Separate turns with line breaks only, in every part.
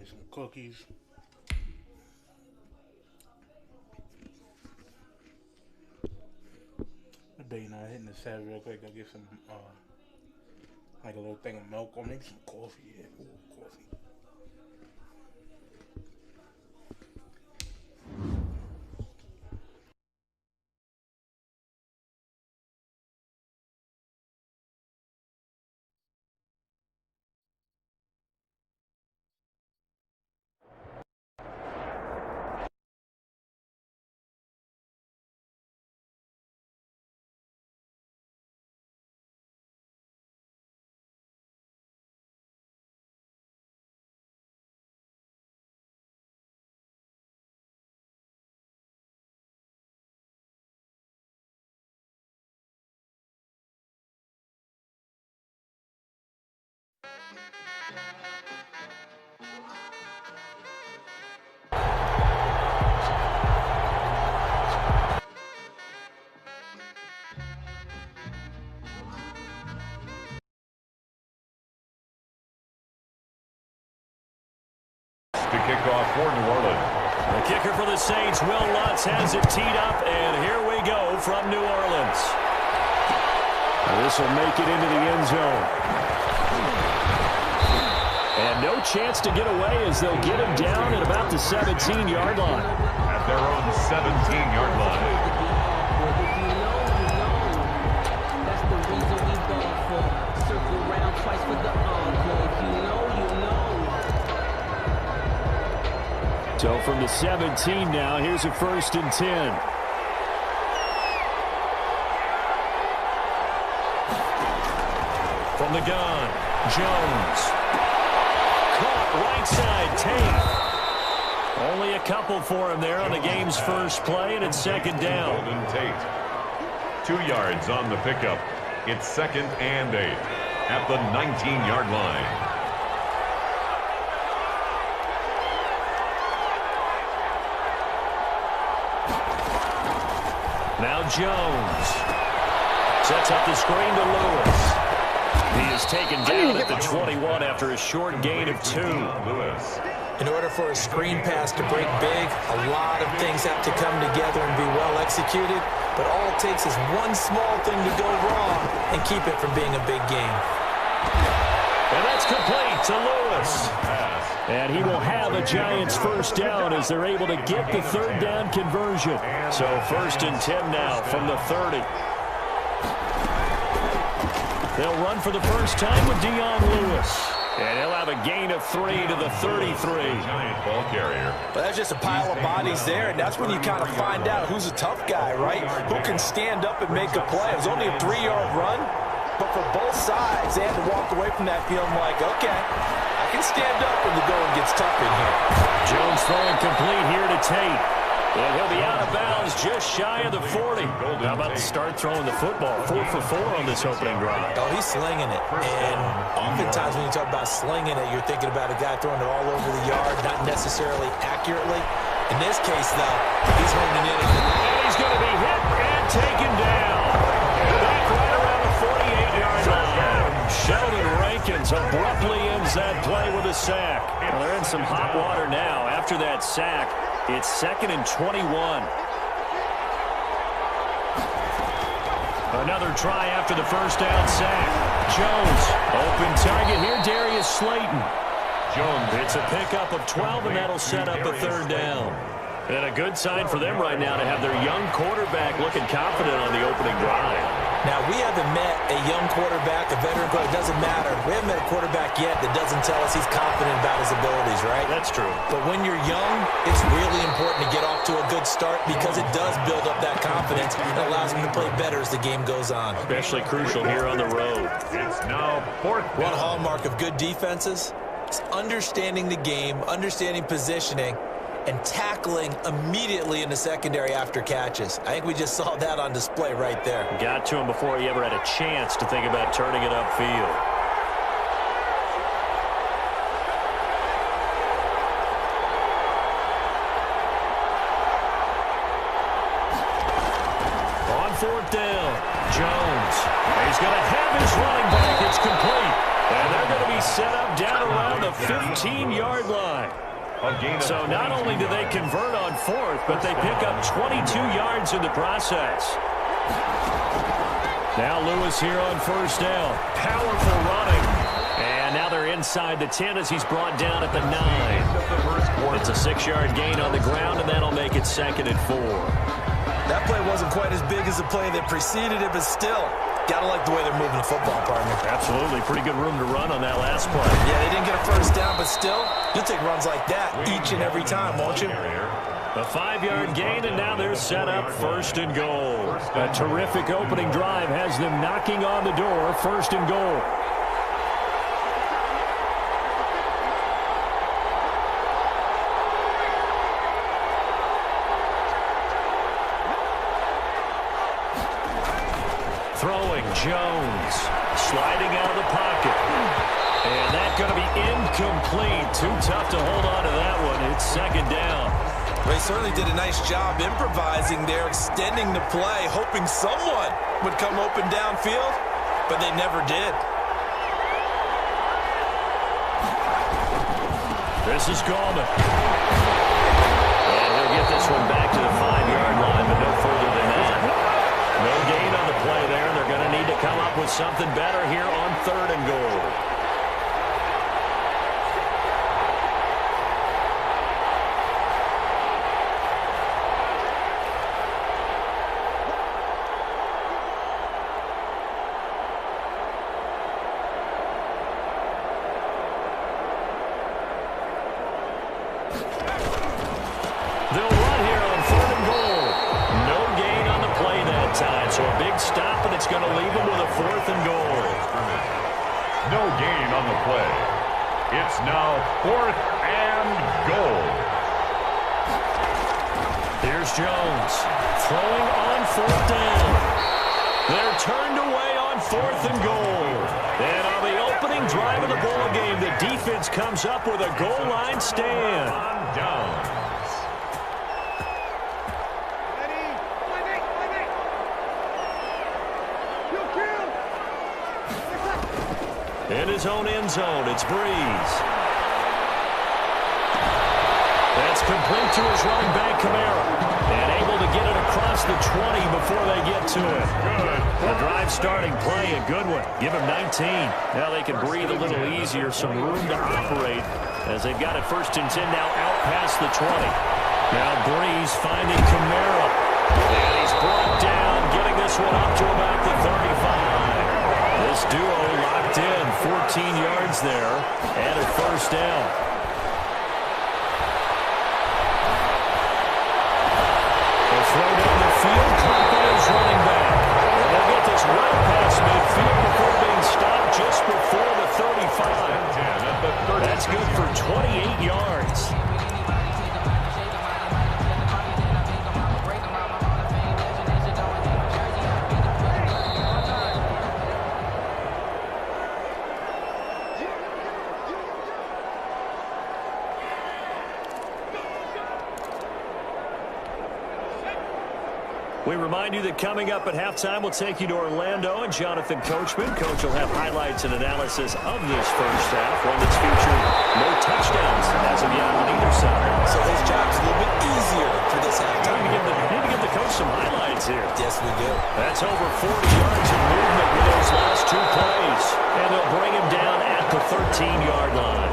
me some cookies. I bet you not hitting the set real quick. I'll get some, like a little thing of milk or maybe some coffee. Yeah, ooh, coffee.
To kick off for New Orleans.
The kicker for the Saints, Will Lutz, has it teed up, and here we go from New Orleans. This will make it into the end zone. And no chance to get away as they'll get him down at about the 17-yard line.
At their own 17-yard line.
That's the reason we go for. Circle round twice for the encore. If you know, you know.
So from the 17 now, here's a 1st and 10. From the gun, Jones. Caught right side, Tate. Only a couple for him there on the game's first play, and it's 2nd down.
Golden Tate. 2 yards on the pickup. It's 2nd and 8 at the 19-yard line.
Now Jones sets up the screen to Lewis. He is taken down at the 21 after a short gain of 2.
Lewis.
In order for a screen pass to break big, a lot of things have to come together and be well executed, but all it takes is one small thing to go wrong and keep it from being a big game.
And that's complete to Lewis. And he will have a Giants 1st down as they're able to get the 3rd down conversion. So 1st and 10 now from the 30. They'll run for the first time with Dion Lewis. And he'll have a gain of 3 to the 33.
Giant ball carrier.
But that's just a pile of bodies there, and that's when you kind of find out who's a tough guy, right? Who can stand up and make a play. It was only a 3-yard run, but for both sides, they had to walk away from that feeling like, okay, I can stand up when the going gets tough in here.
Jones throwing complete here to Tate. And he'll be out of bounds just shy of the 40. How about to start throwing the football? 4 for 4 on this opening drive.
Oh, he's slinging it. And oftentimes when you talk about slinging it, you're thinking about a guy throwing it all over the yard, not necessarily accurately. In this case, though, he's honing in.
And he's going to be hit and taken down. Back right around the 48-yard line. Sheldon Rankins abruptly ends that play with a sack. Well, they're in some hot water now. After that sack, it's 2nd and 21. Another try after the 1st down sack. Jones, open target here, Darius Slayton. Jones, it's a pickup of 12, and that'll set up a 3rd down. And a good sign for them right now to have their young quarterback looking confident on the opening drive.
Now, we haven't met a young quarterback, a veteran quarterback. It doesn't matter. We haven't met a quarterback yet that doesn't tell us he's confident about his abilities, right?
That's true.
But when you're young, it's really important to get off to a good start because it does build up that confidence and allows him to play better as the game goes on.
Especially crucial here on the road.
It's now 4th down.
One hallmark of good defenses is understanding the game, understanding positioning, and tackling immediately in the secondary after catches. I think we just saw that on display right there.
Got to him before he ever had a chance to think about turning it upfield. On 4th down, Jones. He's going to have his running back. It's complete. And they're going to be set up down around the 15-yard line. So not only do they convert on fourth, but they pick up 22 yards in the process. Now Lewis here on first down. Powerful running. And now they're inside the 10 as he's brought down at the 9. It's a 6-yard gain on the ground, and that'll make it 2nd and 4.
That play wasn't quite as big as the play that preceded it, but still, gotta like the way they're moving the football, partner.
Absolutely. Pretty good room to run on that last play.
Yeah, they didn't get a first down, but still, you'll take runs like that each and every time, won't you?
A 5-yard gain, and now they're set up 1st and goal. A terrific opening drive has them knocking on the door, 1st and goal. Throwing, Jones, sliding out of the pocket. And that's going to be incomplete. Too tough to hold on to that one. It's 2nd down.
They certainly did a nice job improvising there, extending the play, hoping someone would come open downfield, but they never did.
This is Gallman. And he'll get this one back to the 5-yard line, but no further than that. No gain on the play there. They're going to need to come up with something better here on 3rd and goal. They'll run here on 3rd and goal. No gain on the play that time, so a big stop, and it's going to leave them with a 4th and goal.
No gain on the play. It's now 4th and goal.
Here's Jones throwing on 4th down. They're turned away on 4th and goal. And on the opening drive of the ball game, the defense comes up with a goal line stand.
On down.
In his own end zone, it's Breeze. That's complete to his running back, Kamara. And able to get it across the 20 before they get to it. The drive starting play, a good one. Give him 19. Now they can breathe a little easier, some room to operate as they've got it 1st and 10 now out past the 20. Now Breeze finding Kamara. And he's brought down, getting this one up to about the 35. This duo locked in, 14 yards there, and a 1st down. They'll throw down the field, Carpenter's running back. And they'll get this right past midfield before being stopped just before the 35. That's good for 28 yards. We remind you that coming up at halftime, we'll take you to Orlando and Jonathan Coachman. Coach will have highlights and analysis of this first half, one that's featured no touchdowns as of yet on either side.
So his job's a little bit easier for this halftime.
We need to give the coach some highlights here.
Yes, we do.
That's over 40 yards of movement with those last 2 plays. And they'll bring him down at the 13-yard line.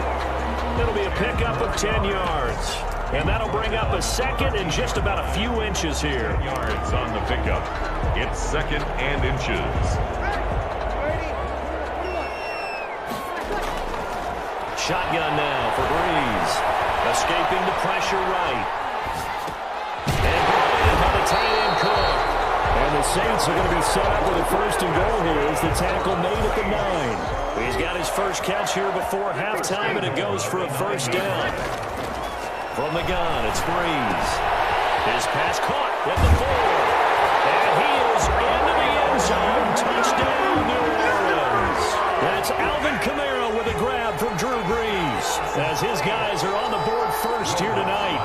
It'll be a pickup of 10 yards. And that'll bring up a 2nd and just about a few inches here.
Yards on the pickup. It's 2nd and inches.
Shotgun now for Breeze. Escaping the pressure right. And Bryant by the tight end Cook. And the Saints are going to be set up with a 1st and goal here as the tackle made at the 9. He's got his first catch here before halftime, and it goes for a 1st down. From the gun, it's Breeze. His pass caught at the 4. And he is into the end zone. Touchdown, New Orleans. That's Alvin Kamara with a grab from Drew Brees. As his guys are on the board first here tonight.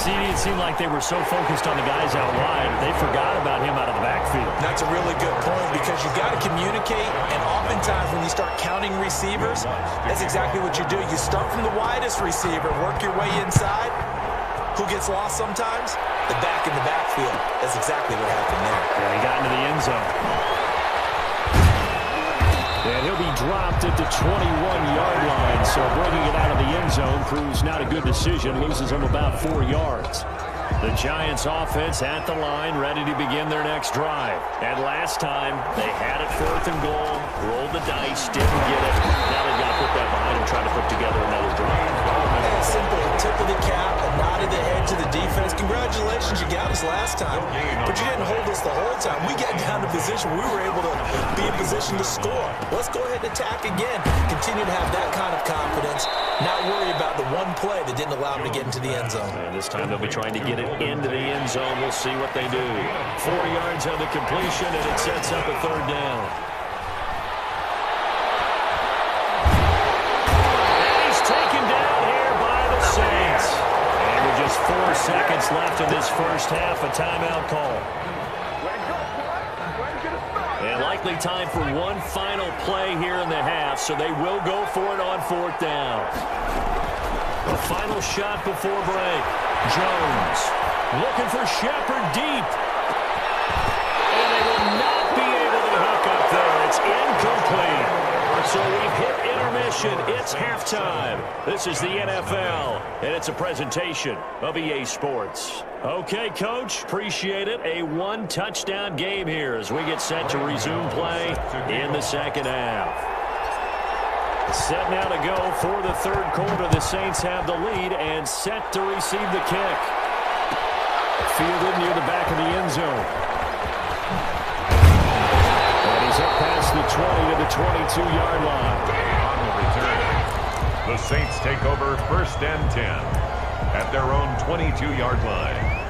CD, it seemed like they were so focused on the guys out wide, they forgot about him out of the backfield.
That's a really good point. because you got to communicate, and oftentimes when you start counting receivers, that's exactly what you do. You start from the widest receiver, work your way inside. Who gets lost sometimes? The back in the backfield. That's exactly what happened there.
And he got into the end zone. And he'll be dropped at the 21-yard line, so bringing it out of the end zone proves not a good decision, loses him about 4 yards. The Giants offense at the line, ready to begin their next drive. And last time, they had it 4th and goal, rolled the dice, didn't get it. Now they've got to put that behind and try to put together another drive.
And simple, a tip of the cap, a nod of the head to the defense. Congratulations, you got us last time, but you didn't hold us the whole time. We got down to position. We were able to be in position to score. Let's go ahead and attack again. Continue to have that kind of confidence, not worry about the one play that didn't allow them to get into the end zone.
And this time they'll be trying to get it into the end zone. We'll see what they do. 4 yards on the completion, and it sets up a 3rd down. And he's taken down here by the Saints. And with just 4 seconds left in this first half, a timeout call. And likely time for one final play here in the half, so they will go for it on 4th down. A final shot before break. Jones looking for Shepard deep. And they will not be able to hook up there. It's incomplete. So we've hit intermission. It's halftime. This is the NFL, and it's a presentation of EA Sports. Okay, Coach, appreciate it. A 1-touchdown game here as we get set to resume play in the second half. Set now to go for the 3rd quarter. The Saints have the lead and set to receive the kick. Fielded near the back of the end zone. And he's up past the 20 to the 22-yard line.
On the return, the Saints take over 1st and 10 at their own 22-yard line.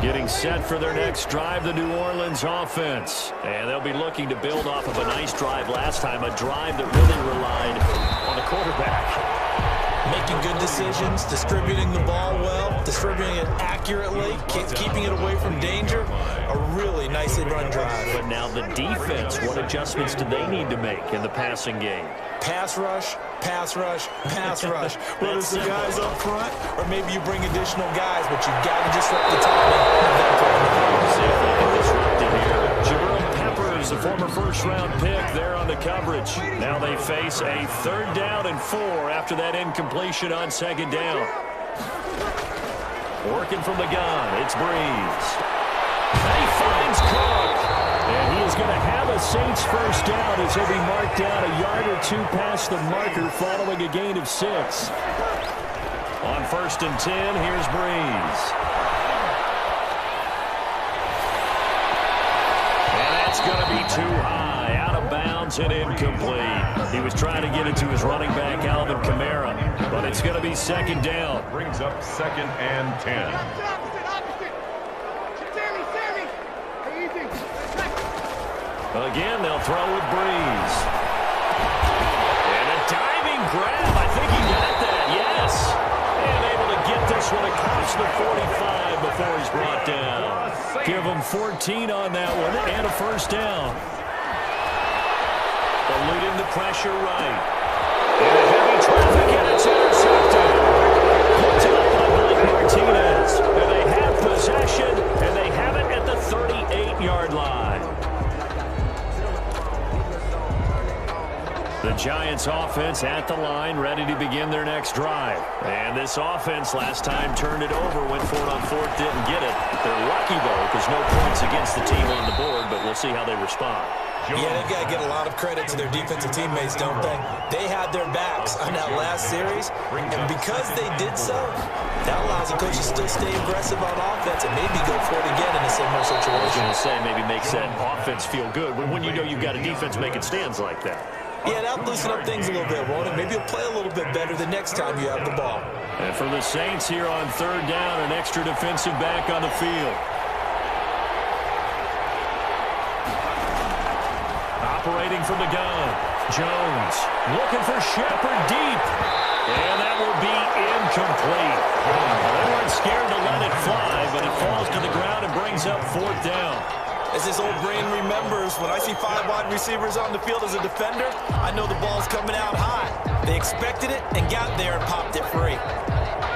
Getting set for their next drive, the New Orleans offense. And they'll be looking to build off of a nice drive last time, a drive that really relied on the quarterback.
Making good decisions, distributing the ball well, distributing it accurately, keeping it away from danger. A really nicely run drive.
But now the defense, what adjustments do they need to make in the passing game?
Pass rush, pass rush, pass rush. Whether it's the guys up front or maybe you bring additional guys, but you've got to disrupt the timing of that play.
See if they can disrupt it here. Jerome Peppers, the former first-round pick, there on the coverage. Now they face a 3rd down and 4 after that incompletion on 2nd down. Working from the gun, it's Breeze. And he finds Cook. And he is going to have a Saints first down as he'll be marked down a yard or 2 past the marker following a gain of 6. On 1st and 10, here's Breeze. And that's going to be too high, out of bounds and incomplete. He was trying to get it to his running back, Alvin Kamara, but it's going to be 2nd down.
Brings up 2nd and 10.
Again, they'll throw with Breeze. And a diving grab. I think he got that, yes. And able to get this one across the 45 before he's brought down. Give him 14 on that one and a first down. Eluding the pressure right. And a heavy traffic, and it's intercepted. Picked up by Blake Martinez. And they have possession, and they have it at the 38-yard line. The Giants offense at the line, ready to begin their next drive. And this offense last time turned it over, went for it on 4th, didn't get it. They're lucky, though, because no points against the team on the board, but we'll see how they respond.
Yeah, they've got to get a lot of credit to their defensive teammates, don't they? They had their backs on that last series, and because they did so, that allows the coach to still stay aggressive on offense and maybe go for it again in a similar situation.
I was going to say, maybe makes that offense feel good when you know you've got a defense making stands like that.
Yeah, that'll loosen up things a little bit, won't it? Maybe you'll play a little bit better the next time you have the ball.
And for the Saints here on 3rd down, an extra defensive back on the field. Operating from the gun, Jones looking for Shepard deep. And that will be incomplete. They weren't scared to let it fly, but it falls to the ground and brings up 4th down.
As his old brain remembers, when I see 5 wide receivers on the field as a defender, I know the ball's coming out high. They expected it and got there and popped it free.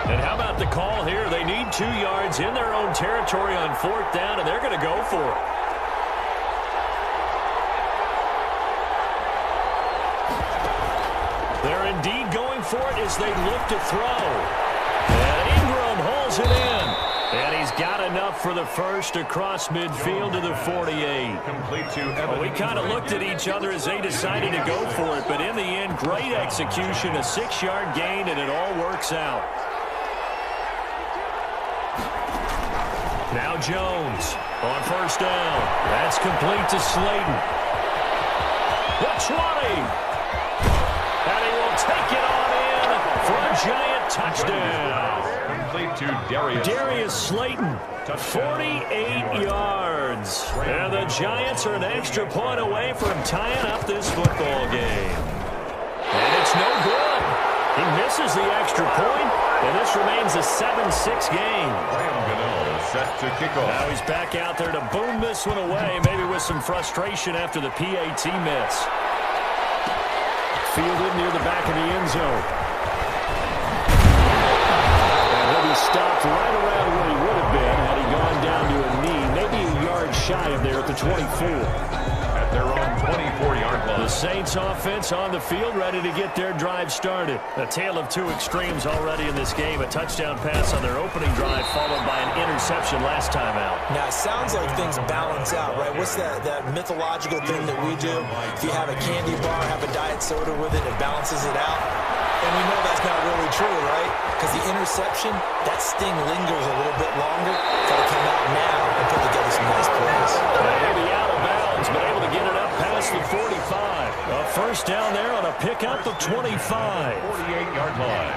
And how about the call here? They need 2 yards in their own territory on 4th down, and they're going to go for it. They're indeed going for it as they look to throw. And Ingram holds it in. And he's got enough for the first across midfield to the 48.
Complete to
Well, we kind of looked at each other as they decided to go for it, but in the end, great execution, a 6-yard gain, and it all works out. Now Jones on 1st down. That's complete to Slayton. The 20. And he will take it on in for a Giant touchdown.
complete to
Darius Slayton, 48 yards. And the Giants are an extra point away from tying up this football game. And it's no good. He misses the extra point, and this remains a 7-6 game.
Set to kick off.
Now he's back out there to boom this one away, maybe with some frustration after the PAT miss. Fielded near the back of the end zone. And he'll be stopped right around where he would have been had he gone down to a knee, maybe a yard shy of there at the 24.
At their own 24-yard line.
The Saints offense on the field, ready to get their drive started. A tale of two extremes already in this game. A touchdown pass on their opening drive, followed by an interception last time out.
Now, it sounds like things balance out, right? What's that mythological thing that we do? If you have a candy bar, have a diet soda with it, it balances it out. And we know that's not really true, right? Because the interception, that sting lingers a little bit longer. Got to come out now and put together some nice plays.
Maybe out of bounds, but able to get it up past the 45. A first down there on a pickup of 25.
48-yard line.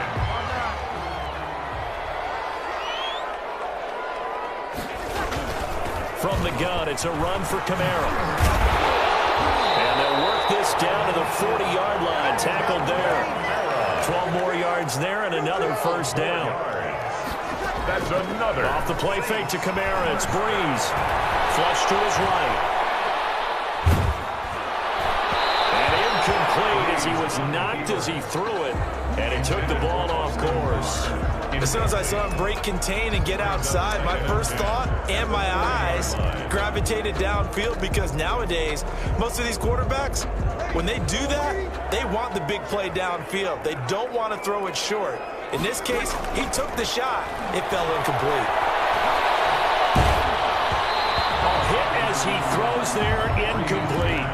From the gun, it's a run for Kamara. And they'll work this down to the 40-yard line. Tackled there. 12 more yards there and another first down.
That's another.
Off the play fake to Kamara. It's Breeze. Flush to his right. And incomplete as he was knocked as he threw it. And he took the ball off course.
As soon as I saw him break contain and get outside, my first thought and my eyes gravitated downfield, because nowadays, most of these quarterbacks, when they do that, they want the big play downfield. They don't want to throw it short. In this case, he took the shot. It fell incomplete.
A hit as he throws there, incomplete.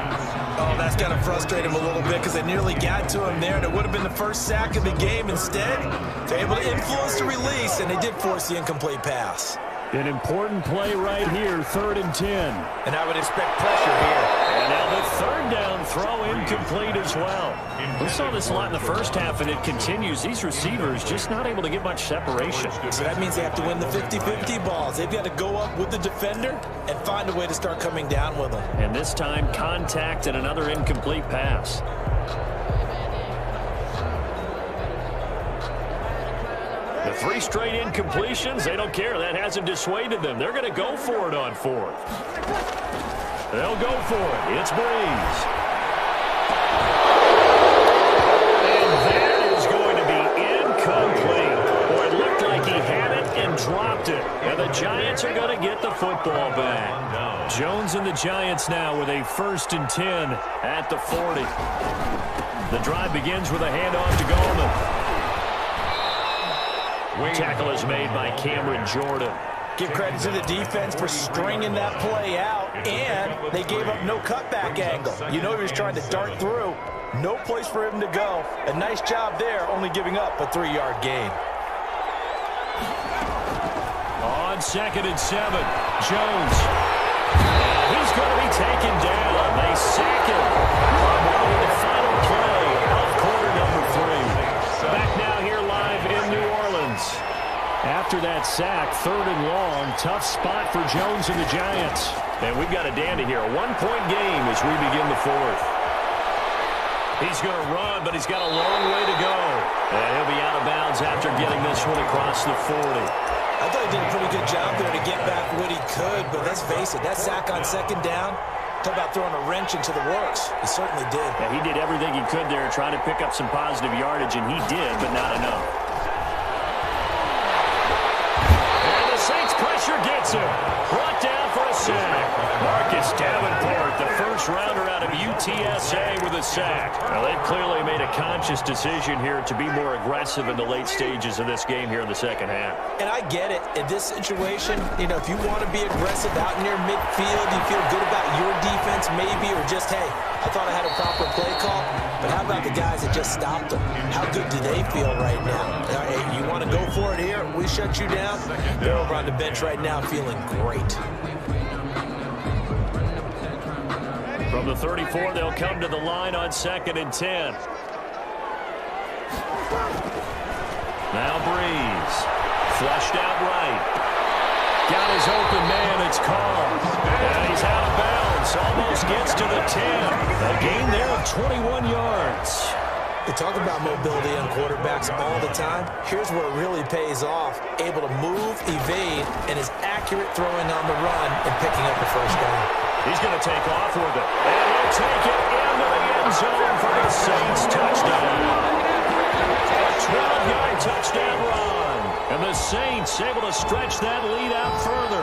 Oh, that's got to frustrate him a little bit, because they nearly got to him there, and it would have been the first sack of the game. Instead, they're able to influence the release, and they did force the incomplete pass.
An important play right here, 3rd and 10.
And I would expect pressure here.
And now the 3rd down throw incomplete as well. We saw this a lot in the first half, and it continues. These receivers just not able to get much separation.
So that means they have to win the 50-50 balls. They've got to go up with the defender and find a way to start coming down with them.
And this time, contact and another incomplete pass. The 3 straight incompletions, they don't care. That hasn't dissuaded them. They're going to go for it on 4th. They'll go for it. It's Breeze. And that is going to be incomplete. Boy, it looked like he had it and dropped it. And the Giants are going to get the football back. Jones and the Giants now with a 1st and 10 at the 40. The drive begins with a handoff to Gallman. Tackle is made by Cameron Jordan.
Give credit to the defense for stringing that play out, and they gave up no cutback angle. You know he was trying to dart through. No place for him to go. A nice job there, only giving up a 3-yard gain.
On 2nd and 7, Jones. He's going to be taken down. They sack him on the final play of quarter number 3. Back now here live in New Orleans. After that sack, 3rd and long, tough spot for Jones and the Giants. And we've got a dandy here, a 1-point game as we begin the 4th. He's going to run, but he's got a long way to go. And he'll be one across the 40.
I thought he did a pretty good job there to get back what he could, but let's face it, that sack on second down, talk about throwing a wrench into the works. He certainly did.
Yeah, he did everything he could there, trying to pick up some positive yardage, and he did, but not enough. And the Saints pressure gets him. Brought down for a sack. Marcus Davenport, the first rounder out of UTSA with a sack. Well, they've clearly made a conscious decision here to be more aggressive in the late stages of this game here in the second half.
And I get it. In this situation, you know, if you want to be aggressive out near midfield, you feel good about your defense maybe, or just, hey, I thought I had a proper play call. But how about the guys that just stopped them? How good do they feel right now? Hey, you want to go for it here? We shut you down? They're over on the bench right now feeling great.
From the 34, they'll come to the line on 2nd and 10. Now Breeze. Flushed out right. Got his open man. It's called. And he's out of bounds. Almost gets to the 10. A gain there of 21 yards.
They talk about mobility on quarterbacks all the time. Here's where it really pays off. Able to move, evade, and is accurate throwing on the run and picking up the first down.
He's going to take off with it. And he'll take it into the end zone for the Saints touchdown. A 12-yard touchdown run. And the Saints able to stretch that lead out further.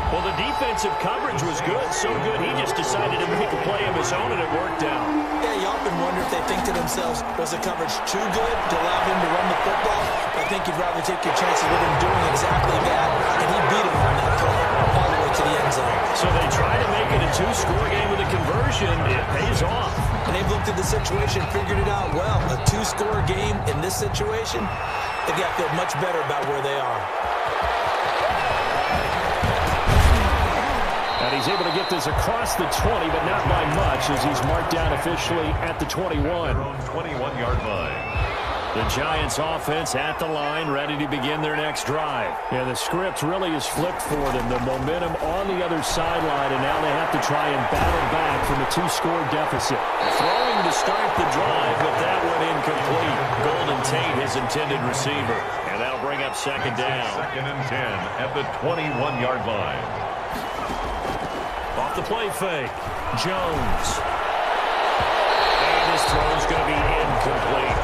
Well, the defensive coverage was good, so good he just decided to make a play of his own, and it worked out.
Yeah, you often wonder if they think to themselves, was the coverage too good to allow him to run the football? I think you'd rather take your chances with him doing exactly that, and he beat him on that play all the way to the end zone.
So they try to make it a two-score game with a conversion. It pays off.
And they've looked at the situation, figured it out well. A two-score game in this situation, they've got to feel much better about where they are.
And he's able to get this across the 20, but not by much, as he's marked down officially at the 21.
21-yard line.
The Giants offense at the line, ready to begin their next drive. Yeah, the script really is flipped for them. The momentum on the other sideline, and now they have to try and battle back from a two-score deficit. Throwing to start the drive, but that one incomplete. Golden Tate, his intended receiver. And that'll bring up second down.
2nd and 10 at the 21-yard line.
Off the play fake, Jones. And his throw's going to be incomplete.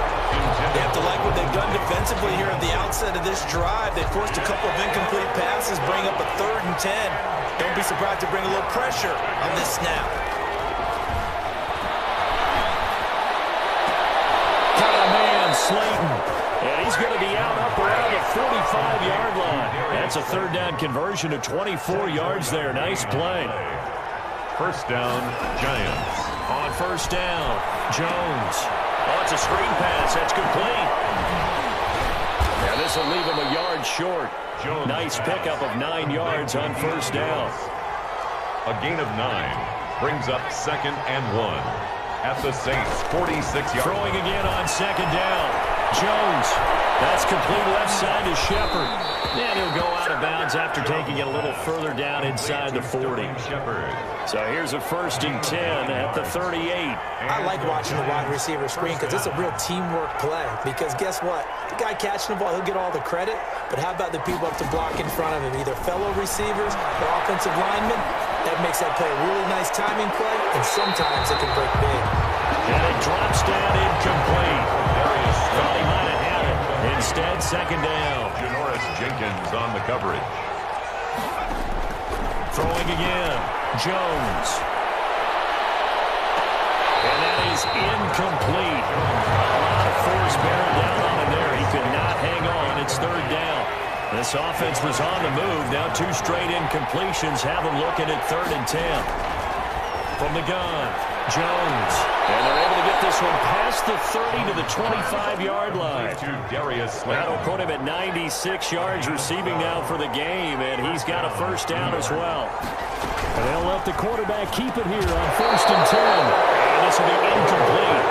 They have to like what they've done defensively here at the outset of this drive. They forced a couple of incomplete passes, bring up a 3rd and 10. Don't be surprised to bring a little pressure on this snap.
Got a man, Slayton. And he's going to be out up around the 45-yard line. That's a 3rd down conversion of 24 yards there. Nice play.
First down, Giants.
On first down, Jones. Oh, it's a screen pass. That's complete. Now this will leave him a yard short.
Jones.
Nice pickup of 9 yards on first down.
A gain of 9 brings up 2nd and 1 at the Saints' 46-yard line.
Throwing again on second down. Jones. That's complete left side to Shepard. And he'll go out of bounds after taking it a little further down inside the 40. So here's a 1st and 10 at the 38.
I like watching the wide receiver screen because it's a real teamwork play. Because guess what? The guy catching the ball, he'll get all the credit. But how about the people up to block in front of him? Either fellow receivers or offensive linemen. That makes that play a really nice timing play. And sometimes it can break big.
And it drops down incomplete. Thought he might have had it. Instead, second down.
Janoris Jenkins on the coverage.
Throwing again. Jones. And that is incomplete. A lot of force bearing down on him there. He could not hang on. It's 3rd down. This offense was on the move. Now 2 straight incompletions have them looking at 3rd and 10. From the gun, Jones. And they're able to get this one past the 30 to the 25-yard line. That'll put him at 96 yards receiving now for the game, and he's got a first down as well. And they'll let the quarterback keep it here on 1st and 10. And this will be incomplete.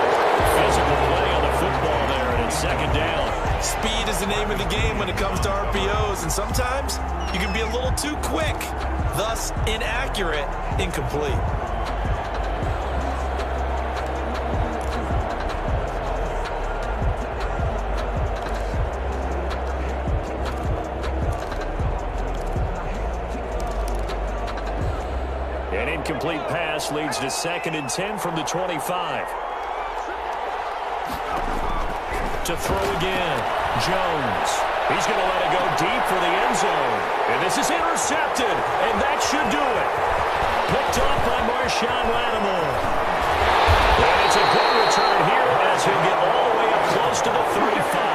Physical play on the football there, and it's second down.
Speed is the name of the game when it comes to RPOs, and sometimes you can be a little too quick, thus inaccurate, incomplete.
incomplete pass leads to 2nd and 10 from the 25. To throw again, Jones. He's going to let it go deep for the end zone. And this is intercepted, and that should do it. Picked off by Marshawn Lattimore. And it's a good return here as he'll get all the way up close to the 35.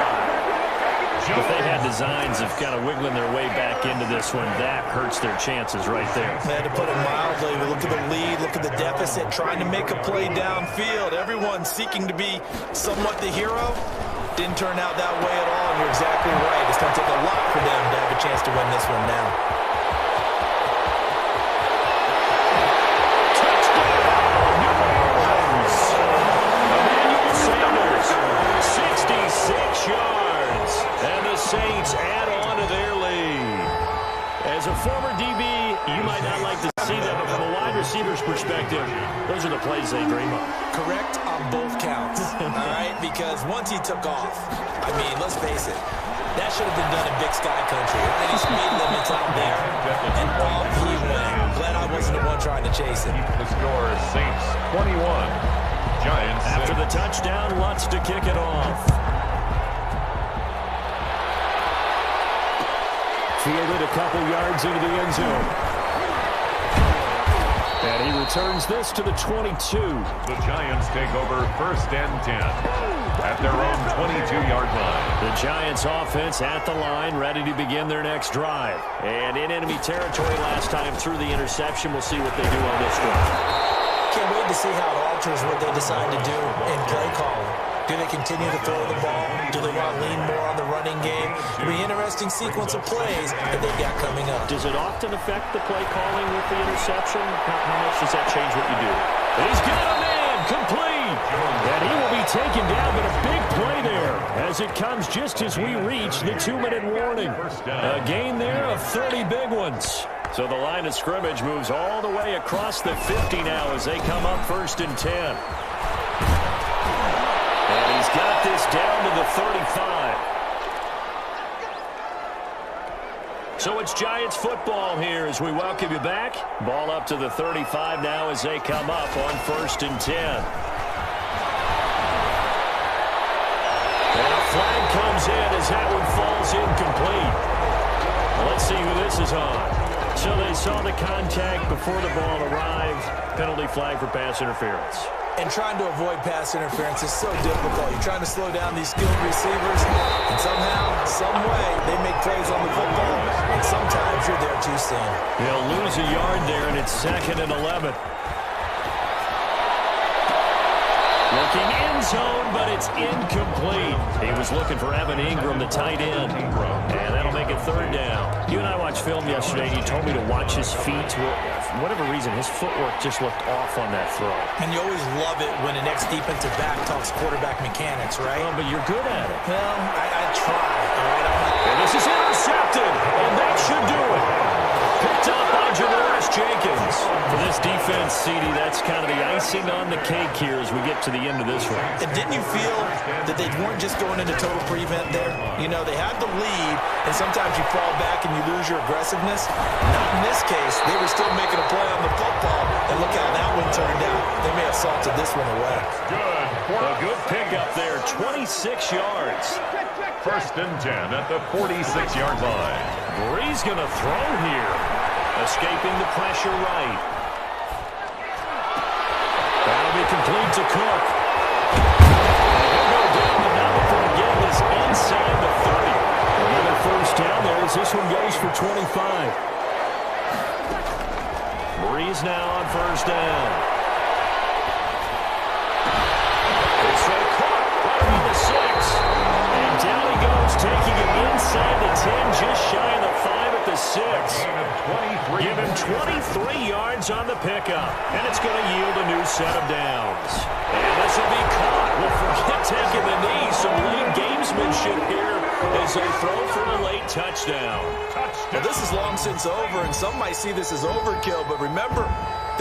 If they had designs of kind of wiggling their way back into this one, that hurts their chances right there.
They had to put it mildly. Look at the lead, look at the deficit, trying to make a play downfield. Everyone seeking to be somewhat the hero. Didn't turn out that way at all, and you're exactly right. It's going to take a lot for them to have a chance to win this one now.
Touchdown, New Orleans. Emmanuel Sanders, 66 yards. And the Saints add on to their lead. As a former DB, you might not like to see that, but from a wide receiver's perspective, those are the plays they dream of.
Correct on both counts, all right? Because once he took off, I mean, let's face it, that should have been done in Big Sky Country. Right? Any speed limits out there, and off he went. Glad I wasn't the one trying to chase him.
The score is Saints 21, Giants 6.
After the touchdown, Lutz to kick it off. Fielded a couple yards into the end zone. And he returns this to the 22.
The Giants take over 1st and 10 at their own 22-yard line.
The Giants offense at the line, ready to begin their next drive. And in enemy territory last time through the interception. We'll see what they do on this one.
Can't wait to see how it alters what they decide to do in play calling. Do they continue to throw the ball? Do they want to lean more on the running game? It'll be an interesting sequence of plays that they got coming up.
Does it often affect the play calling with the interception? How much does that change what you do? He's got a man, complete. And he will be taken down, but a big play there as it comes just as we reach the 2-minute warning. A gain there of 30 big ones. So the line of scrimmage moves all the way across the 50 now as they come up 1st and 10. And he's got this down to the 35. So it's Giants football here as we welcome you back. Ball up to the 35 now as they come up on 1st and 10. And a flag comes in as that one falls incomplete. Let's see who this is on. So they saw the contact before the ball arrived. Penalty flag for pass interference.
And trying to avoid pass interference is so difficult. You're trying to slow down these skilled receivers, and somehow, some way, they make plays on the football, and sometimes you're there too soon.
He'll lose a yard there, and it's 2nd and 11. Looking end zone, but it's incomplete. He was looking for Evan Ingram, the tight end. And that'll make it 3rd down. You and I watched film yesterday, and you told me to watch his feet. Well, for whatever reason, his footwork just looked off on that throw.
And you always love it when an ex-defensive back talks quarterback mechanics, right?
Well, but you're good at it.
Well, I try. All right,
and this is intercepted, and that should do it. Picked up by Janoris Jenkins. For this defense, CD, that's kind of the icing on the cake here as we get to the end of this one.
And didn't you feel that they weren't just going into total prevent there? You know, they had the lead, and sometimes you fall back and you lose your aggressiveness. Not in this case. They were still making a play on the football, and look how that one turned out. They may have salted this one away.
A good pickup there, 26 yards.
1st and 10 at the 46-yard line.
Bree's going to throw here. Escaping the pressure right. That'll be complete to Cook. And he'll go down the number for again this inside the 30. Another 1st down there as this one goes for 25. Breeze now on 1st down. It's a Cook right on the 6. And down he goes, taking it inside the 10, just shy of the 5 at the 6. Give him 23 yards on the pickup, and it's going to yield a new set of downs. And this will be caught. We'll forget taking the knee. Some late gamesmanship here as they throw for a late touchdown.
Well, this is long since over, and some might see this as overkill, but remember,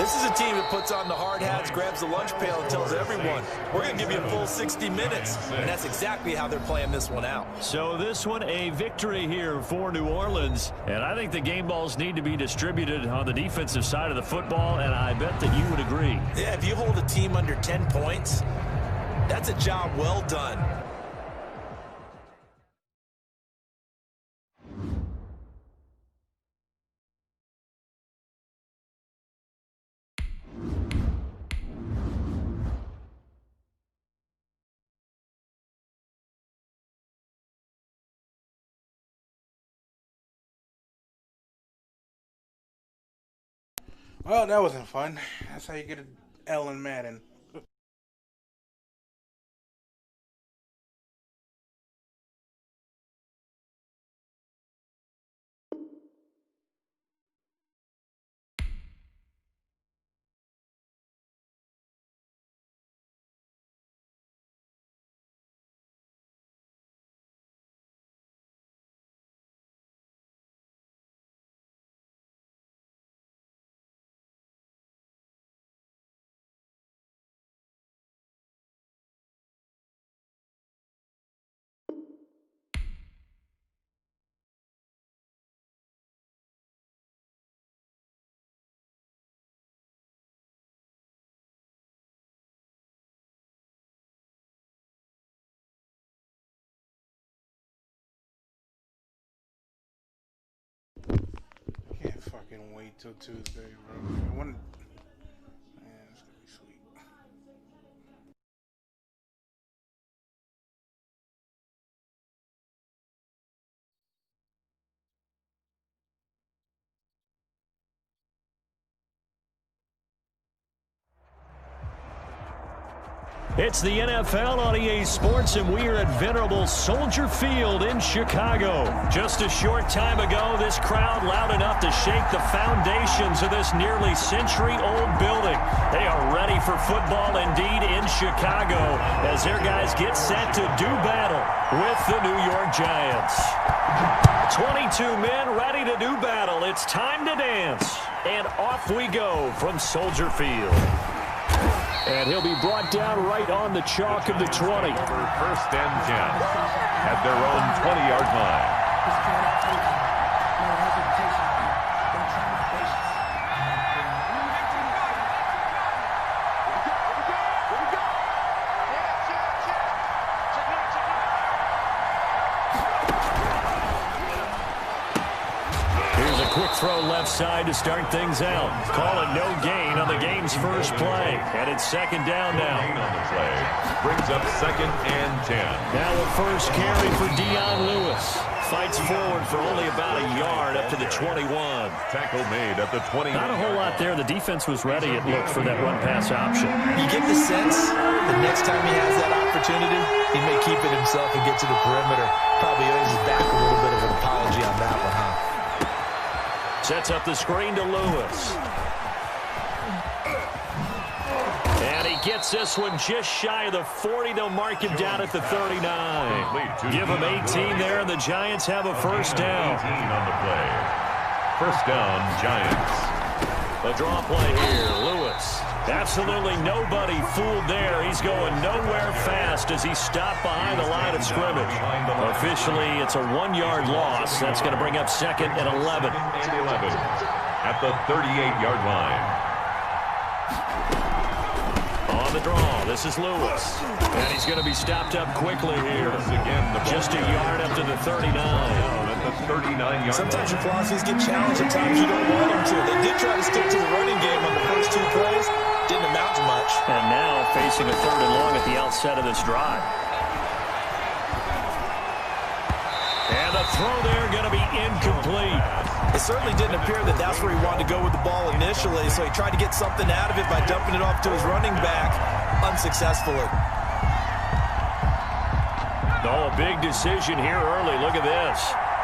This is a team that puts on the hard hats, grabs the lunch pail, and tells everyone, we're going to give you a full 60 minutes. And that's exactly how they're playing this one out.
So this one a victory here for New Orleans. And I think the game balls need to be distributed on the defensive side of the football, and I bet that you would agree.
Yeah, if you hold a team under 10 points, that's a job well done.
Well, that wasn't fun. That's how you get an L in Madden. I can't fucking wait till Tuesday, bro. Man, it's gonna be sweet.
It's the NFL on EA Sports, and we are at venerable Soldier Field in Chicago. Just a short time ago, this crowd loud enough to shake the foundations of this nearly century-old building. They are ready for football indeed in Chicago as their guys get set to do battle with the New York Giants. 22 men ready to do battle. It's time to dance. And off we go from Soldier Field. And he'll be brought down right on the chalk of the 20.
Over 1st and 10 at their own 20-yard line.
Quick throw left side to start things out. Call it no gain on the game's first play. And it's 2nd down now.
On the play brings up 2nd and 10.
Now a first carry for Dion Lewis. Fights forward for only about a yard up to the 21.
Tackle made at the 20.
Not a whole lot there. The defense was ready, it looked, for that run-pass option.
You get the sense the next time he has that opportunity, he may keep it himself and get to the perimeter. Probably owes his back a little bit of an apology on that one, huh?
Sets up the screen to Lewis. And he gets this one just shy of the 40. They'll mark him down at the 39. Give him 18 there, and the Giants have a first down.
18 on the play. First down, Giants.
A draw play here. Lewis. Absolutely nobody fooled there. He's going nowhere fast as he stopped behind the line of scrimmage. Officially, it's a 1-yard loss. That's going to bring up 2nd and 11.
At the 38-yard line.
On the draw, this is Lewis. And he's going to be stopped up quickly here. Just a yard up to the 39.
At the 39-yard line.
Sometimes your philosophies get challenged. At times you don't want them to. They did try to stick to the running game on the first 2 plays. Didn't amount to much.
And now facing a 3rd and long at the outset of this drive. And the throw there going to be incomplete.
It certainly didn't appear that that's where he wanted to go with the ball initially, so he tried to get something out of it by dumping it off to his running back unsuccessfully.
Oh, a big decision here early. Look at this.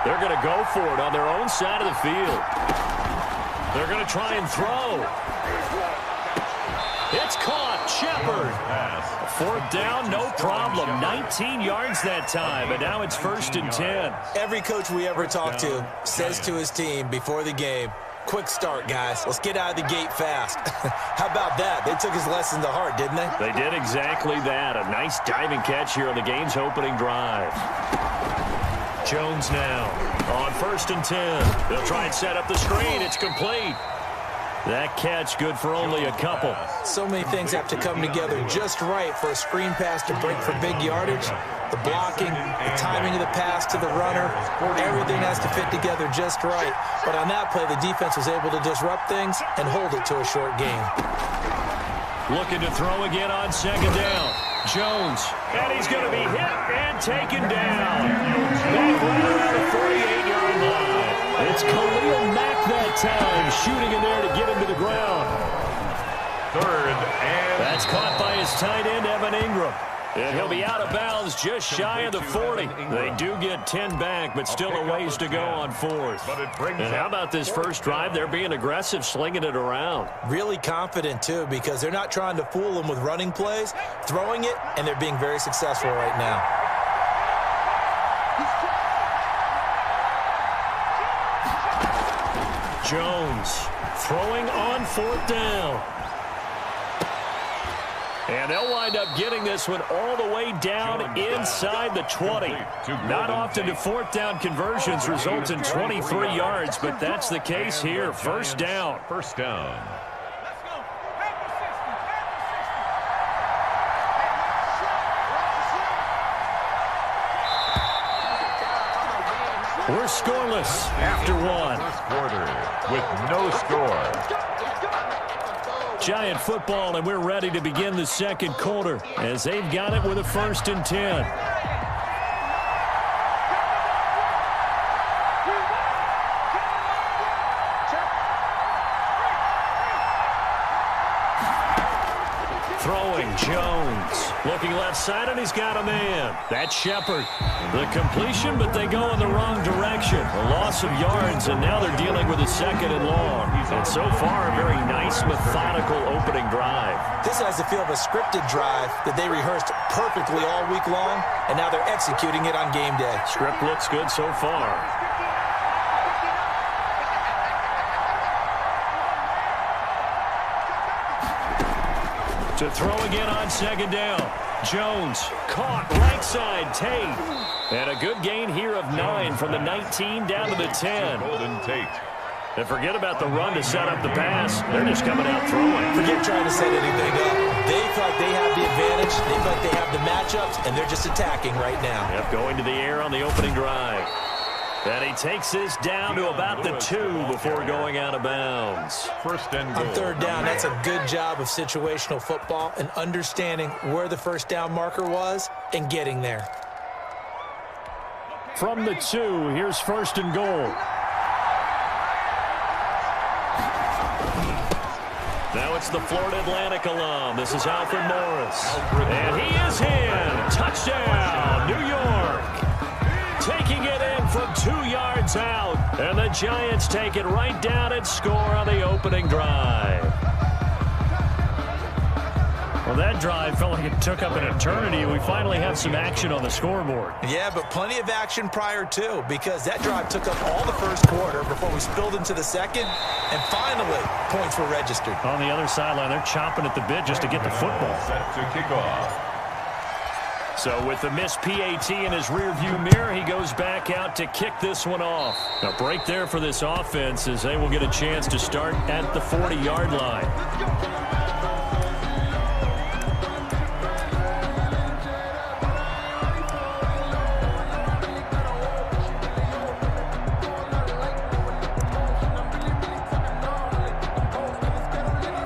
They're going to go for it on their own side of the field. They're going to try and throw. It's caught. Shepard. 4th down, no problem. 19 yards that time, and now it's 1st and 10.
Every coach we ever talk to says to his team before the game, Quick start, guys. Let's get out of the gate fast. How about that? They took his lesson to heart, didn't they?
They did exactly that. A nice diving catch here on the game's opening drive. Jones now on 1st and 10. They'll try and set up the screen. It's complete. That catch good for only a couple.
So many things have to come together just right for a screen pass to break for big yardage. The blocking, the timing of the pass to the runner, everything has to fit together just right. But on that play, the defense was able to disrupt things and hold it to a short game.
Looking to throw again on 2nd down. Jones, and he's going to be hit and taken down. Back right around the 48-yard line. It's Khalil Mack that time, shooting in there to get him to the ground.
3rd and
That's caught by his tight end, Evan Ingram. And he'll be out of bounds just shy of the 40. They do get 10 back, but still a ways to go on 4th. And how about this first drive? They're being aggressive, slinging it around.
Really confident, too, because they're not trying to fool them with running plays, throwing it, and they're being very successful right now.
Jones throwing on 4th down. And they'll wind up getting this one all the way down inside the 20. Not often do 4th down conversions result in 23 yards, but that's the case here. 1st down.
1st down.
We're scoreless after 1.
First quarter with no score.
Giant football, and we're ready to begin the 2nd quarter as they've got it with a 1st and 10. Throwing, Jones. Looking left side, and he's got a man. That's Shepard. The completion, but they go in the wrong direction. A loss of yards, and now they're dealing with a 2nd and long. And so far, a very nice, methodical opening drive.
This has the feel of a scripted drive that they rehearsed perfectly all week long, and now they're executing it on game day.
Script looks good so far. To throw again on 2nd down. Jones caught right side, Tate. And a good gain here of 9 from the 19 down to the 10.
Golden Tate.
And forget about the run to set up the pass. They're just coming out throwing.
Forget trying to set anything up. They feel like they have the advantage. They feel like they have the matchups, and they're just attacking right now.
Yep, going to the air on the opening drive. And he takes this down to about the 2 before going out of bounds.
1st and goal.
On 3rd down, that's a good job of situational football and understanding where the 1st down marker was and getting there.
From the 2, here's 1st and goal. Now it's the Florida Atlantic alum. This is Alfred Morris. And he is in. Touchdown, New York. Taking it in from 2 yards out. And the Giants take it right down and score on the opening drive. Well, that drive felt like it took up an eternity. We finally have some action on the scoreboard.
Yeah, but plenty of action prior to, because that drive took up all the 1st quarter before we spilled into the 2nd, and finally, points were registered.
On the other sideline, they're chomping at the bit just to get the football.
Set to kick off.
So with the missed PAT in his rearview mirror, he goes back out to kick this one off. A break there for this offense as they will get a chance to start at the 40-yard line.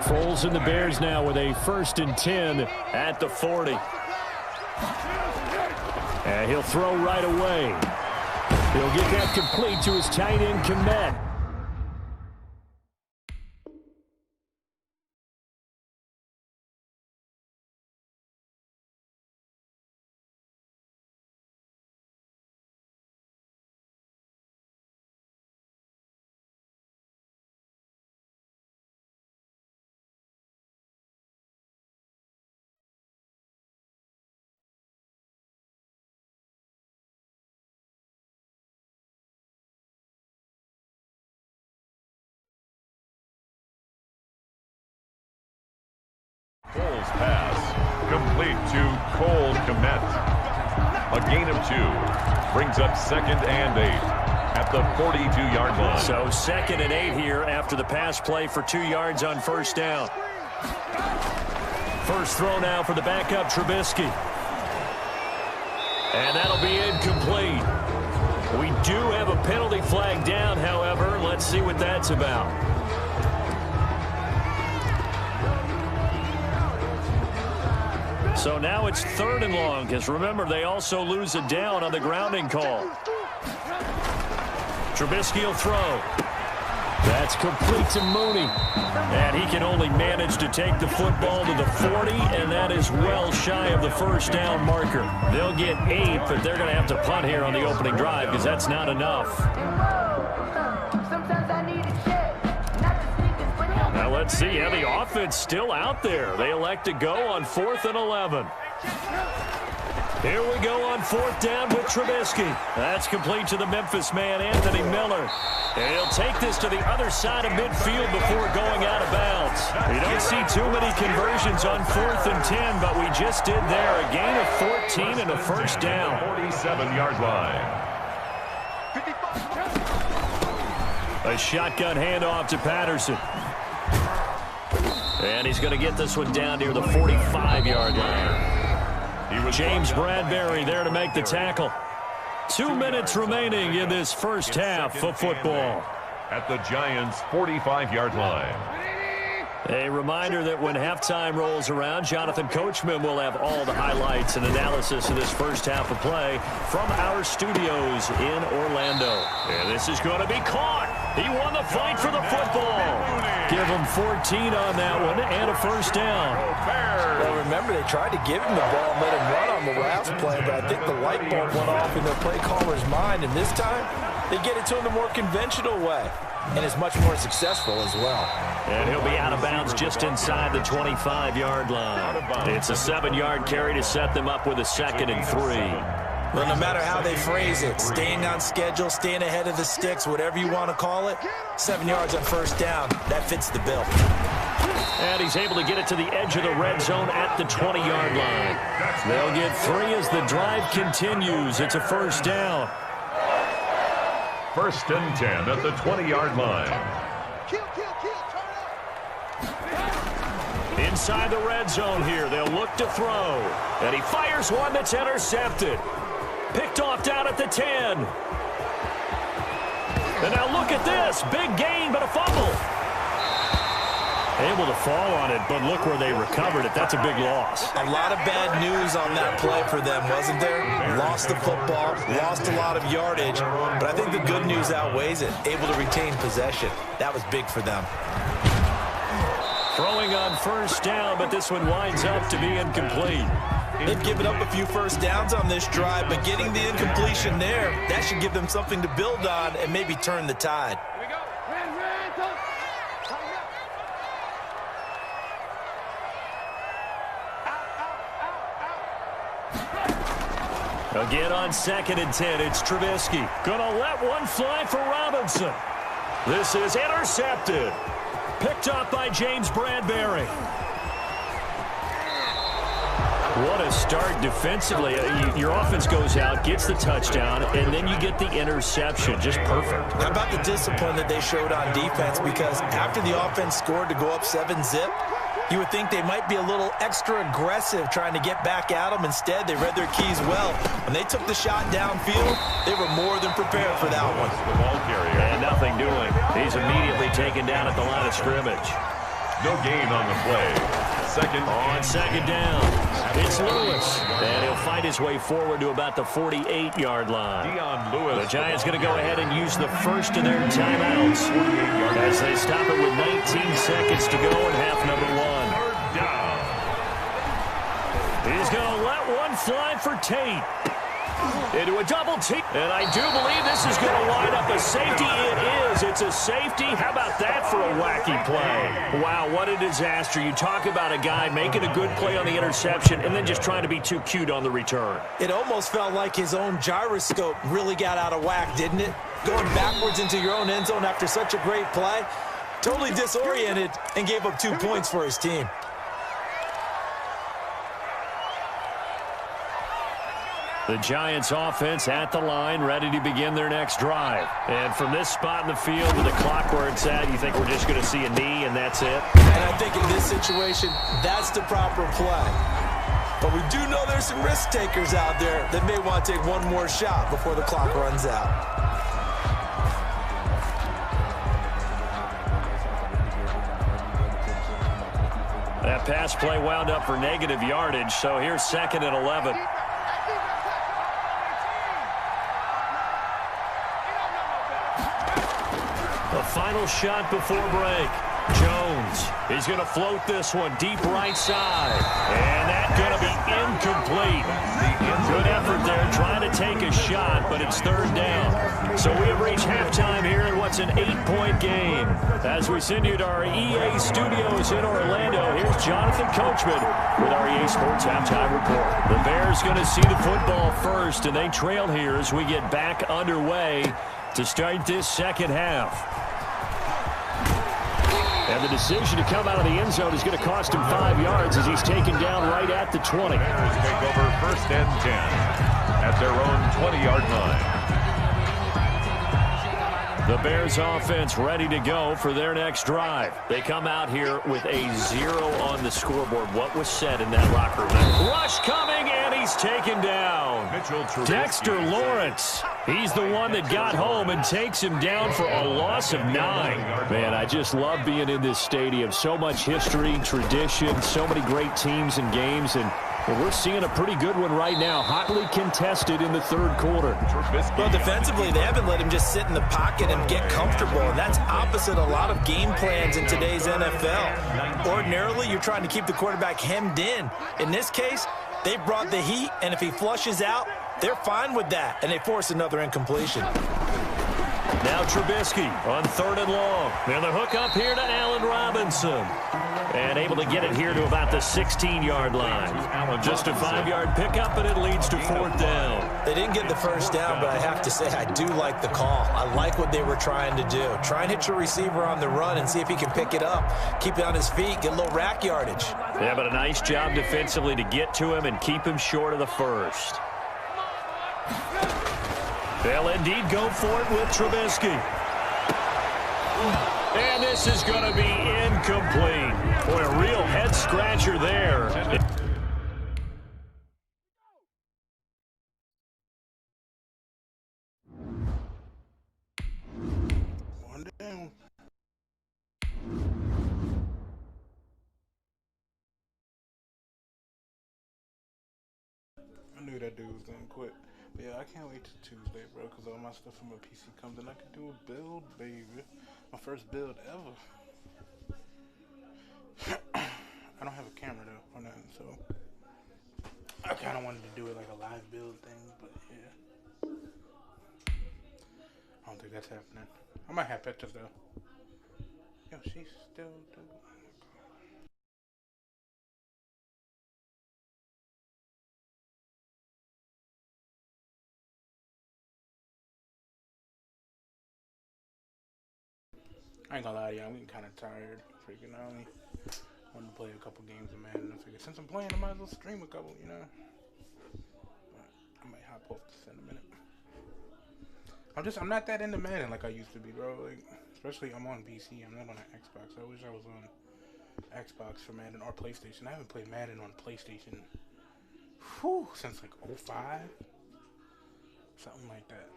Foles and the Bears now with a 1st and 10 at the 40. And he'll throw right away. He'll get that complete to his tight end, Kmet.
pass, complete to Cole Kmet. A gain of 2 brings up 2nd and 8 at the 42-yard line.
So 2nd and 8 here after the pass play for 2 yards on first down. First throw now for the backup Trubisky. And that'll be incomplete. We do have a penalty flag down, however. Let's see what that's about. So now it's 3rd and long, because remember, they also lose a down on the grounding call. Trubisky will throw. That's complete to Mooney. And he can only manage to take the football to the 40, and that is well shy of the first down marker. They'll get 8, but they're going to have to punt here on the opening drive because that's not enough. Now let's see how the offense still out there. They elect to go on 4th and 11. Here we go on 4th down with Trubisky. That's complete to the Memphis man, Anthony Miller. And he'll take this to the other side of midfield before going out of bounds. You don't see too many conversions on 4th and 10, but we just did there. A gain of 14 and a first down.
47-yard line.
A shotgun handoff to Patterson. And he's going to get this one down near the 45-yard line. James Bradbury there to make the tackle. 2 minutes remaining in this first half of football.
At the Giants' 45-yard line.
A reminder that when halftime rolls around, Jonathan Coachman will have all the highlights and analysis of this first half of play from our studios in Orlando. And this is going to be caught. He won the fight for the football. Give him 14 on that one and a first down.
Well, remember, they tried to give him the ball and let him run on the last play, but I think the light bulb went off in their play caller's mind, and this time they get it to him the more conventional way, and it's much more successful as well.
And he'll be out of bounds just inside the 25-yard line. It's a 7-yard carry to set them up with a 2nd and 3.
Well, no matter how they phrase it, staying on schedule, staying ahead of the sticks, whatever you want to call it, 7 yards on first down, that fits the bill.
And he's able to get it to the edge of the red zone at the 20-yard line. They'll get 3 as the drive continues. It's a first down.
1st and 10 at the 20-yard line.
Inside the red zone here, they'll look to throw. And he fires one that's intercepted. Picked off down at the 10. And now look at this. Big gain, but a fumble. Able to fall on it, but look where they recovered it. That's a big loss.
A lot of bad news on that play for them, wasn't there? Lost the football, lost a lot of yardage, but I think the good news outweighs it. Able to retain possession. That was big for them.
Throwing on first down, but this one winds up to be incomplete.
They've given up a few first downs on this drive, but getting the incompletion there, that should give them something to build on and maybe turn the tide.
Again on 2nd and 10, it's Trubisky. Gonna let one fly for Robinson. This is intercepted. Picked up by James Bradbury. What a start defensively. Your offense goes out, gets the touchdown, and then you get the interception. Just perfect.
How about the discipline that they showed on defense? Because after the offense scored to go up 7-zip, you would think they might be a little extra aggressive trying to get back at them. Instead, they read their keys well. When they took the shot downfield, they were more than prepared for that one.
The ball carrier.
And nothing doing. He's immediately taken down at the line of scrimmage.
No gain on the play.
On second down, it's Lewis. And he'll find his way forward to about the 48-yard line. The Giants going to go ahead and use the first of their timeouts as they stop it with 19 seconds to go in half number 1. He's going to let one fly for Tate. Into a double team. And I do believe this is going to wind up a safety. It is. It's a safety. How about that for a wacky play? Wow, what a disaster. You talk about a guy making a good play on the interception and then just trying to be too cute on the return.
It almost felt like his own gyroscope really got out of whack, didn't it? Going backwards into your own end zone after such a great play. Totally disoriented and gave up 2 points for his team.
The Giants offense at the line, ready to begin their next drive. And from this spot in the field to the clock where it's at, you think we're just going to see a knee and that's it?
And I think in this situation, that's the proper play. But we do know there's some risk takers out there that may want to take one more shot before the clock runs out.
That pass play wound up for negative yardage, so here's 2nd and 11. The final shot before break. Jones, he's going to float this one deep right side. And that's going to be incomplete. Good effort there trying to take a shot, but it's 3rd down. So we have reached halftime here in what's an 8-point game. As we send you to our EA studios in Orlando, here's Jonathan Coachman with our EA Sports Halftime Report. The Bears going to see the football first, and they trail here as we get back underway to start this second half. And the decision to come out of the end zone is going to cost him 5 yards as he's taken down right at the 20.
Bears take over 1st and 10 at their own 20-yard line.
The Bears offense ready to go for their next drive. They come out here with a 0 on the scoreboard. What was said in that locker room? Rush coming, and he's taken down. Dexter Lawrence. He's the one that got home and takes him down for a loss of 9. Man, I just love being in this stadium. So much history, tradition, so many great teams and games, and we're seeing a pretty good one right now, hotly contested in the 3rd quarter.
Well, defensively, they haven't let him just sit in the pocket and get comfortable, and that's opposite a lot of game plans in today's NFL. Ordinarily, you're trying to keep the quarterback hemmed in. In this case, they brought the heat, and if he flushes out, they're fine with that, and they force another incompletion.
Now Trubisky on 3rd and long. And the hook up here to Allen Robinson. And able to get it here to about the 16-yard line. Just a 5-yard pickup, and it leads to 4th down.
They didn't get the first down, but I have to say I do like the call. I like what they were trying to do. Try and hit your receiver on the run and see if he can pick it up. Keep it on his feet, get a little rack yardage.
Yeah, but a nice job defensively to get to him and keep him short of the first. They'll indeed go for it with Trubisky. And this is going to be incomplete. Boy, a real head-scratcher there.
One down. I knew that dude was going to quit. But yeah, I can't wait till Tuesday, bro, because all my stuff from my PC comes and I can do a build, baby. My first build ever. I don't have a camera, though, or nothing, so I kind of wanted to do it like a live build thing, but yeah. I don't think that's happening. I might have pictures, though. Yo, she's still doing... I ain't gonna lie to you, I'm getting kind of tired. Freaking I only wanted to play a couple games of Madden. I figured since I'm playing, I might as well stream a couple, you know. But I might hop off this in a minute. I'm not that into Madden like I used to be, bro. Like, especially I'm on PC. I'm not on an Xbox. I wish I was on Xbox for Madden or PlayStation. I haven't played Madden on PlayStation since like 05, something like that.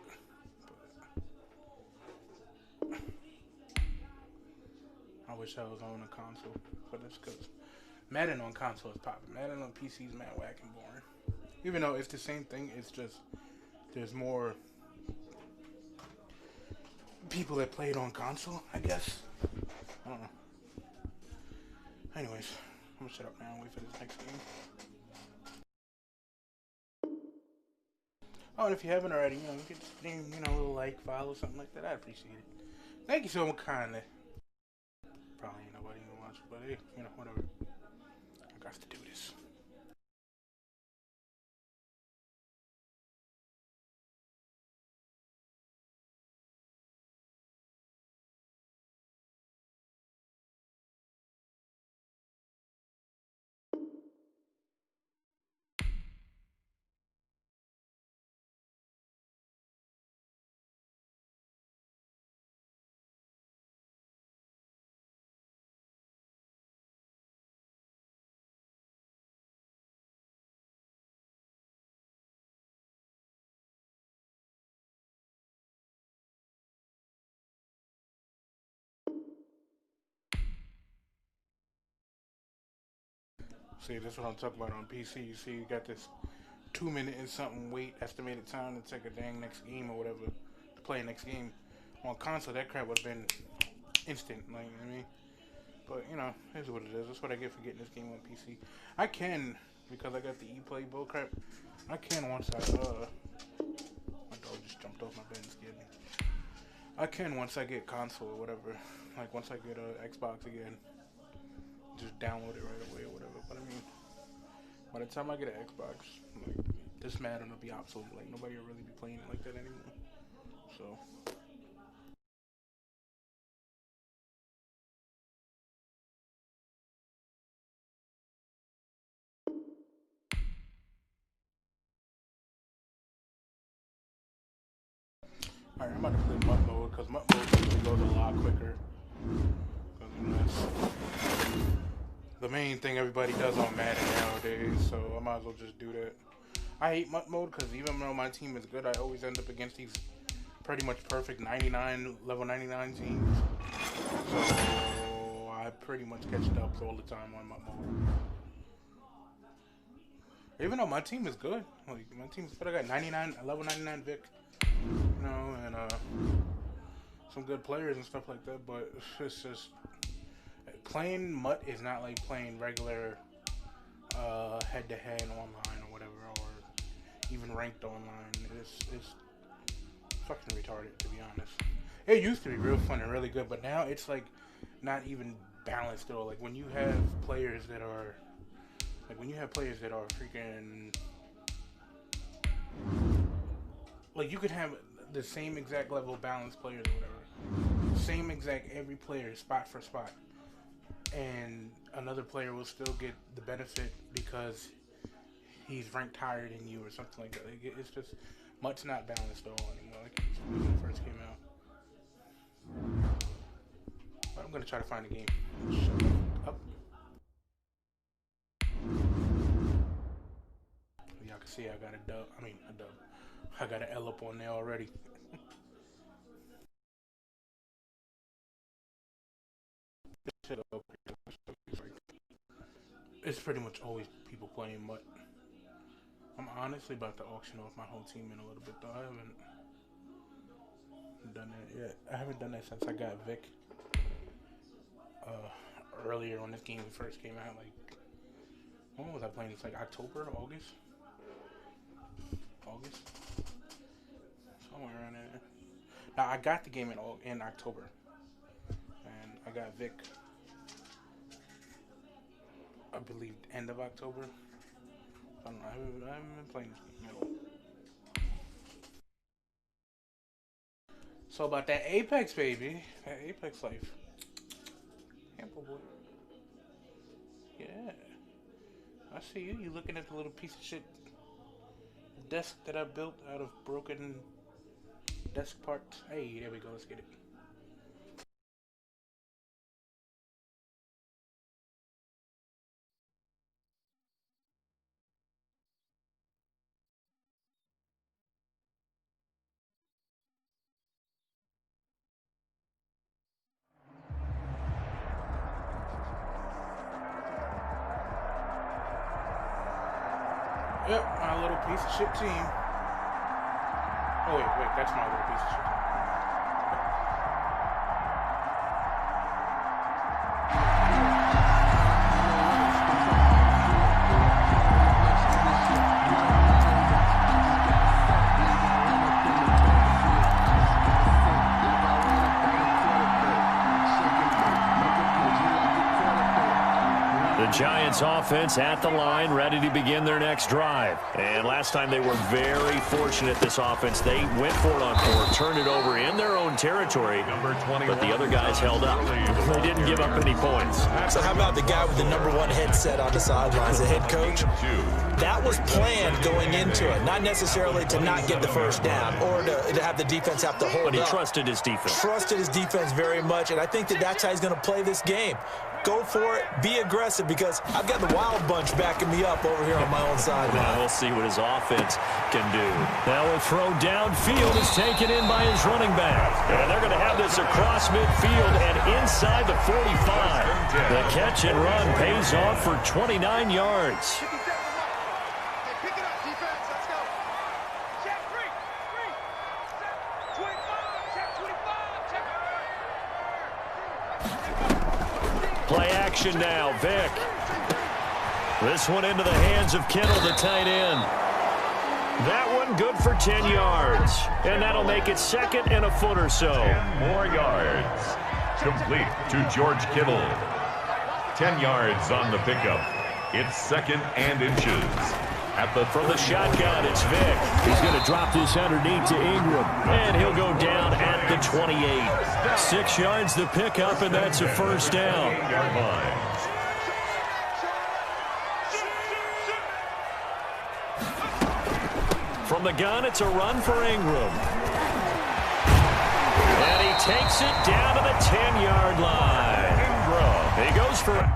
But I wish I was on a console for this, because Madden on console is popping. Madden on PC is mad whack and boring. Even though it's the same thing, it's just there's more people that play it on console, I guess. I don't know. Anyways, I'm gonna shut up now and wait for this next game. Oh, and if you haven't already, you could stream, a little like, follow, something like that. I'd appreciate it. Thank you so much, kindly. Probably ain't nobody gonna watch, but hey, whatever. I got to do this. See, that's what I'm talking about on PC. You see, you got this 2 minute and something wait estimated time to take a dang next game or whatever to play next game. On console, that crap would have been instant. Like, you know what I mean? But you know, here's what it is. That's what I get for getting this game on PC. I can, because I got the ePlay bull crap. I can once I my dog just jumped off my bed and scared me. I can once I get console or whatever. Like once I get a Xbox again, just download it right away or whatever. But I mean, by the time I get an Xbox, like this Madden will be obsolete. Like nobody will really be playing it like that anymore. So. Alright, I'm about to play MUT mode because MUT mode usually goes a lot quicker. You know, that's the main thing everybody does on Madden nowadays, so I might as well just do that. I hate MUT mode because even though my team is good, I always end up against these pretty much perfect level 99 teams. So I pretty much catch dubs all the time on MUT mode. Even though my team is good, like my team's good, I got level 99 Vic. You know, and some good players and stuff like that, but it's just playing MUT is not like playing regular head-to-head online or whatever, or even ranked online. It's fucking retarded, to be honest. It used to be real fun and really good, but now it's like not even balanced at all. Like when you have players that are freaking, like you could have the same exact level balanced players or whatever. Same exact every player, spot for spot. And another player will still get the benefit because he's ranked higher than you or something like that. Like, it's just, MUT's not balanced at all anymore. Like when it first came out. But I'm going to try to find a game. Shut up. Y'all can see I got a dub. I got an L up on there already. It's pretty much always people playing MUT. I'm honestly about to auction off my whole team in a little bit though. I haven't done that yet. I haven't done that since I got Vic. Earlier when this game first came out, like when was I playing? It's like October, August? Somewhere around there. Now I got the game in October, and I got Vic, I believe, end of October. I don't know. I haven't been playing this game at all. So about that Apex, baby, that Apex life. Ample boy. Yeah, I see you. You looking at the little piece of shit desk that I built out of broken desk parts. Hey, there we go. Let's get it. Yep, my little piece of shit team. Oh wait, that's my little piece of shit team.
Giants offense at the line, ready to begin their next drive. And last time they were very fortunate, this offense. They went for it on fourth, turned it over in their own territory, but the other guys held up. They didn't give up any points.
So how about the guy with the #1 headset on the sidelines, the head coach? That was planned going into it, not necessarily to not get the first down or to have the defense have to hold up.
But he trusted his defense.
Trusted his defense very much, and I think that's how he's going to play this game. go for it, be aggressive, because I've got the wild bunch backing me up over here on my own side.
Now we'll see what his offense can do. Now a throw downfield is taken in by his running back. And they're going to have this across midfield and inside the 45. The catch and run pays off for 29 yards. Play action now, Vick. This one into the hands of Kittle, the tight end. That one good for 10 yards. And that'll make it second and a foot or so.
10 more yards. Complete to George Kittle. 10 yards on the pickup. It's second and inches.
From the shotgun, it's Vick. He's going to drop this underneath to Ingram. And he'll go down at the 28. 6 yards the pickup, and that's a first down. From the gun, it's a run for Ingram. And he takes it down to the 10-yard line. Ingram. He goes for...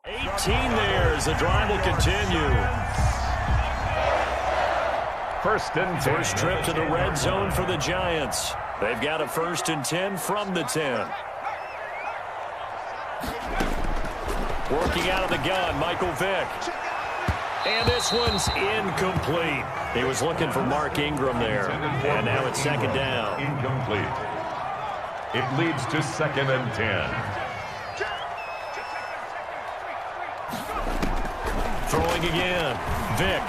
So
18 there as the drive will continue.
First and 10.
First trip to the red zone for the Giants. They've got a 1st and 10 from the 10. Working out of the gun, Michael Vick. And this one's incomplete. He was looking for Mark Ingram there. And now it's second down.
Incomplete. It leads to 2nd and 10.
Throwing again, Vick.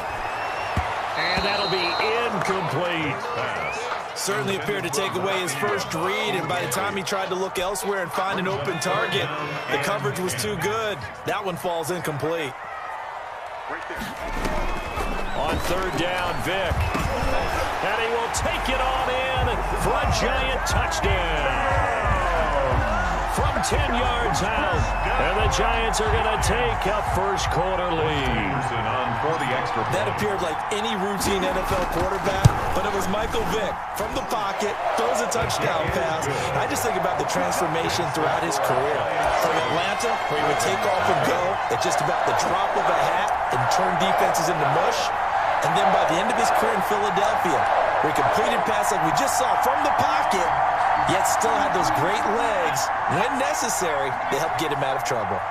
And that'll be incomplete.
Pass.
Certainly appeared to take away his first read, and by the time he tried to look elsewhere and find an open target, the coverage was too good. That one falls incomplete.
On 3rd down, Vick. And he will take it on in for a Giant touchdown. From 10 yards out. And the Giants are going to take a first quarter lead.
That appeared like any routine NFL quarterback, but it was Michael Vick from the pocket, throws a touchdown pass. I just think about the transformation throughout his career. From Atlanta, where he would take off and go at just about the drop of a hat and turn defenses into mush. And then by the end of his career in Philadelphia, where he completed pass like we just saw from the pocket, yet still had those great legs. When necessary, they help get him out of trouble.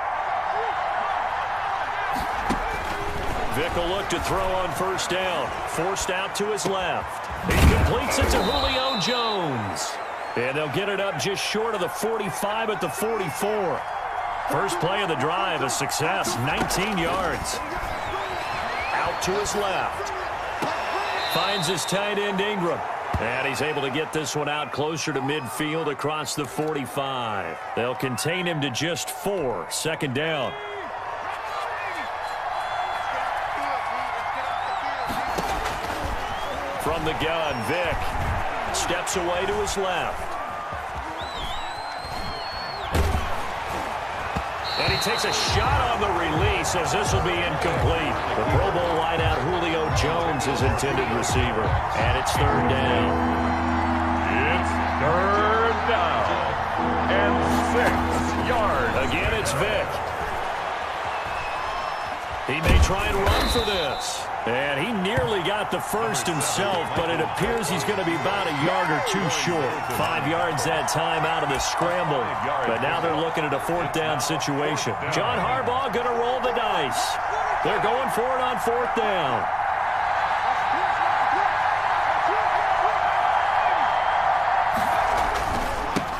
Vick will look to throw on 1st down. Forced out to his left. He completes it to Julio Jones. And they'll get it up just short of the 45 at the 44. First play of the drive, a success, 19 yards. Out to his left. Finds his tight end Ingram. And he's able to get this one out closer to midfield across the 45. They'll contain him to just 4. 2nd down. From the gun, Vick steps away to his left. And he takes a shot on the release as this will be incomplete. The Pro Bowl wideout Julio Jones is intended receiver. And it's 3rd down.
It's 3rd down. And 6 yards.
Again, it's Vick. He may try and run for this. And he nearly got the first himself, but it appears he's going to be about a yard or two short. 5 yards that time out of the scramble. But now they're looking at a 4th down situation. John Harbaugh going to roll the dice. They're going for it on 4th down.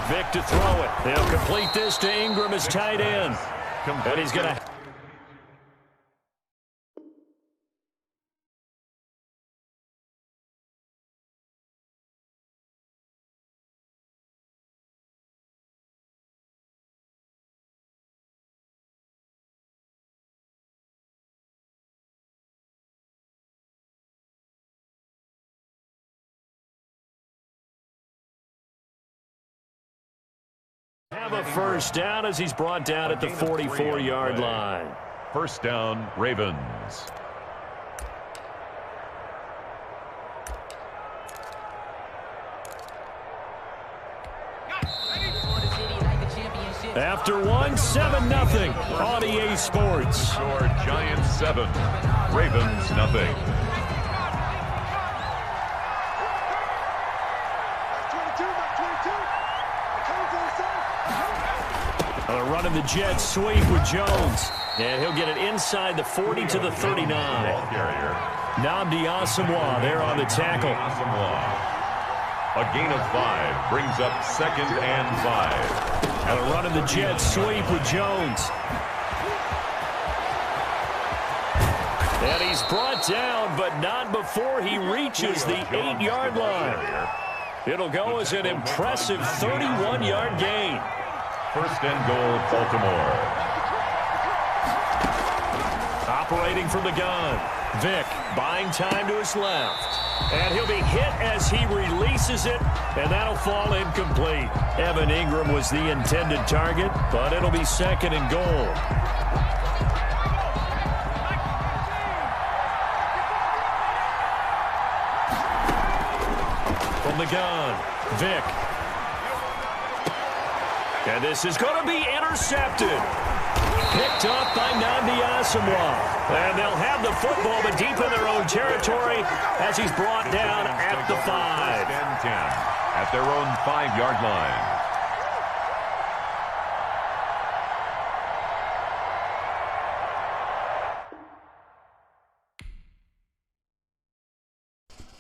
Vic to throw it. They'll complete this to Ingram as tight end. And he's going to... have a first down as he's brought down at the 44-yard line.
First down, Ravens.
After one, 7-0 on EA Sports.
Score Giants 7, Ravens nothing.
Running the jet sweep with Jones. And he'll get it inside the 40 to the 39. Nnamdi Asomugha there on the tackle.
A gain of 5 brings up 2nd and 5.
And a run of the jet sweep with Jones. And he's brought down, but not before he reaches the 8-yard line. It'll go as an impressive 31-yard gain.
First and goal, Baltimore.
Operating from the gun. Vic buying time to his left. And he'll be hit as he releases it, and that'll fall incomplete. Evan Ingram was the intended target, but it'll be 2nd and goal. From the gun, Vic. And this is going to be intercepted. Picked up by Nnamdi Asomugha. And they'll have the football, but deep in their own territory as he's brought down at the 5.
First and 10 at their own 5-yard line.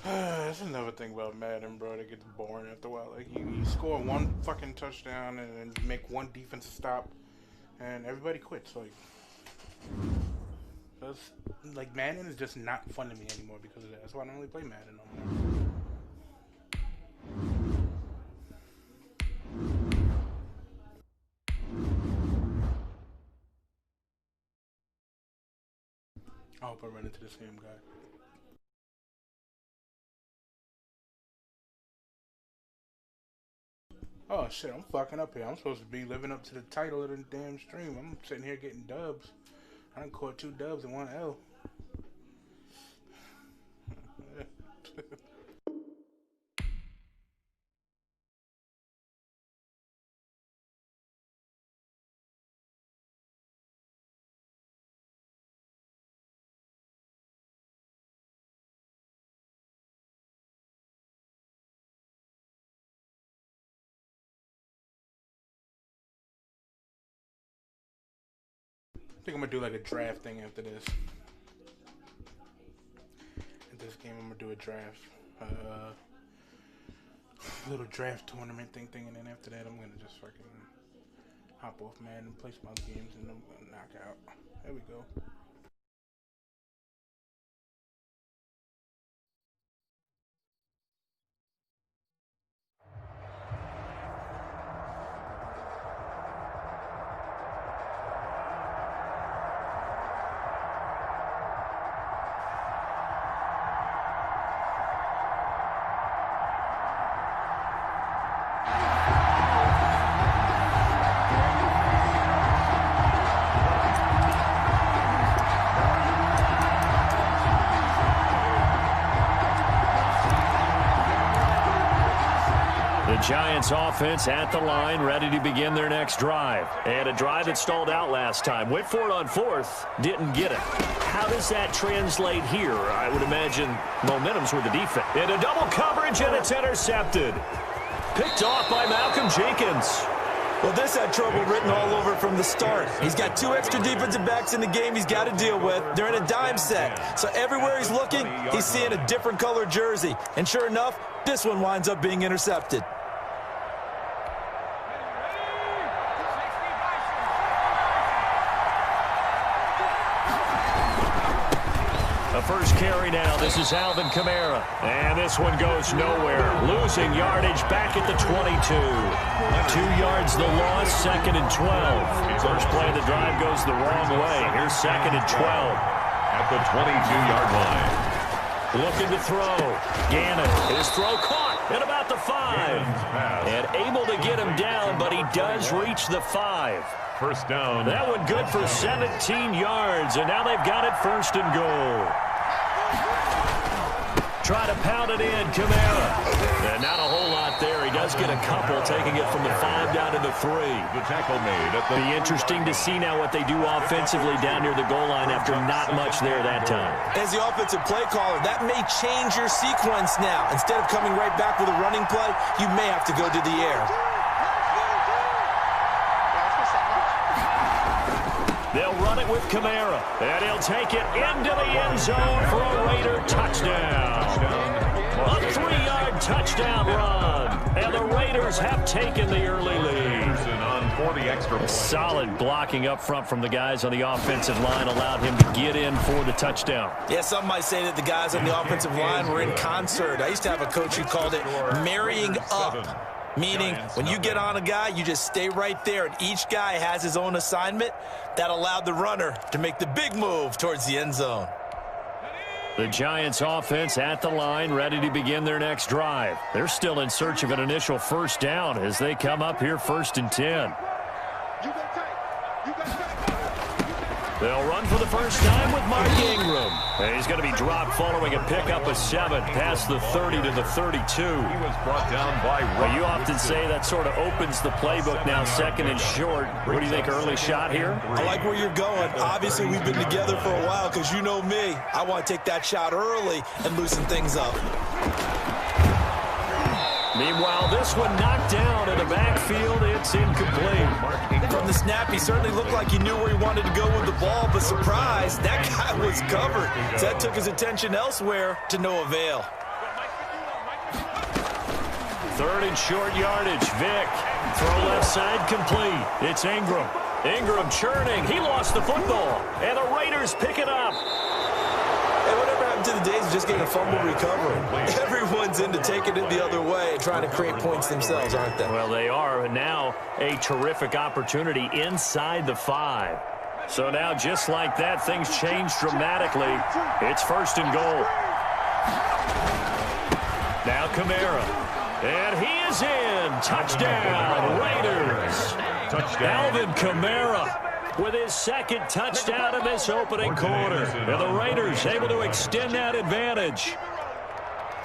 That's another thing about Madden, bro. It gets boring after a while. Like you score one fucking touchdown and then you make one defensive stop, and everybody quits. Like Madden is just not fun to me anymore because of that. That's why I don't really play Madden no more. I hope I run into the same guy. Oh shit, I'm fucking up here. I'm supposed to be living up to the title of the damn stream. I'm sitting here getting dubs. I done caught 2 dubs and 1 L. I think I'm gonna do like a draft thing after this. At this game, I'm gonna do a draft, little draft tournament thing, and then after that, I'm gonna just fucking hop off, man, and play some other games, and I'm gonna knock out. There we go.
Giants offense at the line, ready to begin their next drive. And a drive that stalled out last time. Went for it on 4th, didn't get it. How does that translate here? I would imagine momentum's with the defense. Into double coverage, and it's intercepted. Picked off by Malcolm Jenkins.
Well, this had trouble written all over from the start. He's got 2 extra defensive backs in the game he's got to deal with. They're in a dime set. So everywhere he's looking, he's seeing a different color jersey. And sure enough, this one winds up being intercepted.
The first carry now. This is Alvin Kamara. And this one goes nowhere. Losing yardage back at the 22. 2 yards the loss, 2nd and 12. First play of the drive goes the wrong way. Here's 2nd and 12.
At the 22-yard line.
Looking to throw. Gannon. His throw caught at about the 5. And able to get him down, but he does reach the 5.
First down.
That one good for 17 yards, and now they've got it 1st and goal. Try to pound it in, Kamara. And not a whole lot there. He does get a couple, taking it from the 5 down to the 3.
The tackle made at the...
Be interesting to see now what they do offensively down near the goal line after not much there that time.
As the offensive play caller, that may change your sequence now. Instead of coming right back with a running play, you may have to go to the air.
They'll run it with Kamara, and he'll take it into the end zone for a Raider touchdown. A 3-yard touchdown run, and the Raiders have taken the early lead. Solid blocking up front from the guys on the offensive line allowed him to get in for the touchdown.
Yeah, some might say that the guys on the offensive line were in concert. I used to have a coach who called it marrying up. Meaning, when you get on a guy, you just stay right there, and each guy has his own assignment. That allowed the runner to make the big move towards the end zone.
The Giants offense at the line, ready to begin their next drive. They're still in search of an initial first down as they come up here 1st and 10. They'll run for the first time with Mark Ingram. And he's going to be dropped following a pickup of 7 past the 30 to the 32.
He was brought down by...
Well, you often say that sort of opens the playbook now, 2nd and short. What do you think, early shot here?
I like where you're going. Obviously, we've been together for a while because you know me. I want to take that shot early and loosen things up.
Meanwhile, this one knocked down in the backfield. It's incomplete.
From the snap, he certainly looked like he knew where he wanted to go with the ball, but surprise, that guy was covered. So that took his attention elsewhere to no avail.
3rd and short yardage. Vick. Throw left side complete. It's Ingram. Ingram churning. He lost the football. And the Raiders pick it up.
Hey, whatever happened to the days of just getting a fumble recovery? Everyone's into taking it the other way and trying to create points themselves, aren't they?
Well, they are. And now a terrific opportunity inside the 5. So now, just like that, things change dramatically. It's 1st and goal. Now Kamara. And he is in. Touchdown, Raiders.
Touchdown.
Alvin Kamara with his 2nd touchdown in this opening quarter. And the Raiders able to extend that advantage.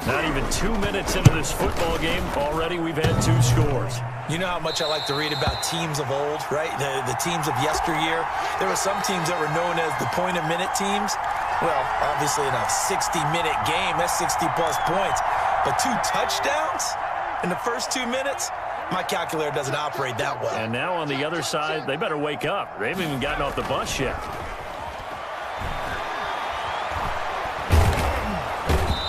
Not even 2 minutes into this football game, already we've had 2 scores.
You know how much I like to read about teams of old, right? The teams of yesteryear. There were some teams that were known as the point-a-minute teams. Well, obviously in a 60-minute game, that's 60-plus points. But 2 touchdowns in the first 2 minutes? My calculator doesn't operate that well.
And now on the other side, they better wake up. They haven't even gotten off the bus yet.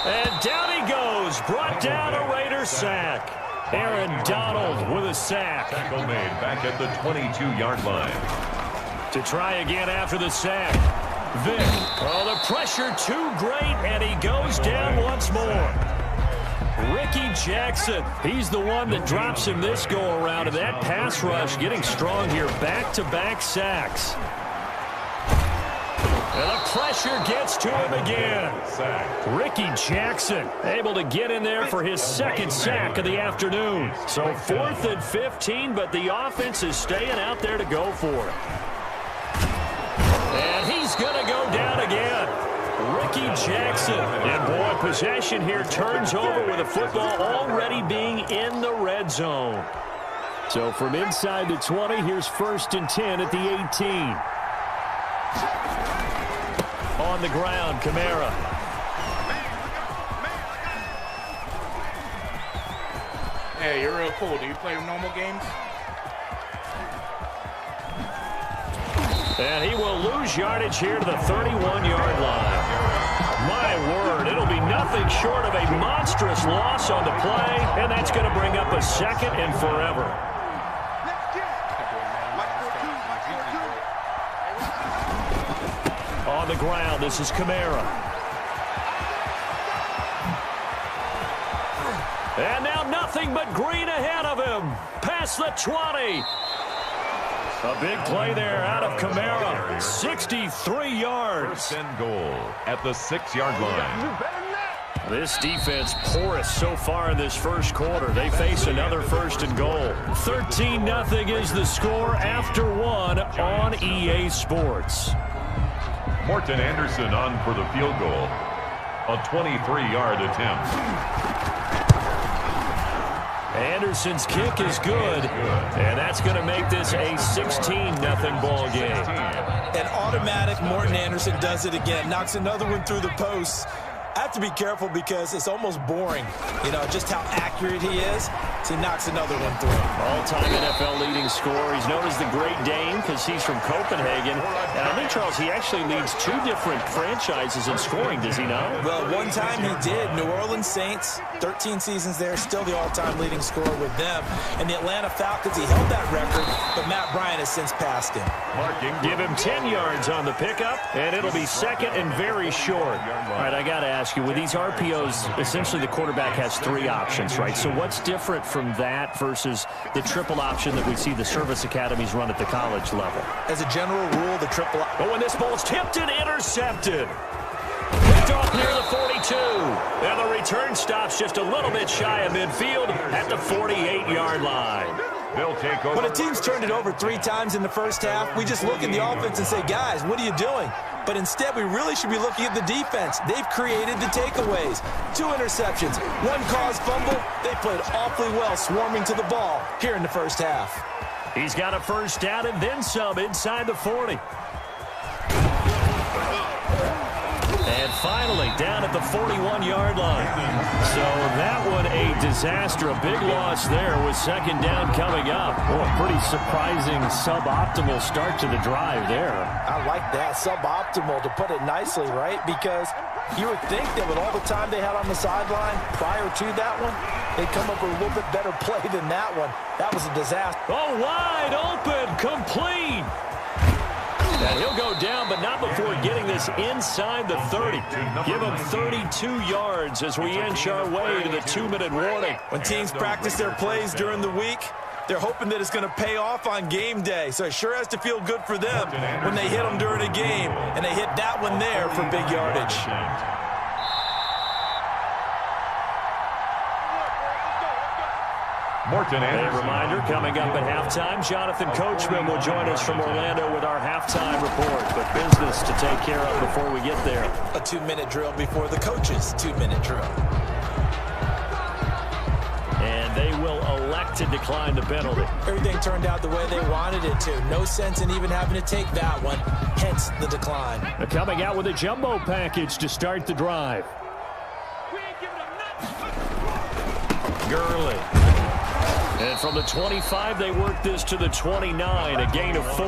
And down he goes. Brought down a Raider sack. Aaron Donald with a sack.
Tackle made back at the 22-yard line.
To try again after the sack. Vick. Oh, the pressure too great, and he goes down once more. Ricky Jackson, he's the one that drops him this go-around, and that pass rush getting strong here. Back-to-back sacks. And the pressure gets to him again. Ricky Jackson able to get in there for his 2nd sack of the afternoon. So 4th and 15, but the offense is staying out there to go for it. And he's going to go down again. Ricky Jackson. And boy, possession here turns over with the football already being in the red zone. So from inside the 20, here's 1st and 10 at the 18. On the ground, Kamara.
Hey, you're real cool. Do you play normal games?
And he will lose yardage here to the 31-yard line. My word, it'll be nothing short of a monstrous loss on the play, and that's going to bring up a 2nd and forever. On the ground, this is Kamara. And now nothing but green ahead of him. Past the 20. A big play there out of Kamara. 63 yards.
First and goal at the 6-yard line.
This defense porous so far in this first quarter. They face another first and goal. 13-0 is the score after one on EA Sports.
Morton Anderson on for the field goal. A 23-yard attempt.
Anderson's kick is good, and that's going to make this a 16-0 ball game.
An automatic Morton Anderson does it again. Knocks another one through the post. I have to be careful because it's almost boring, just how accurate he is. So he knocks another one through.
All-time NFL leading scorer. He's known as the Great Dane because he's from Copenhagen. And I think, Charles, he actually leads two different franchises in scoring, does he not?
Well, one time he did. New Orleans Saints, 13 seasons there, still the all-time leading scorer with them. And the Atlanta Falcons, he held that record, but Matt Bryant has since passed him.
Give him 10 yards on the pickup, and it'll be second and very short. All right, I got to ask you, with these RPOs, essentially the quarterback has three options, right? So what's different from that versus the triple option that we see the service academies run at the college level?
As a general rule, the triple...
Oh, and this ball's tipped and intercepted. Picked off near the 42. And the return stops just a little bit shy of midfield at the 48-yard line.
They'll take over.
When a team's turned it over 3 times in the first half, we just look at the offense and say, guys, what are you doing? But instead, we really should be looking at the defense. They've created the takeaways. 2 interceptions, 1 caused fumble. They played awfully well swarming to the ball here in the first half.
He's got a first down and then some inside the 40. And finally, down at the 41-yard line. So that one a disaster. A big loss there with second down coming up. Oh, a pretty surprising suboptimal start to the drive there.
I like that, suboptimal, to put it nicely, right? Because you would think that with all the time they had on the sideline prior to that one, they'd come up with a little bit better play than that one. That was a disaster.
Oh, wide open, complete. And he'll go down, but not before getting this inside the 30. Give him 32 yards as we inch our way to the 2-minute warning.
When teams practice their plays during the week, they're hoping that it's going to pay off on game day. So it sure has to feel good for them when they hit them during a game. And they hit that one there for big yardage.
Morton Anderson.
A reminder, coming up at halftime, Jonathan Coachman will join us from Orlando with our halftime report. But business to take care of before we get there.
A 2-minute drill before the coach's 2-minute drill.
And they will elect to decline the penalty.
Everything turned out the way they wanted it to. No sense in even having to take that one, hence the decline.
They're coming out with a jumbo package to start the drive. Gurley. And from the 25, they work this to the 29, a gain of 4.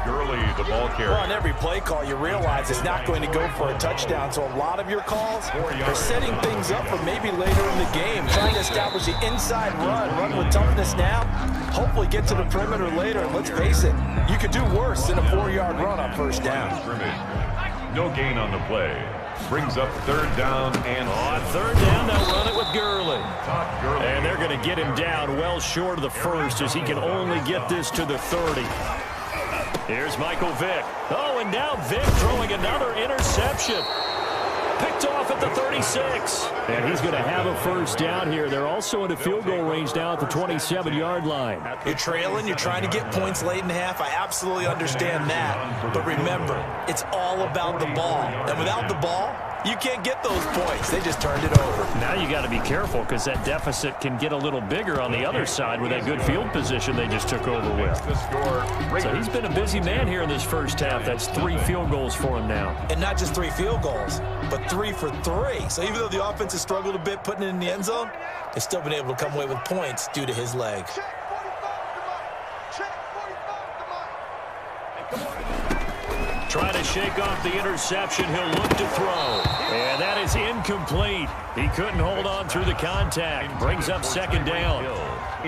Gurley, the ball carrier.
Well, on every play call, you realize it's not going to go for a touchdown. So a lot of your calls are setting things up for maybe later in the game, trying to establish the inside run with toughness now, hopefully get to the perimeter later. And let's face it, you could do worse than a 4-yard run on first down.
No gain on the play. Brings up third down and...
On third down, they'll run it with Gurley. And they're going to get him down well short of the first as he can only get this to the 30. Here's Michael Vick. Oh, and now Vick throwing another interception. Picked off at the 36. And he's going to have a first down here. They're also in a field goal range now at the 27-yard line.
You're trailing. You're trying to get points late in the half. I absolutely understand that. But remember, it's all about the ball. And without the ball, you can't get those points. They just turned it over.
Now you got to be careful because that deficit can get a little bigger on the other side with that good field position they just took over with. So he's been a busy man here in this first half. That's 3 field goals for him now.
And not just 3 field goals, but 3 for 3. So even though the offense has struggled a bit putting it in the end zone, they've still been able to come away with points due to his leg.
Trying to shake off the interception. He'll look to throw. And that is incomplete. He couldn't hold on through the contact. Brings up second down.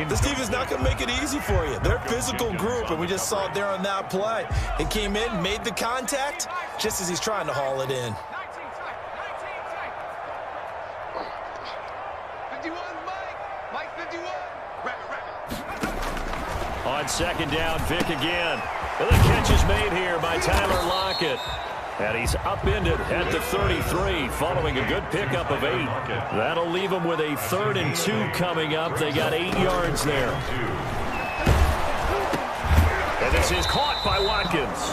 This team is not going to make it easy for you. They're a physical group, and we just saw it there on that play. He came in, made the contact, just as he's trying to haul it in.
On second down, Vick again. And the catch is made here by Tyler Lockett. And he's upended at the 33 following a good pickup of 8. That'll leave him with a 3rd and 2 coming up. They got 8 yards there. And this is caught by Watkins.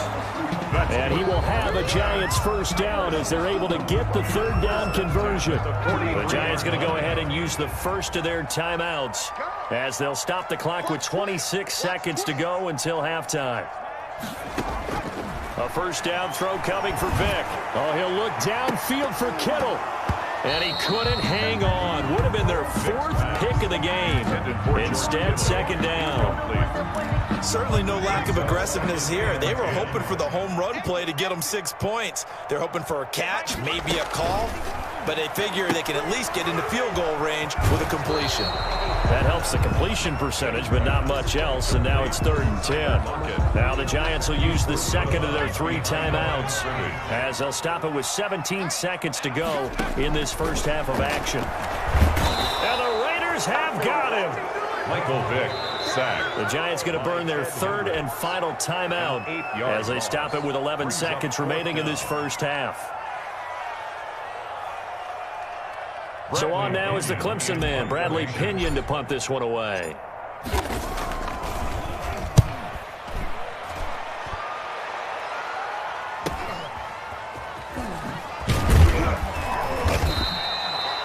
And he will have a Giants first down as they're able to get the 3rd down conversion. The Giants going to go ahead and use the first of their timeouts as they'll stop the clock with 26 seconds to go until halftime. A first down throw coming for Vick. Oh, he'll look downfield for Kittle. And he couldn't hang on. Would have been their 4th pick of the game. Instead, second down.
Certainly no lack of aggressiveness here. They were hoping for the home run play to get them 6 points. They're hoping for a catch, maybe a call. But they figure they can at least get into field goal range with a completion.
That helps the completion percentage, but not much else, and now it's 3rd and 10. Now the Giants will use the second of their 3 timeouts as they'll stop it with 17 seconds to go in this first half of action. And the Raiders have got him.
Michael Vick, sack.
The Giants going to burn their 3rd and final timeout as they stop it with 11 seconds remaining in this first half. So on now is the Clemson man, Bradley Pinion, to punt this one away.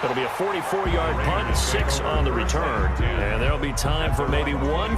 It'll be a 44-yard punt, 6 on the return. And there'll be time for maybe one.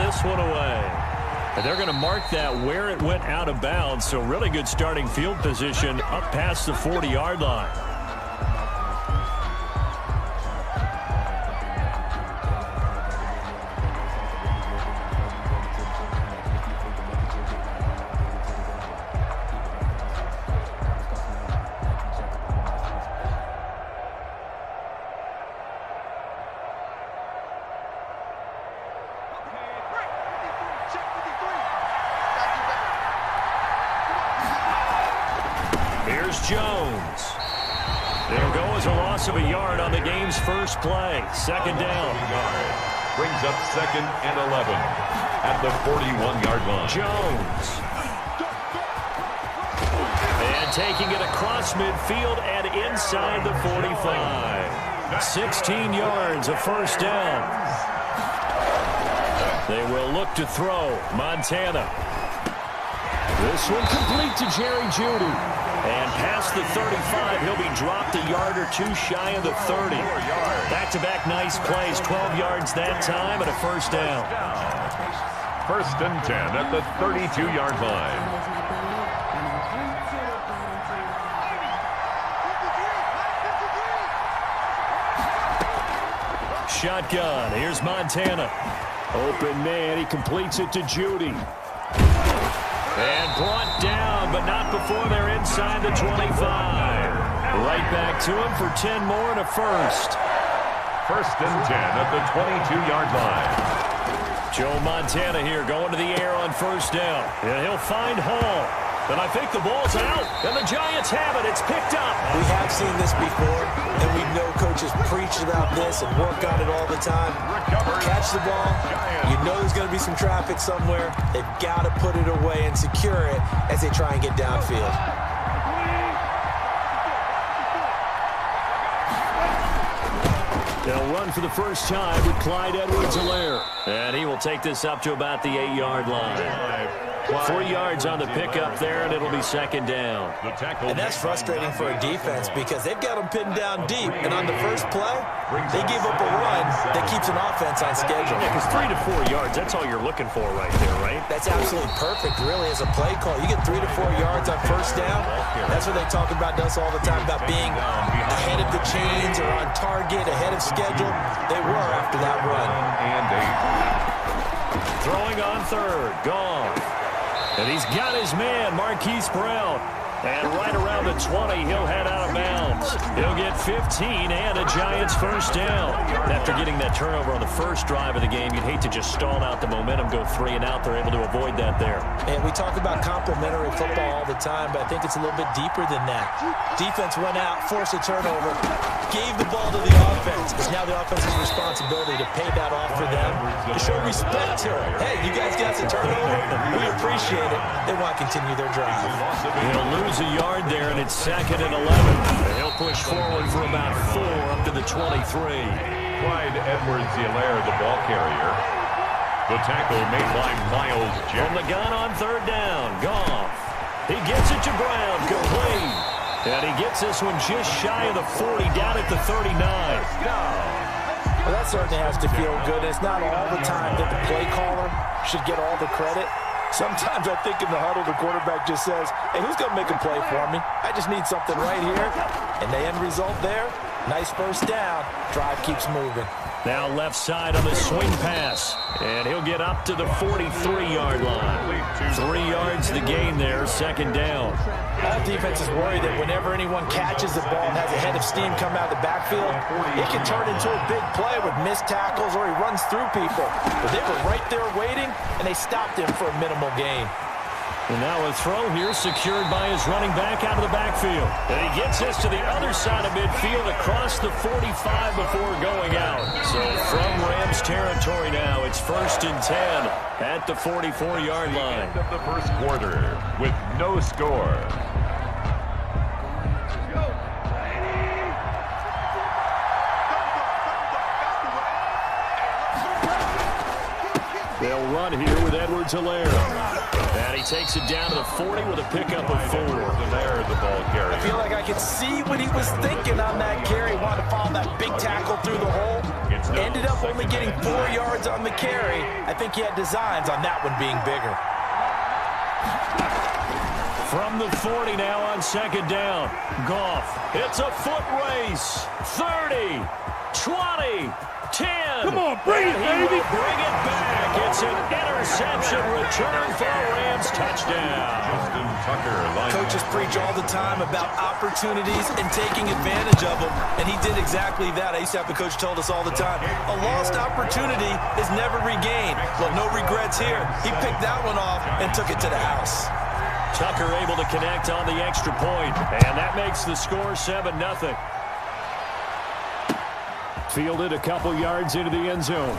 this one away. And they're going to mark that where it went out of bounds. So really good starting field position up past the 40-yard line. Jones. It'll go as a loss of a yard on the game's first play. Second down.
Brings up 2nd and 11 at the 41-yard line.
Jones. And taking it across midfield and inside the 45. 16 yards, a first down. They will look to throw. Montana. This one complete to Jerry Jeudy. And past the 35, he'll be dropped a yard or two shy of the 30. Back-to-back nice plays, 12 yards that time and a first down.
1st and 10 at the 32-yard line.
Shotgun, here's Montana. Open man, he completes it to Jeudy. And brought down, but not before they're inside the 25. Right back to him for 10 more and a first.
First and 10 at the 22-yard line.
Joe Montana here going to the air on first down. And he'll find Hall. And I think the ball's out. And the Giants have it. It's picked up.
We have seen this before, and we know coaches preach about this and work on it all the time. Catch the ball. You know there's going to be some traffic somewhere. They've got to put it away and secure it as they try and get downfield.
They'll run for the first time with Clyde Edwards-Helaire. And he will take this up to about the 8-yard line. 3 yards on the pickup there, and it'll be second down.
And that's frustrating for a defense because they've got them pinned down deep. And on the first play, they give up a run that keeps an offense on schedule.
Yeah, because 3 to 4 yards, that's all you're looking for right there, right?
That's absolutely perfect, really, as a play call. You get 3 to 4 yards on first down. That's what they talk about to us all the time, about being ahead of the chains or on target, ahead of schedule. They were after that run.
Throwing on third, gone. And he's got his man, Marquise Brown. And right around the 20, he'll head out of bounds. He'll get 15 and a Giants first down. After getting that turnover on the first drive of the game, you'd hate to just stall out the momentum, go 3 and out. They're able to avoid that there.
And we talk about complementary football all the time, but I think it's a little bit deeper than that. Defense went out, forced a turnover, gave the ball to the offense. It's now the offense's responsibility to pay that off for them, to show respect to them. Hey, you guys got the turnover. We appreciate it. They want to continue their drive.
He'll lose a yard there, and it's second and 11. And he'll push forward for about 4 up to the 23.
Clyde Edwards-Helaire, the ball carrier. The tackle made by Miles Jack.
From the gun on third down, Goff. He gets it to Brown, complete. And he gets this one just shy of the 40, down at the 39.
Well, that certainly has to feel good. It's not all the time that the play caller should get all the credit. Sometimes I think in the huddle, the quarterback just says, hey, who's going to make a play for me? I just need something right here. And the end result there, nice first down. Drive keeps moving.
Now left side on the swing pass. And he'll get up to the 43-yard line. 3 yards the gain there, second down.
All defenses worry that whenever anyone catches the ball and has a head of steam come out of the backfield, it can turn into a big play with missed tackles or he runs through people. But they were right there waiting, and they stopped him for a minimal gain.
And now a throw here secured by his running back out of the backfield. And he gets this to the other side of midfield across the 45 before going out. So from Rams territory now, it's first and 10 at the 44-yard line.
End of the first quarter with no score.
They'll run here with Edwards-Helaire. And he takes it down to the 40 with a pickup of 4.
Helaire, the ball carrier.
I feel like I could see what he was thinking on that carry. Wanted to follow that big tackle through the hole. Ended up only getting 4 yards on the carry. I think he had designs on that one being bigger.
From the 40 now on second down. Goff. It's a foot race. 30, 20, 10.
Come on, bring it, baby.
Bring it back. It's an interception return for a Rams touchdown.
Justin Tucker.
Coaches preach all the time about opportunities and taking advantage of them, and he did exactly that. I used to have a coach told us all the time, a lost opportunity is never regained. Well, no regrets here. He picked that one off and took it to the house.
Tucker able to connect on the extra point, and that makes the score 7-0. Fielded a couple yards into the end zone.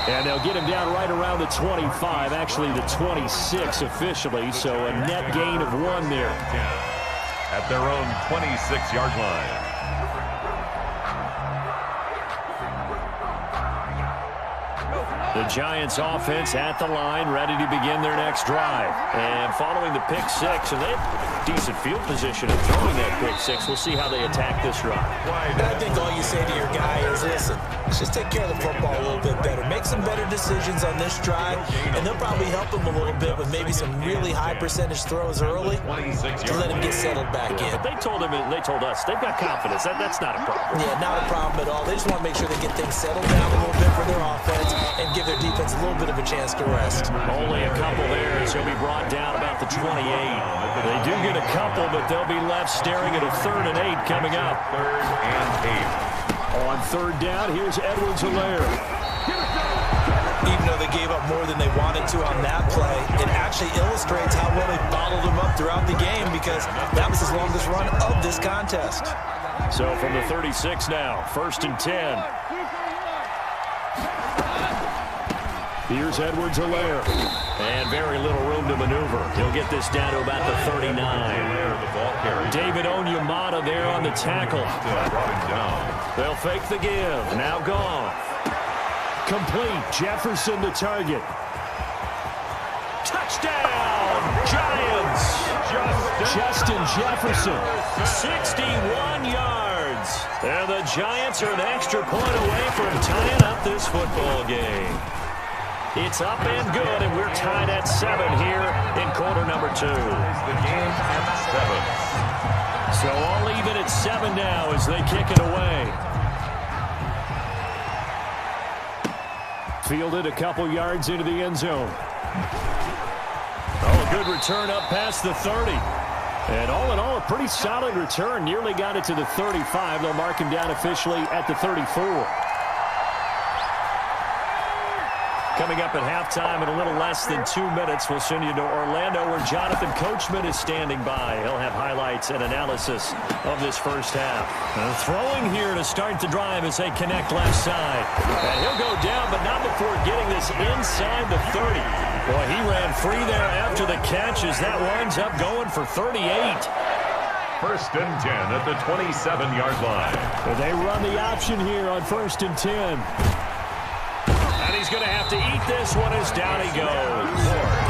And they'll get him down right around the 25, actually the 26 officially, so a net gain of 1 there.
At their own 26-yard line.
The Giants offense at the line, ready to begin their next drive. And following the pick 6, and they have decent field position of throwing that pick 6. We'll see how they attack this drive.
And I think all you say to your guy is, listen, let's just take care of the football a little bit better. Make some better decisions on this drive, and they'll probably help him a little bit with maybe some really high percentage throws early to let him get settled back in.
But they told us they've got confidence. That's not a problem.
Yeah, not a problem at all. They just want to make sure they get things settled down a little bit for their offense and give their defense a little bit of a chance to rest.
Only a couple there as he'll be brought down about the 28. They do get a couple, but they'll be left staring at a 3rd and 8 coming up.
3rd and 8.
On 3rd down, here's Edwards-Helaire.
Even though they gave up more than they wanted to on that play, it actually illustrates how well they bottled them up throughout the game because that was his longest run of this contest.
So from the 36 now, 1st and 10. Here's Edwards-Helaire. And very little room to maneuver. He'll get this down to about the 39. David Onyemata there on the tackle. They'll fake the give. Now Goff. Complete. Jefferson the target. Touchdown! Giants! Justin Jefferson. 61 yards. And the Giants are an extra point away from tying up this football game. It's up and good, and we're tied at 7 here in quarter number 2.
The game at 7.
So all even at 7 now as they kick it away. Fielded a couple yards into the end zone. Oh, a good return up past the 30. And all in all, a pretty solid return. Nearly got it to the 35. They'll mark him down officially at the 34. Coming up at halftime in a little less than 2 minutes, we'll send you to Orlando where Jonathan Coachman is standing by. He'll have highlights and analysis of this first half. Throwing here to start the drive as they connect left side. And he'll go down, but not before getting this inside the 30. Boy, he ran free there after the catch as that winds up going for 38.
1st and 10 at the 27-yard line.
Well, they run the option here on 1st and 10. And he's going to have to eat this one as down he goes.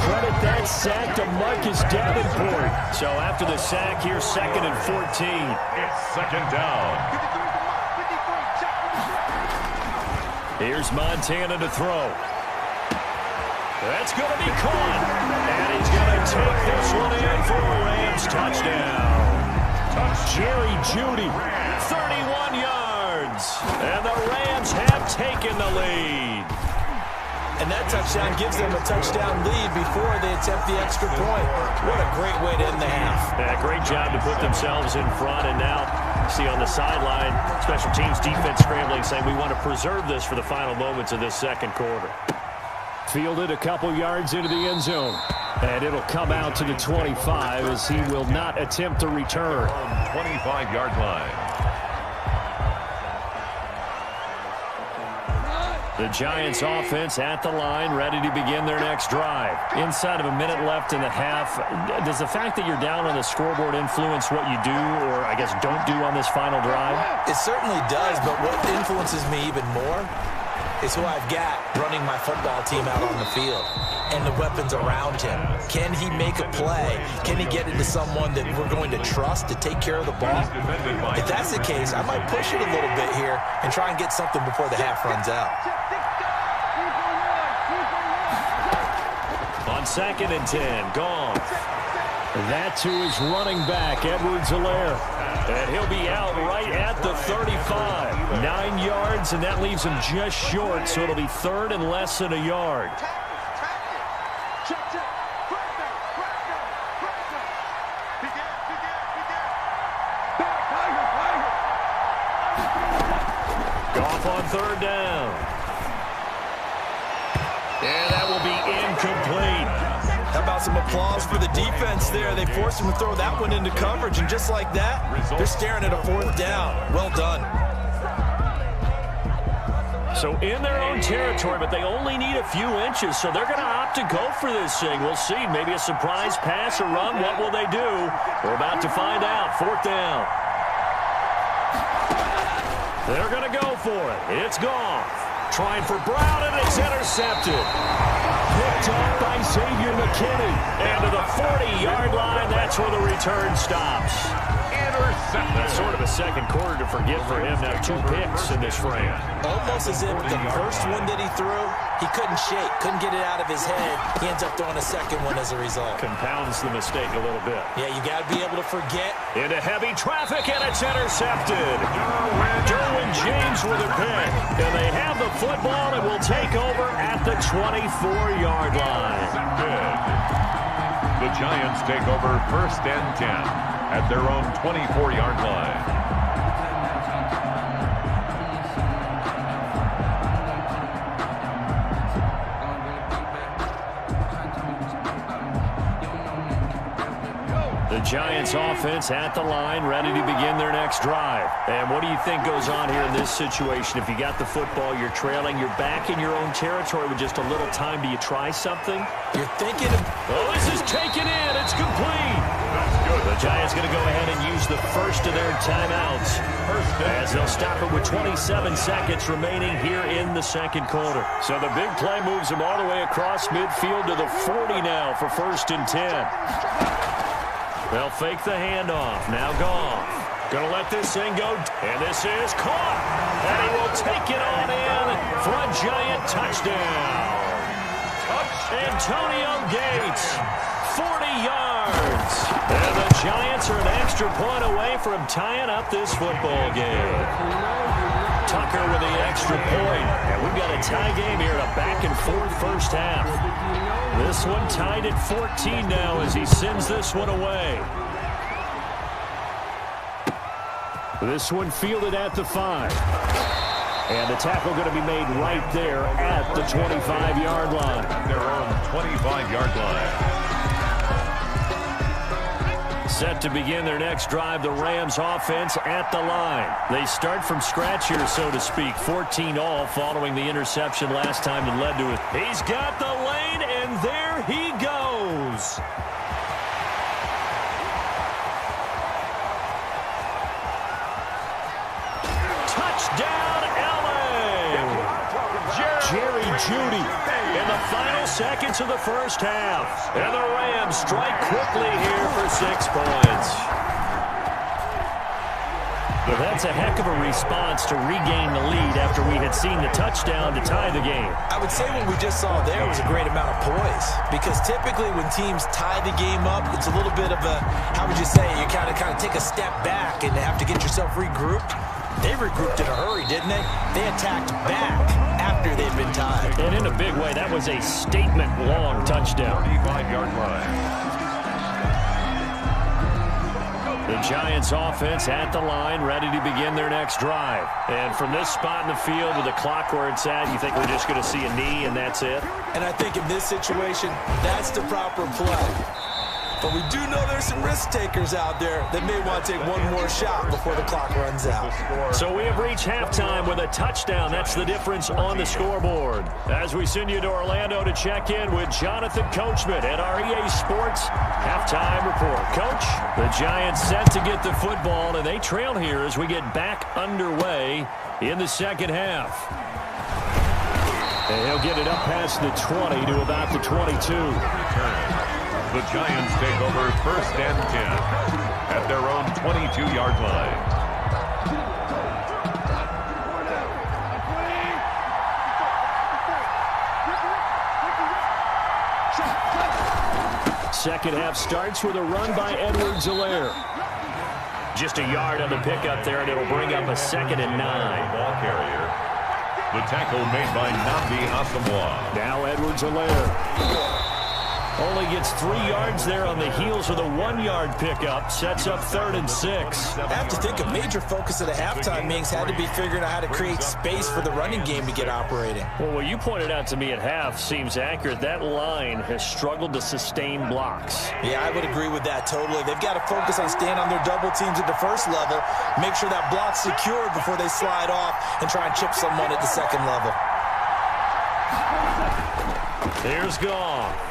Credit that sack to Marcus Davenport. So after the sack here, 2nd and 14.
It's 2nd down.
Here's Montana to throw. That's going to be caught. And he's going to take this one in for a Rams touchdown. Jerry Jeudy, 31 yards. And the Rams have taken the lead.
And that touchdown gives them a touchdown lead before they attempt the extra point. What a great way to end the half.
Yeah, great job to put themselves in front. And now, see on the sideline, special teams defense scrambling, saying we want to preserve this for the final moments of this 2nd quarter. Fielded a couple yards into the end zone. And it'll come out to the 25 as he will not attempt to return.
25-yard line.
The Giants offense at the line, ready to begin their next drive. Inside of a minute left in the half, does the fact that you're down on the scoreboard influence what you do or, I guess, don't do on this final drive?
It certainly does, but what influences me even more is who I've got running my football team out on the field and the weapons around him. Can he make a play? Can he get into someone that we're going to trust to take care of the ball? If that's the case, I might push it a little bit here and try and get something before the half runs out.
On 2nd and 10, gone. That to his running back, Edwards-Helaire. And he'll be out right at the 35. 9 yards, and that leaves him just short, so it'll be 3rd and less than a yard. Goff on 3rd down. And that will be incomplete.
How about some applause for the defense there? They forced him to throw that one into coverage, and just like that, they're staring at a 4th down. Well done.
So in their own territory, but they only need a few inches, so they're going to opt to go for this thing. We'll see. Maybe a surprise pass or run. What will they do? We're about to find out. 4th down. They're going to go for it. It's Goff. Trying for Brown, and it's intercepted. Picked off by Xavier McKinney. And to the 40-yard line, that's where the return stops.
Intercepted.
That's sort of a second quarter to forget for him. Now 2 picks in this frame.
Almost as if the first one that he threw, he couldn't shake, couldn't get it out of his head. He ends up throwing a second one as a result.
Compounds the mistake a little bit.
Yeah, you got to be able to forget.
Into heavy traffic, and it's intercepted. Derwin James with a pick. And they have the football and will take over at the 24-yard line.
Good. The Giants take over 1st and 10 at their own 24-yard line.
The Giants offense at the line, ready to begin their next drive. And what do you think goes on here in this situation? If you got the football, you're trailing, you're back in your own territory with just a little time. Do you try something?
You're thinking of...
Oh, this is taken in. It's complete. That's good. The Giants going to go ahead and use the first of their timeouts as they'll stop it with 27 seconds remaining here in the second quarter. So the big play moves them all the way across midfield to the 40 now for 1st and 10. They'll fake the handoff. Now Goff. Going to let this thing go. And this is caught. And he will take it on in for a Giant touchdown. Antonio Gates, 40 yards. And the Giants are an extra point away from tying up this football game. Tucker with the extra point. And we've got a tie game here, a back-and-forth first half. This one tied at 14 now as he sends this one away. This one fielded at the 5. And the tackle going to be made right there at the 25-yard line.
Their own 25-yard line.
Set to begin their next drive, the Rams offense at the line. They start from scratch here, so to speak. 14-all following the interception last time that led to it. He's got the lane, and there he goes. Touchdown, LA! Jerry Jeudy in the final seconds of the first half. And the Rams strike quickly here for 6 points. But that's a heck of a response to regain the lead after we had seen the touchdown to tie the game.
I would say what we just saw there was a great amount of poise. Because typically when teams tie the game up, it's a little bit of a, how would you say, you kind of take a step back and have to get yourself regrouped. They regrouped in a hurry, didn't they? They attacked back after they'd been tied.
And in a big way, that was a statement-long touchdown.
35-yard line.
The Giants offense at the line, ready to begin their next drive. And from this spot in the field with the clock where it's at, you think we're just going to see a knee and that's it?
And I think in this situation, that's the proper play. But we do know there's some risk takers out there that may want to take one more shot before the clock runs out.
So we have reached halftime with a touchdown. That's the difference on the scoreboard. As we send you to Orlando to check in with Jonathan Coachman at our EA Sports Halftime Report. Coach, the Giants set to get the football, and they trail here as we get back underway in the second half. And he'll get it up past the 20 to about the 22.
The Giants take over 1st and 10 at their own 22-yard line.
Second half starts with a run by Edwards-Helaire. Just a yard on the pickup there, and it'll bring up a 2nd and 9.
Ball carrier. The tackle made by Nnamdi Asomugha.
Now Edwards-Helaire. Only gets 3 yards there on the heels of the 1-yard pickup. Sets up 3rd and 6.
I have to think a major focus of the halftime meetings had to be figuring out how to create space for the running game to get operating.
Well, what you pointed out to me at half seems accurate. That line has struggled to sustain blocks.
Yeah, I would agree with that totally. They've got to focus on staying on their double teams at the first level, make sure that block's secured before they slide off and try and chip someone at the second level.
Here's Goff.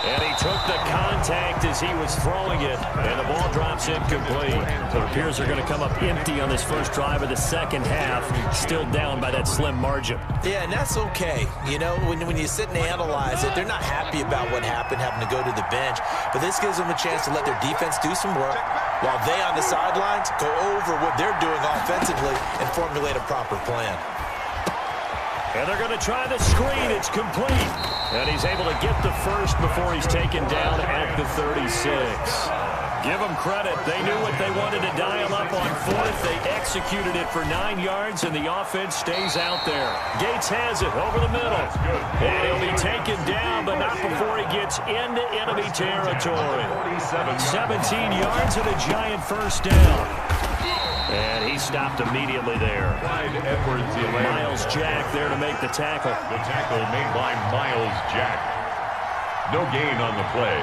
And he took the contact as he was throwing it, and the ball drops incomplete. So it appears they're going to come up empty on this first drive of the second half, still down by that slim margin.
Yeah, and that's okay. You know, when you sit and analyze it, they're not happy about what happened, having to go to the bench. But this gives them a chance to let their defense do some work, while they on the sidelines go over what they're doing offensively and formulate a proper plan.
And they're going to try the screen. It's complete. And he's able to get the first before he's taken down at the 36. Give them credit. They knew what they wanted to dial up on fourth. They executed it for 9 yards, and the offense stays out there. Gates has it over the middle. And he'll be taken down, but not before he gets into enemy territory. 17 yards and a giant first down. And he stopped immediately there. Miles Jack there to make the tackle.
The tackle made by Miles Jack. No gain on the play.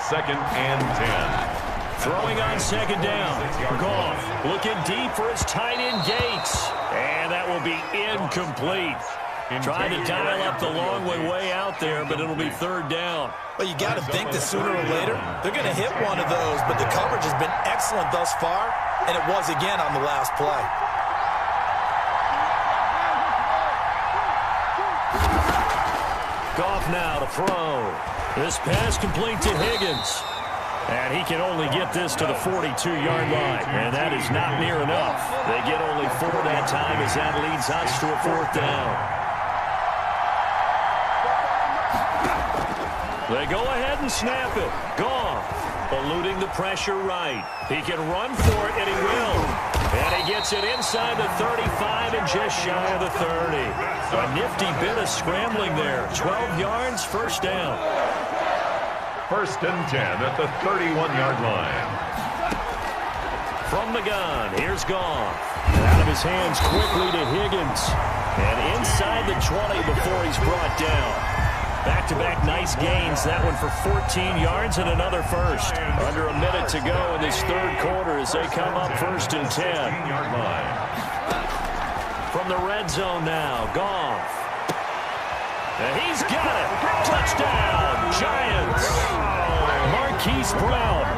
2nd and 10.
Throwing on 2nd down. Goff looking deep for his tight end Gates. And that will be incomplete. Trying to dial up the long way out there, but it'll be 3rd down.
Well, you got to think that sooner or later they're going to hit one of those, but the coverage has been excellent thus far, and it was again on the last play.
Goff now to throw. This pass complete to Higgins. And he can only get this to the 42-yard line. And that is not near enough. They get only 4 that time as that leads us to a 4th down. They go ahead and snap it. Goff eluding the pressure right. He can run for it, and he will. And he gets it inside the 35 and just shy of the 30. A nifty bit of scrambling there. 12 yards, 1st down.
1st and 10 at the 31-yard line.
From the gun, here's Goff. Out of his hands quickly to Higgins. And inside the 20 before he's brought down. Back-to-back nice gains. That one for 14 yards and another first. Under a minute to go in this 3rd quarter as they come up 1st and 10. From the red zone now, Goff. And he's got it. Touchdown, Giants. Marquise Brown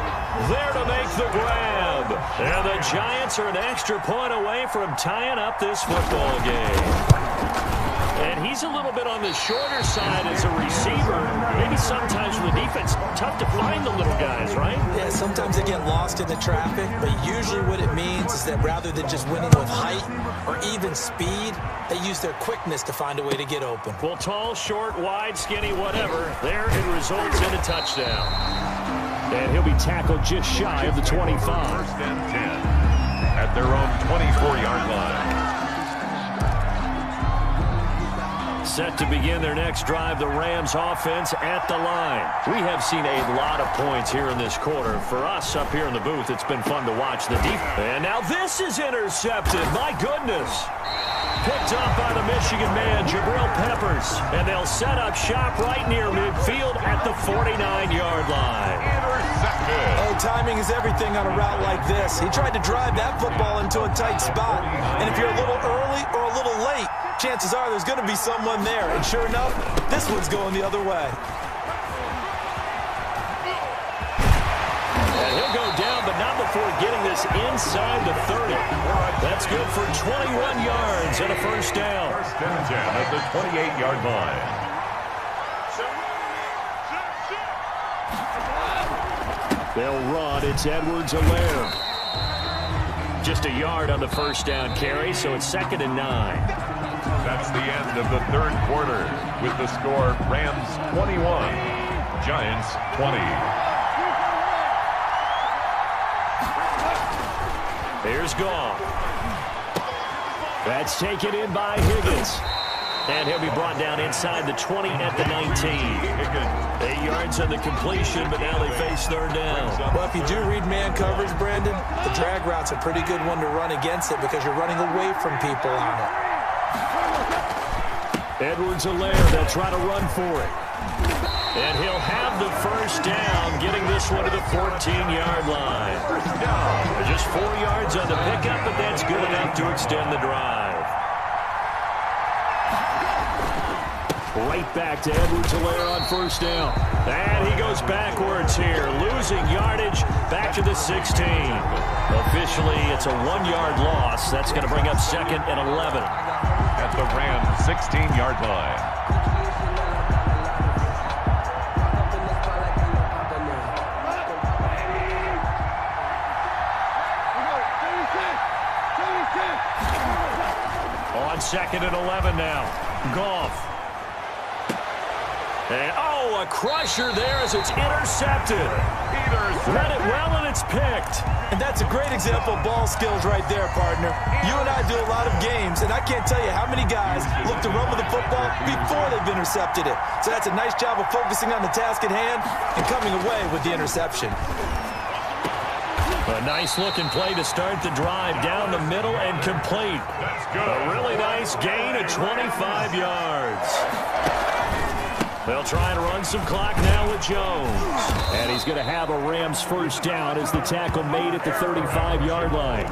there to make the grab. And the Giants are an extra point away from tying up this football game. And he's a little bit on the shorter side as a receiver. Maybe sometimes for the defense, tough to find the little guys, right?
Yeah, sometimes they get lost in the traffic, but usually what it means is that rather than just winning with height or even speed, they use their quickness to find a way to get open.
Well, tall, short, wide, skinny, whatever, there it results in a touchdown. And he'll be tackled just shy of the 25.
1st and 10 at their own 24-yard line.
Set to begin their next drive, the Rams offense at the line. We have seen a lot of points here in this quarter. For us up here in the booth, it's been fun to watch the defense. And now this is intercepted. My goodness. Picked up by the Michigan man, Jabril Peppers. And they'll set up shop right near midfield at the 49-yard line.
Intercepted.
Oh, timing is everything on a route like this. He tried to drive that football into a tight spot. And if you're a little early or a little late, chances are there's going to be someone there. And sure enough, this one's going the other way.
And he'll go down, but not before getting this inside the 30. That's good for 21 yards and a 1st down.
1st and 10 at the 28-yard line.
They'll run. It's Edwards-Helaire. Just a yard on the 1st down carry, so it's 2nd and 9.
That's the end of the 3rd quarter with the score Rams 21, Giants 20.
Here's Goff. That's taken in by Higgins. And he'll be brought down inside the 20 at the 19. 8 yards on the completion, but now they face 3rd down.
Well, if you do read man coverage, Brandon, the drag route's a pretty good one to run against it because you're running away from people on it.
Edwards-Helaire, they'll try to run for it. And he'll have the 1st down, getting this one to the 14-yard line. Just 4 yards on the pickup, but that's good enough to extend the drive. Right back to Edwards-Helaire on 1st down. And he goes backwards here, losing yardage back to the 16. Officially, it's a 1-yard loss. That's going to bring up 2nd and 11.
At the Rams 16-yard line.
2nd and 11 now. Goff. And, a crusher there as it's intercepted. Read it well, and it's picked.
And that's a great example of ball skills right there, partner. You and I do a lot of games, and I can't tell you how many guys look to run with the football before they've intercepted it. So that's a nice job of focusing on the task at hand and coming away with the interception.
A nice-looking play to start the drive down the middle and complete. A really nice gain of 25 yards. They'll try to run some clock now with Jones. And he's going to have a Rams first down as the tackle made at the 35-yard line.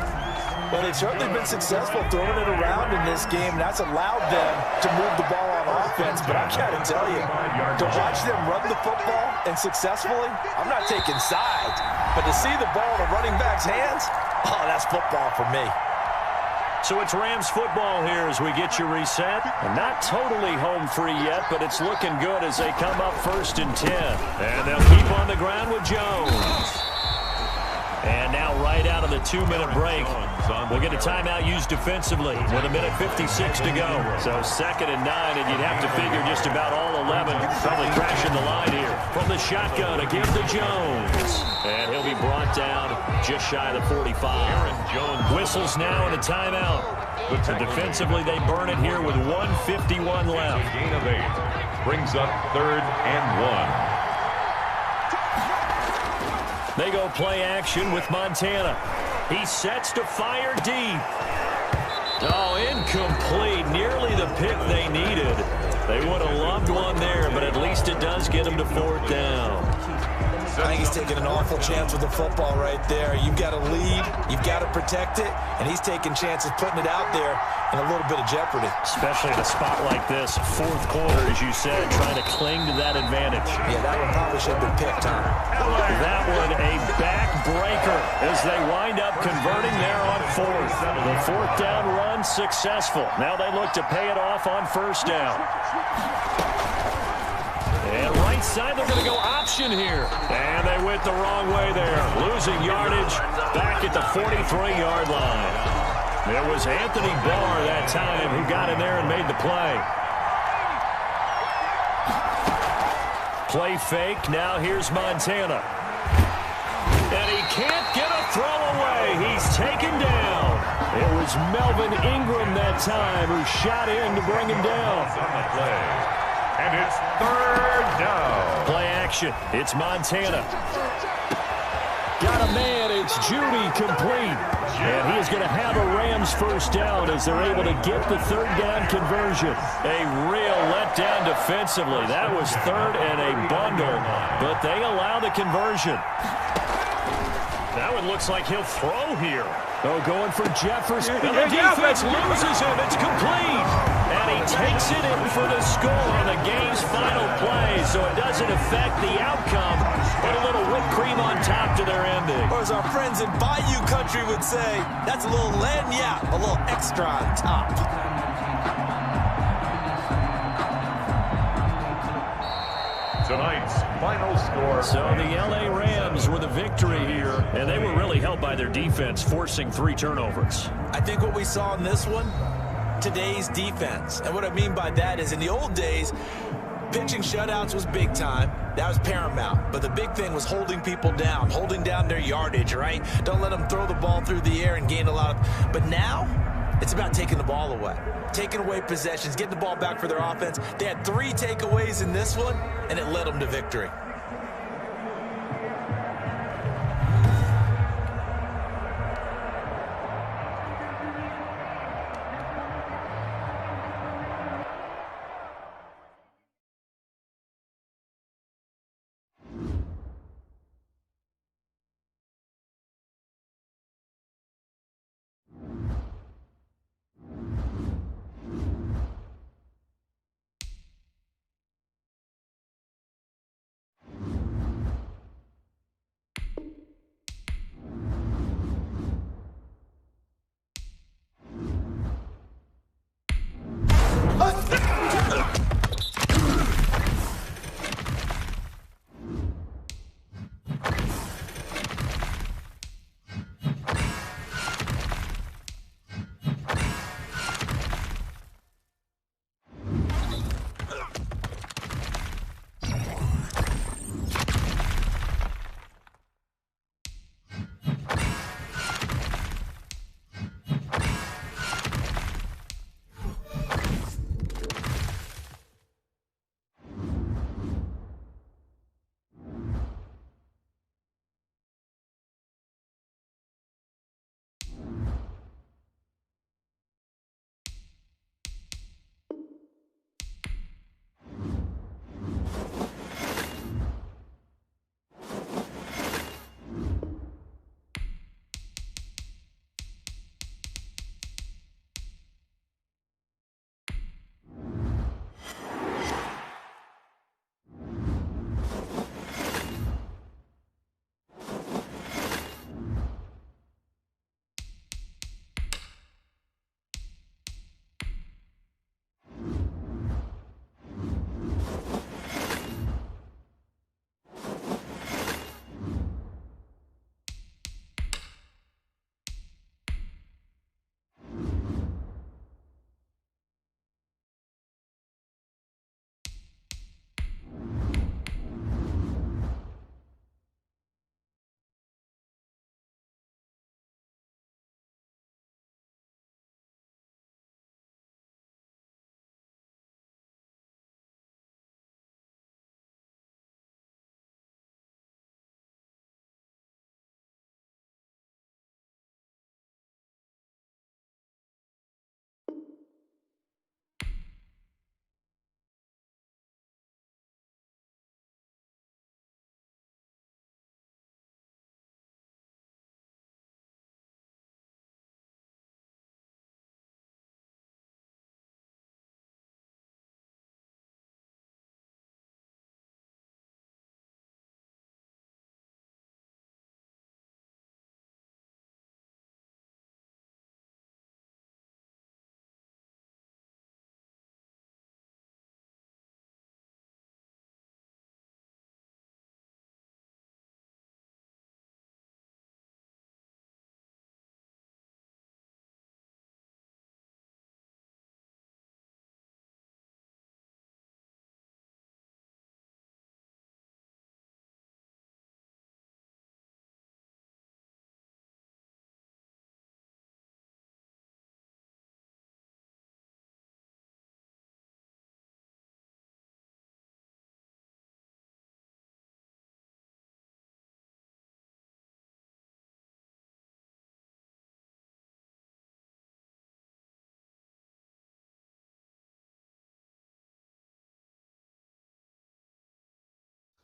Well, they've certainly been successful throwing it around in this game. That's allowed them to move the ball on offense. But I got to tell you, to watch them run the football and successfully, I'm not taking sides. But to see the ball in a running back's hands, that's football for me.
So it's Rams football here as we get you reset. And not totally home free yet, but it's looking good as they come up 1st and 10. And they'll keep on the ground with Jones. And now right out of the 2-minute break, we'll get a timeout used defensively with 1:56 to go. So 2nd and 9, and you'd have to figure just about all 11 probably crashing the line here. From the shotgun to give to Jones. And he'll be brought down just shy of the 45. Whistles now and a timeout. And defensively, they burn it here with 1:51 left.
Gain of 8 brings up 3rd and 1.
They go play action with Montana. He sets to fire deep. Incomplete. Nearly the pick they needed. They would have loved one there, but at least it does get them to 4th down.
I think he's taking an awful chance with the football right there. You've got to lead, you've got to protect it, and he's taking chances putting it out there in a little bit of jeopardy.
Especially in a spot like this, 4th quarter, as you said, trying to cling to that advantage.
Yeah, that one probably should have been picked, huh?
That one a backbreaker as they wind up converting there on 4th. The 4th down run successful. Now they look to pay it off on 1st down. And right side, they're going to go option here. And they went the wrong way there. Losing yardage back at the 43-yard line. It was Anthony Barr that time who got in there and made the play. Play fake. Now here's Montana. And he can't get a throw away. He's taken down. It was Melvin Ingram that time who shot in to bring him down.
And it's 3rd down.
Play action. It's Montana. Got a man. It's Judy complete. And he is going to have a Rams first down as they're able to get the 3rd down conversion. A real letdown defensively. That was 3rd and a bundle, but they allow the conversion. That one looks like he'll throw here. Going for Jefferson. And the defense loses him. It's complete. And he takes it in for the score on the game's final play, so it doesn't affect the outcome, but a little whipped cream on top to their ending.
Or as our friends in Bayou Country would say, that's a little lagniappe, a little extra on top.
Tonight's final score.
So the L.A. Rams were the victory here, and they were really helped by their defense, forcing 3 turnovers.
I think what we saw in this one, today's defense. And what I mean by that is in the old days, pitching shutouts was big time. That was paramount. But the big thing was holding people down, holding down their yardage, right? Don't let them throw the ball through the air and gain a lot of... But now, it's about taking the ball away. Taking away possessions, getting the ball back for their offense. They had 3 takeaways in this one, and it led them to victory.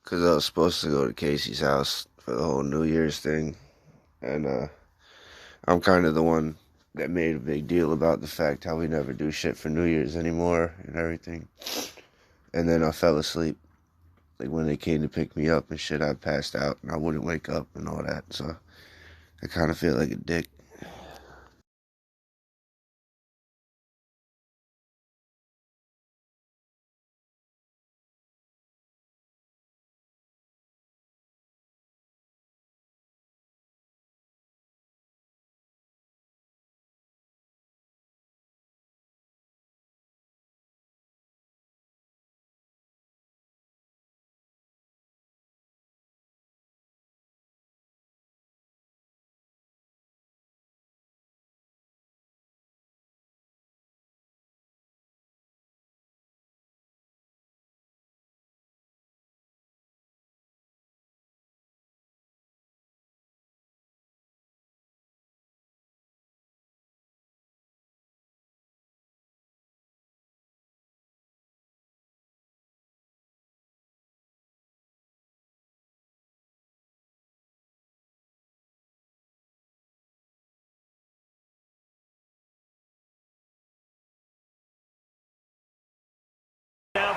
because I was supposed to go to Casey's house for the whole New Year's thing. And I'm kind of the one that made a big deal about the fact how we never do shit for New Year's anymore and everything. And then I fell asleep. Like, when they came to pick me up and shit, I passed out and I wouldn't wake up and all that. So I kind of feel like a dick.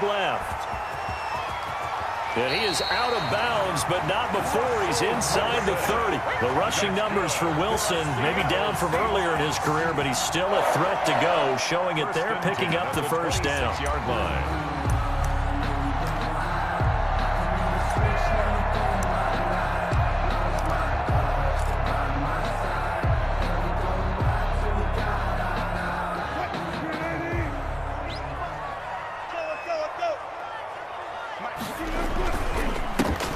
Left. And he is out of bounds, but not before he's inside the 30. The rushing numbers for Wilson, maybe down from earlier in his career, but he's still a threat to go, showing it there, picking up the first down.
6-yard line.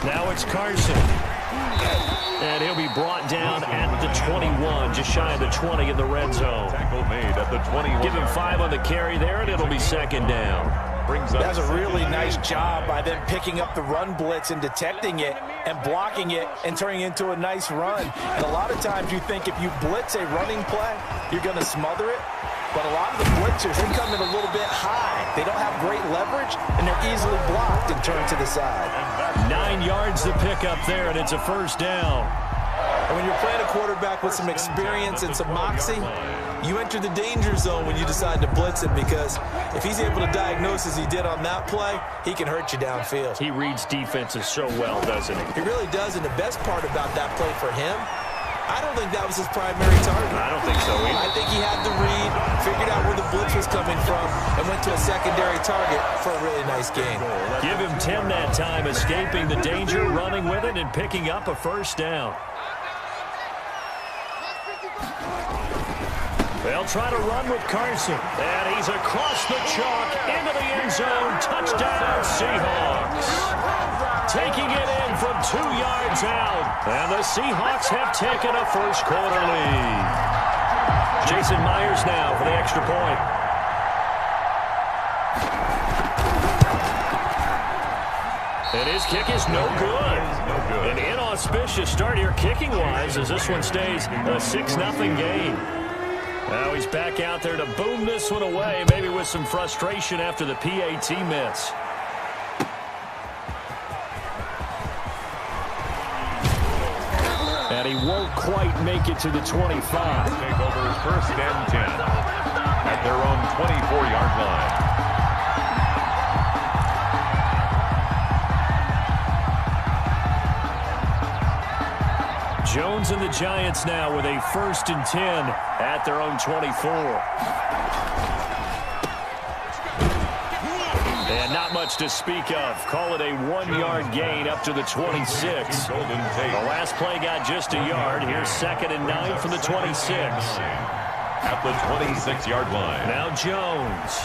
Now it's Carson. And he'll be brought down at the 21, just shy of the 20 in the red zone.
Tackle made at the 21.
Give him 5 on the carry there, and it'll be second down.
That's a really nice job by them picking up the run blitz and detecting it and blocking it and turning it into a nice run. And a lot of times you think if you blitz a running play, you're going to smother it. But a lot of the blitzers, they come in a little bit high. They don't have great leverage, and they're easily blocked and turned to the side.
9 yards to pick up there, and it's a first down.
And when you're playing a quarterback with some experience and some moxie, you enter the danger zone when you decide to blitz him, because if he's able to diagnose as he did on that play, he can hurt you downfield.
He reads defenses so well, doesn't he?
He really does, and the best part about that play for him, I don't think that was his primary target.
I don't think so either.
I think he had the read, figured out where the blitz was coming from, and went to a secondary target for a really nice gain.
Give him 10 that time, escaping the danger, running with it, and picking up a first down. They'll try to run with Carson. And he's across the chalk into the end zone. Touchdown, Seahawks. Taking it in from 2 yards out. And the Seahawks have taken a first quarter lead. Jason Myers now for the extra point. And his kick is no good. An inauspicious start here kicking-wise as this one stays a 6-0 game. Now he's back out there to boom this one away, maybe with some frustration after the PAT miss. And he won't quite make it to the 25.
Take over his first and 10 at their own 24-yard line.
Jones and the Giants now with a 1st and 10 at their own 24. And not much to speak of. Call it a 1-yard gain up to the 26. The last play got just a yard. Here's 2nd and 9 from the 26.
At the 26-yard line.
Now Jones.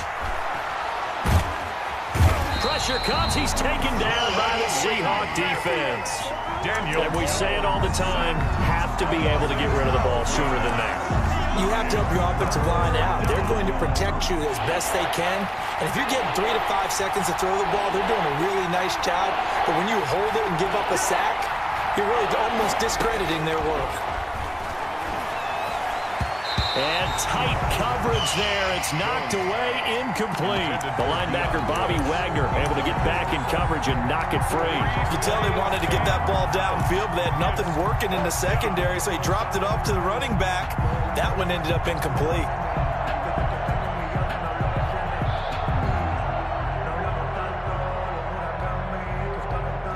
Pressure comes. He's taken down by the Seahawk defense. And we say it all the time, have to be able to get rid of the ball sooner than that.
You have to help your offensive line out. They're going to protect you as best they can. And if you're getting 3 to 5 seconds to throw the ball, they're doing a really nice job. But when you hold it and give up a sack, you're really almost discrediting their work.
And tight coverage there. It's knocked away, incomplete. The linebacker, Bobby Wagner, able to get back in coverage and knock it free.
You can tell they wanted to get that ball downfield, but they had nothing working in the secondary, so he dropped it off to the running back. That one ended up incomplete.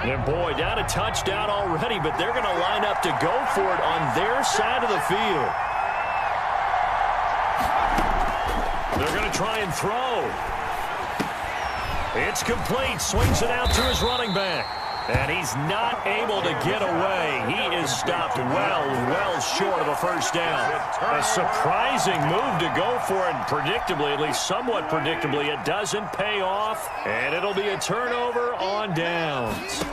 And boy, down a touchdown already, but they're going to line up to go for it on their side of the field. They're going to try and throw. It's complete. Swings it out to his running back. And he's not able to get away. He is stopped well short of a first down. A surprising move to go for it. Predictably, at least somewhat predictably, it doesn't pay off. And it'll be a turnover on downs.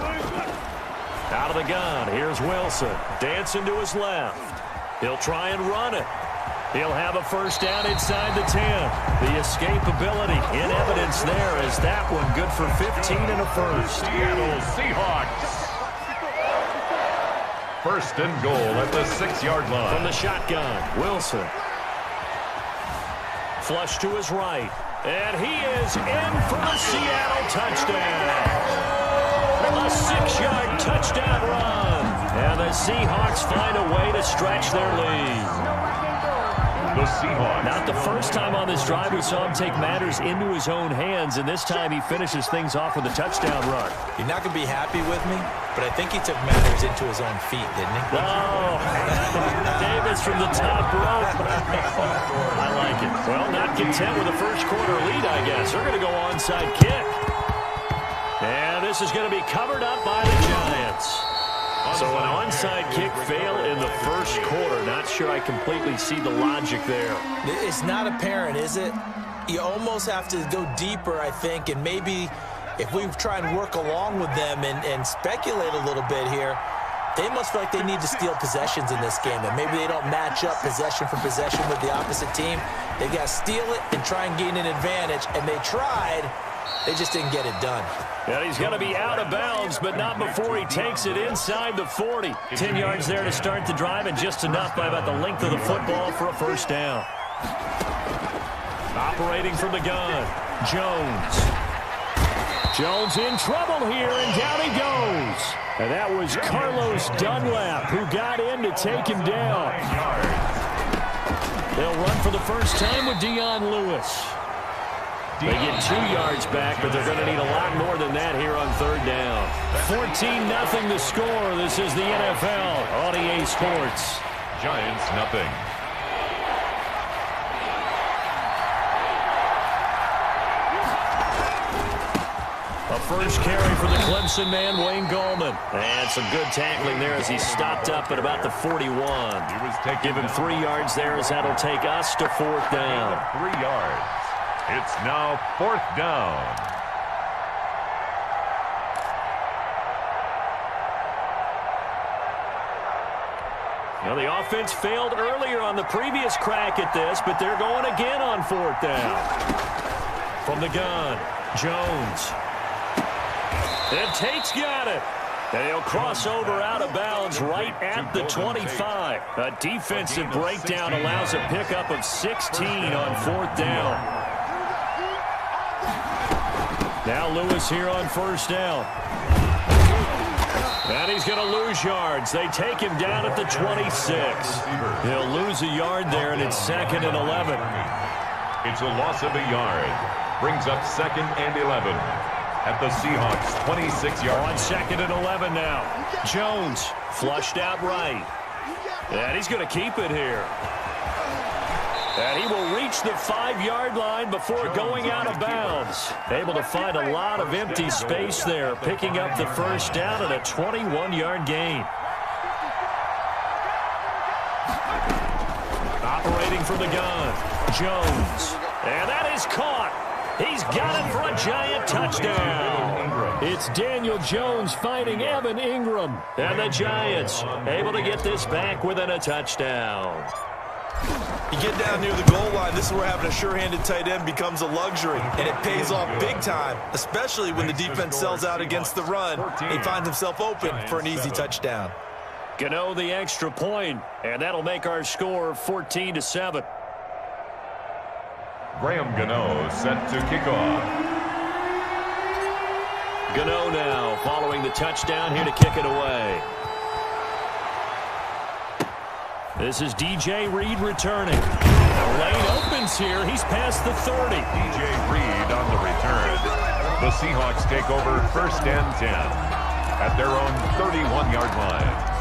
Out of the gun, here's Wilson. Dancing to his left. He'll try and run it. He'll have a first down inside the 10. The escapability in evidence there as that one good for 15 and a first.
Seattle Seahawks. First and goal at the 6-yard line.
From the shotgun, Wilson. Flush to his right. And he is in for the Seattle touchdown. A 6-yard touchdown run. And the Seahawks find a way to stretch their lead.
The Seahawks.
Not the first time on this drive we saw him take matters into his own hands, and this time he finishes things off with a touchdown run.
You're not going to be happy with me, but I think he took matters into his own feet, didn't he?
Oh, Davis from the top rope. I like it. Well, not content with a first quarter lead, I guess. They're going to go onside kick. And this is going to be covered up by the Giants. So an onside kick fail in the first quarter. Not sure I completely see the logic there.
It's not apparent, is it? You almost have to go deeper, I think, and maybe if we try and work along with them and speculate a little bit here, they must feel like they need to steal possessions in this game, and maybe they don't match up possession for possession with the opposite team. They got to steal it and try and gain an advantage, and they tried. They just didn't get it done.
And he's going to be out of bounds, but not before he takes it inside the 40. 10 yards there to start the drive, and just enough by about the length of the football for a first down. Operating from the gun, Jones. Jones in trouble here, and down he goes. And that was Carlos Dunlap who got in to take him down. They'll run for the first time with Dion Lewis. They get 2 yards back, but they're going to need a lot more than that here on third down. 14-0 the score. This is the NFL on EA Sports.
Giants nothing.
A first carry for the Clemson man, Wayne Gallman. And some good tackling there as he stopped up at about the 41. Give him 3 yards there as that'll take us to fourth down.
3 yards. It's now fourth down.
Now the offense failed earlier on the previous crack at this, but they're going again on fourth down. From the gun, Jones. And Tate's got it. And he'll cross over out of bounds right at the 25. A defensive breakdown allows a pickup of 16 on fourth down. Now Lewis here on first down. And he's going to lose yards. They take him down at the 26. He'll lose a yard there, and it's 2nd and 11.
It's a loss of a yard. Brings up 2nd and 11 at the Seahawks' 26-yard line.
On 2nd and 11 now. Jones flushed out right. And he's going to keep it here. And he will reach the 5-yard line before going out of bounds. Able to find a lot of empty space there, picking up the first down at a 21-yard gain. Operating from the gun, Jones. And that is caught. He's got it for a Giant touchdown. It's Daniel Jones fighting Evan Ingram. And the Giants able to get this back within a touchdown.
You get down near the goal line, this is where having a sure-handed tight end becomes a luxury, and it pays off big time, especially when the defense sells out against the run. He finds himself open for an easy touchdown.
Gano the extra point, and that'll make our score 14-7.
Graham Gano set to kick off.
Gano now following the touchdown here to kick it away. This is DJ Reed returning. The lane opens here. He's past the 30.
DJ Reed on the return. The Seahawks take over 1st and 10 at their own 31-yard line.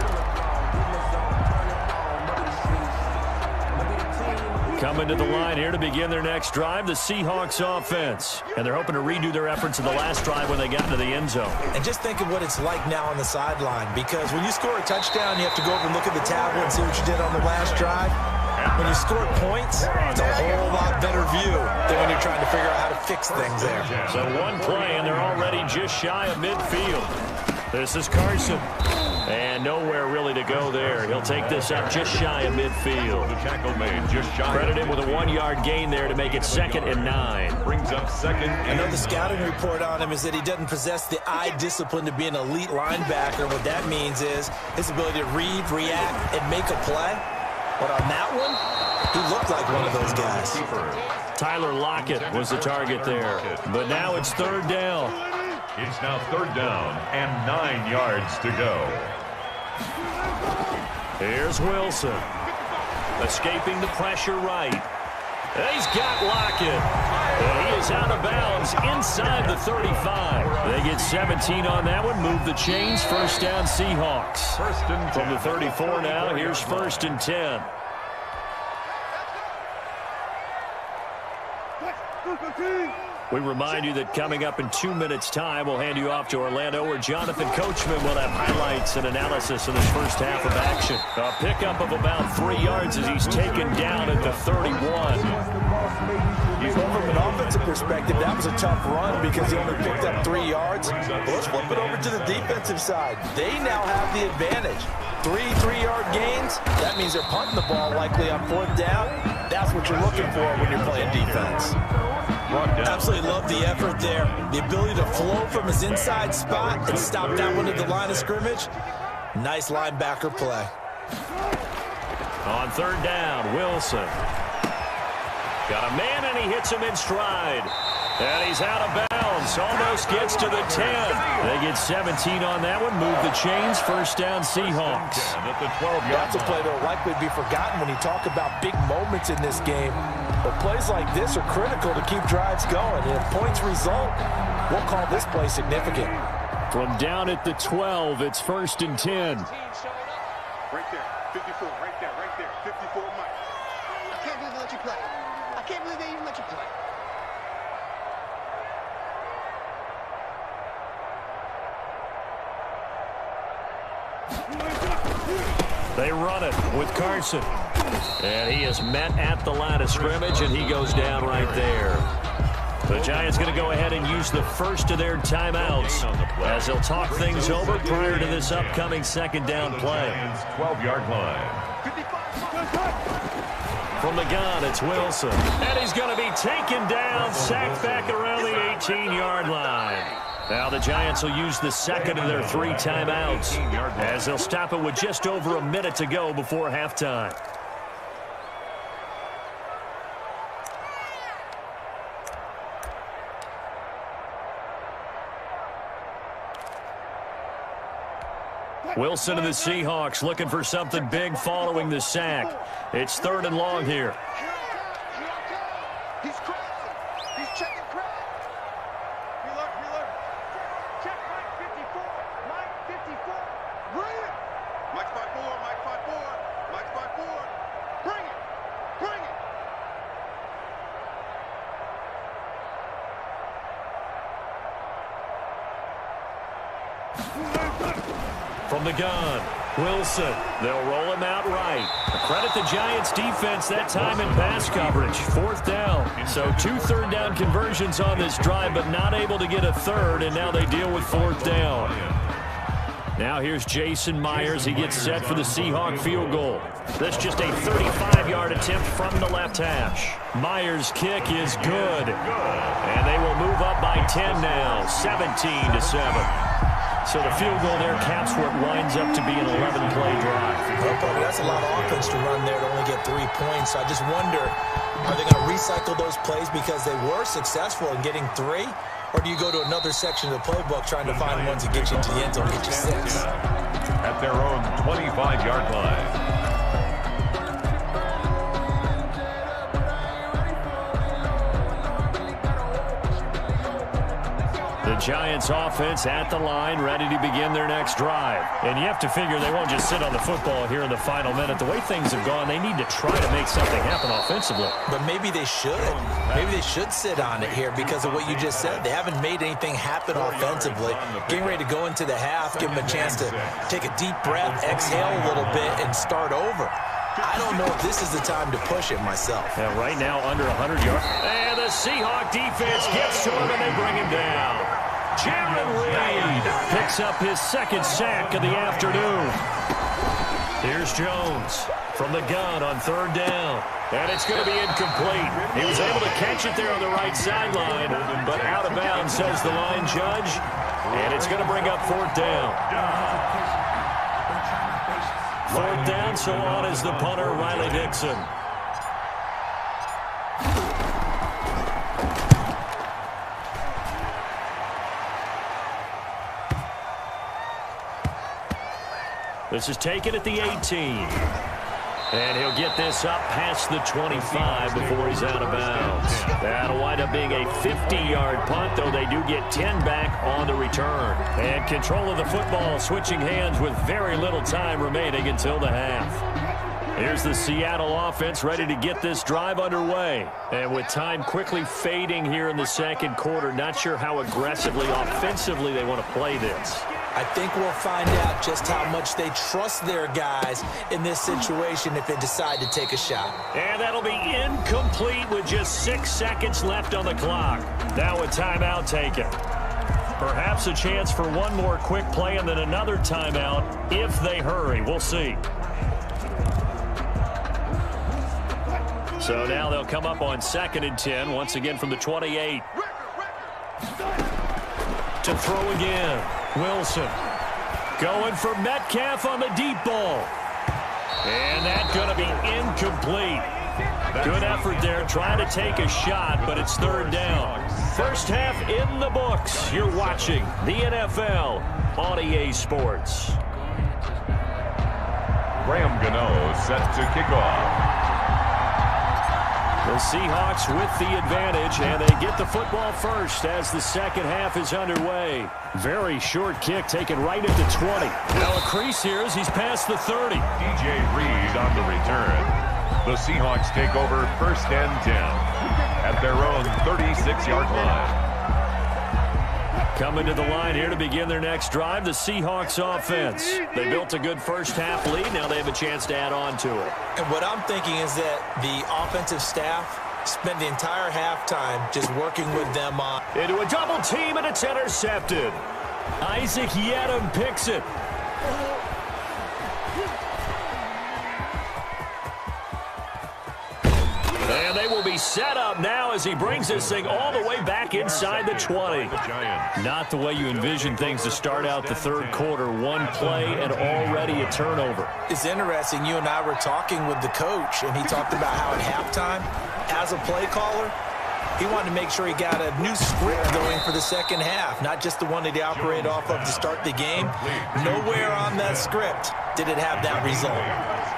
Coming to the line here to begin their next drive, the Seahawks offense. And they're hoping to redo their efforts in the last drive when they got into the end zone.
And just think of what it's like now on the sideline, because when you score a touchdown, you have to go over and look at the tablet and see what you did on the last drive. When you score points, it's a whole lot better view than when you're trying to figure out how to fix things there.
So one play, and they're already just shy of midfield. This is Carson. And nowhere really to go there. He'll take this up just shy of midfield.
The tackle made just shy.
Credit him with a 1-yard gain there to make it 2nd and 9.
Brings up 2nd and
I know the scouting report on him is that he doesn't possess the eye discipline to be an elite linebacker. What that means is his ability to read, react, and make a play. But on that one, he looked like one of those guys.
Tyler Lockett was the target there. But now it's 3rd down.
It's now 3rd down and 9 yards to go.
Here's Wilson. Escaping the pressure right. He's got Lockett. And he is out of bounds inside the 35. They get 17 on that one. Move the chains. 1st down Seahawks.
1st and 10.
From the 34 now, here's 1st and 10. We remind you that coming up in 2 minutes' time, we'll hand you off to Orlando, where Jonathan Coachman will have highlights and analysis in his first half of action. A pickup of about 3 yards as he's taken down at the 31.
Well, from an offensive perspective, that was a tough run because he only picked up 3 yards. But let's flip it over to the defensive side. They now have the advantage. 3-3-yard gains, that means they're punting the ball likely on 4th down. That's what you're looking for when you're playing defense. Absolutely love the effort there. The ability to flow from his inside spot and stop that one at the line of scrimmage. Nice linebacker play.
On 3rd down, Wilson. Got a man, and he hits him in stride. And he's out of bounds. Almost gets to the 10. They get 17 on that one. Move the chains. 1st down, Seahawks.
That's a play that will likely be forgotten when you talk about big moments in this game. But plays like this are critical to keep drives going. And if points result, we'll call this play significant.
From down at the 12, it's 1st and 10.
Right there, 54, right there, 54, Mike. I can't believe they let you play. I can't believe they even let you play.
They run it with Carson. And he is met at the line of scrimmage, and he goes down right there. The Giants going to go ahead and use the first of their timeouts as they'll talk things over prior to this upcoming 2nd down play.
12-yard line.
From the gun, it's Wilson. And he's going to be taken down, sacked back around the 18-yard line. Now the Giants will use the 2nd of their 3 timeouts as they'll stop it with just over a minute to go before halftime. Wilson and the Seahawks looking for something big following the sack. It's 3rd and long here.
He's crazy. He's checking crack. Reload. Check Mike 54. Mike 54. Bring it. Mike 5-4. Mike 5-4. Mike 5-4. Bring it.
From the gun, Wilson. They'll roll him out right. Credit the Giants defense that time in pass coverage. 4th down. So 2 3rd down conversions on this drive, but not able to get a 3rd, and now they deal with 4th down. Now here's Jason Myers. He gets set for the Seahawk field goal. That's just a 35-yard attempt from the left hash. Myers' kick is good. And they will move up by 10 now, 17-7. So the field goal there caps what winds up to be an 11-play drive.
Okay, that's a lot of offense to run there to only get 3 points. So I just wonder, are they going to recycle those plays because they were successful in getting 3? Or do you go to another section of the playbook trying to find ones that get you into the end zone, get you 6?
At their own 25-yard line.
The Giants offense at the line, ready to begin their next drive. And you have to figure they won't just sit on the football here in the final minute. The way things have gone, they need to try to make something happen offensively.
But maybe they should. Maybe they should sit on it here because of what you just said. They haven't made anything happen offensively. Getting ready to go into the half, give them a chance to take a deep breath, exhale a little bit, and start over. I don't know if this is the time to push it myself.
Yeah, right now under 100 yards. And the Seahawk defense gets to him and they bring him down. Jaron Reed picks up his 2nd sack of the afternoon. Here's Jones from the gun on 3rd down. And it's going to be incomplete. He was able to catch it there on the right sideline, but out of bounds, says the line judge. And it's going to bring up 4th down. 4th down, so on is the punter, Riley Dixon. This is taken at the 18. And he'll get this up past the 25 before he's out of bounds. That'll wind up being a 50-yard punt, though they do get 10 back on the return. And control of the football switching hands with very little time remaining until the half. Here's the Seattle offense ready to get this drive underway. And with time quickly fading here in the 2nd quarter, not sure how aggressively, offensively they want to play this.
I think we'll find out just how much they trust their guys in this situation if they decide to take a shot.
And that'll be incomplete with just 6 seconds left on the clock. Now a timeout taken. Perhaps a chance for one more quick play and then another timeout if they hurry. We'll see. So now they'll come up on 2nd and 10, once again from the 28. To throw again. Wilson going for Metcalf on the deep ball. And that's going to be incomplete. Good effort there, trying to take a shot, but it's 3rd down. First half in the books. You're watching the NFL on EA Sports.
Graham Gano set to kick off.
The Seahawks with the advantage, and they get the football first as the 2nd half is underway. Very short kick taken right at the 20. Now a crease here as he's past the 30.
DJ Reed on the return. The Seahawks take over 1st and 10 at their own 36-yard line.
Coming to the line here to begin their next drive, the Seahawks offense. They built a good first half lead. Now they have a chance to add on to it.
And what I'm thinking is that the offensive staff spent the entire halftime just working with them on.
Into a double team, and it's intercepted. Isaac Yedem picks it. And they will be set up now as he brings this thing all the way back inside the 20. Not the way you envision things to start out the 3rd quarter. One play and already a turnover.
It's interesting. You and I were talking with the coach, and he talked about how at halftime, as a play caller, he wanted to make sure he got a new script going for the 2nd half, not just the one that he operated off of to start the game. Nowhere on that script did it have that result.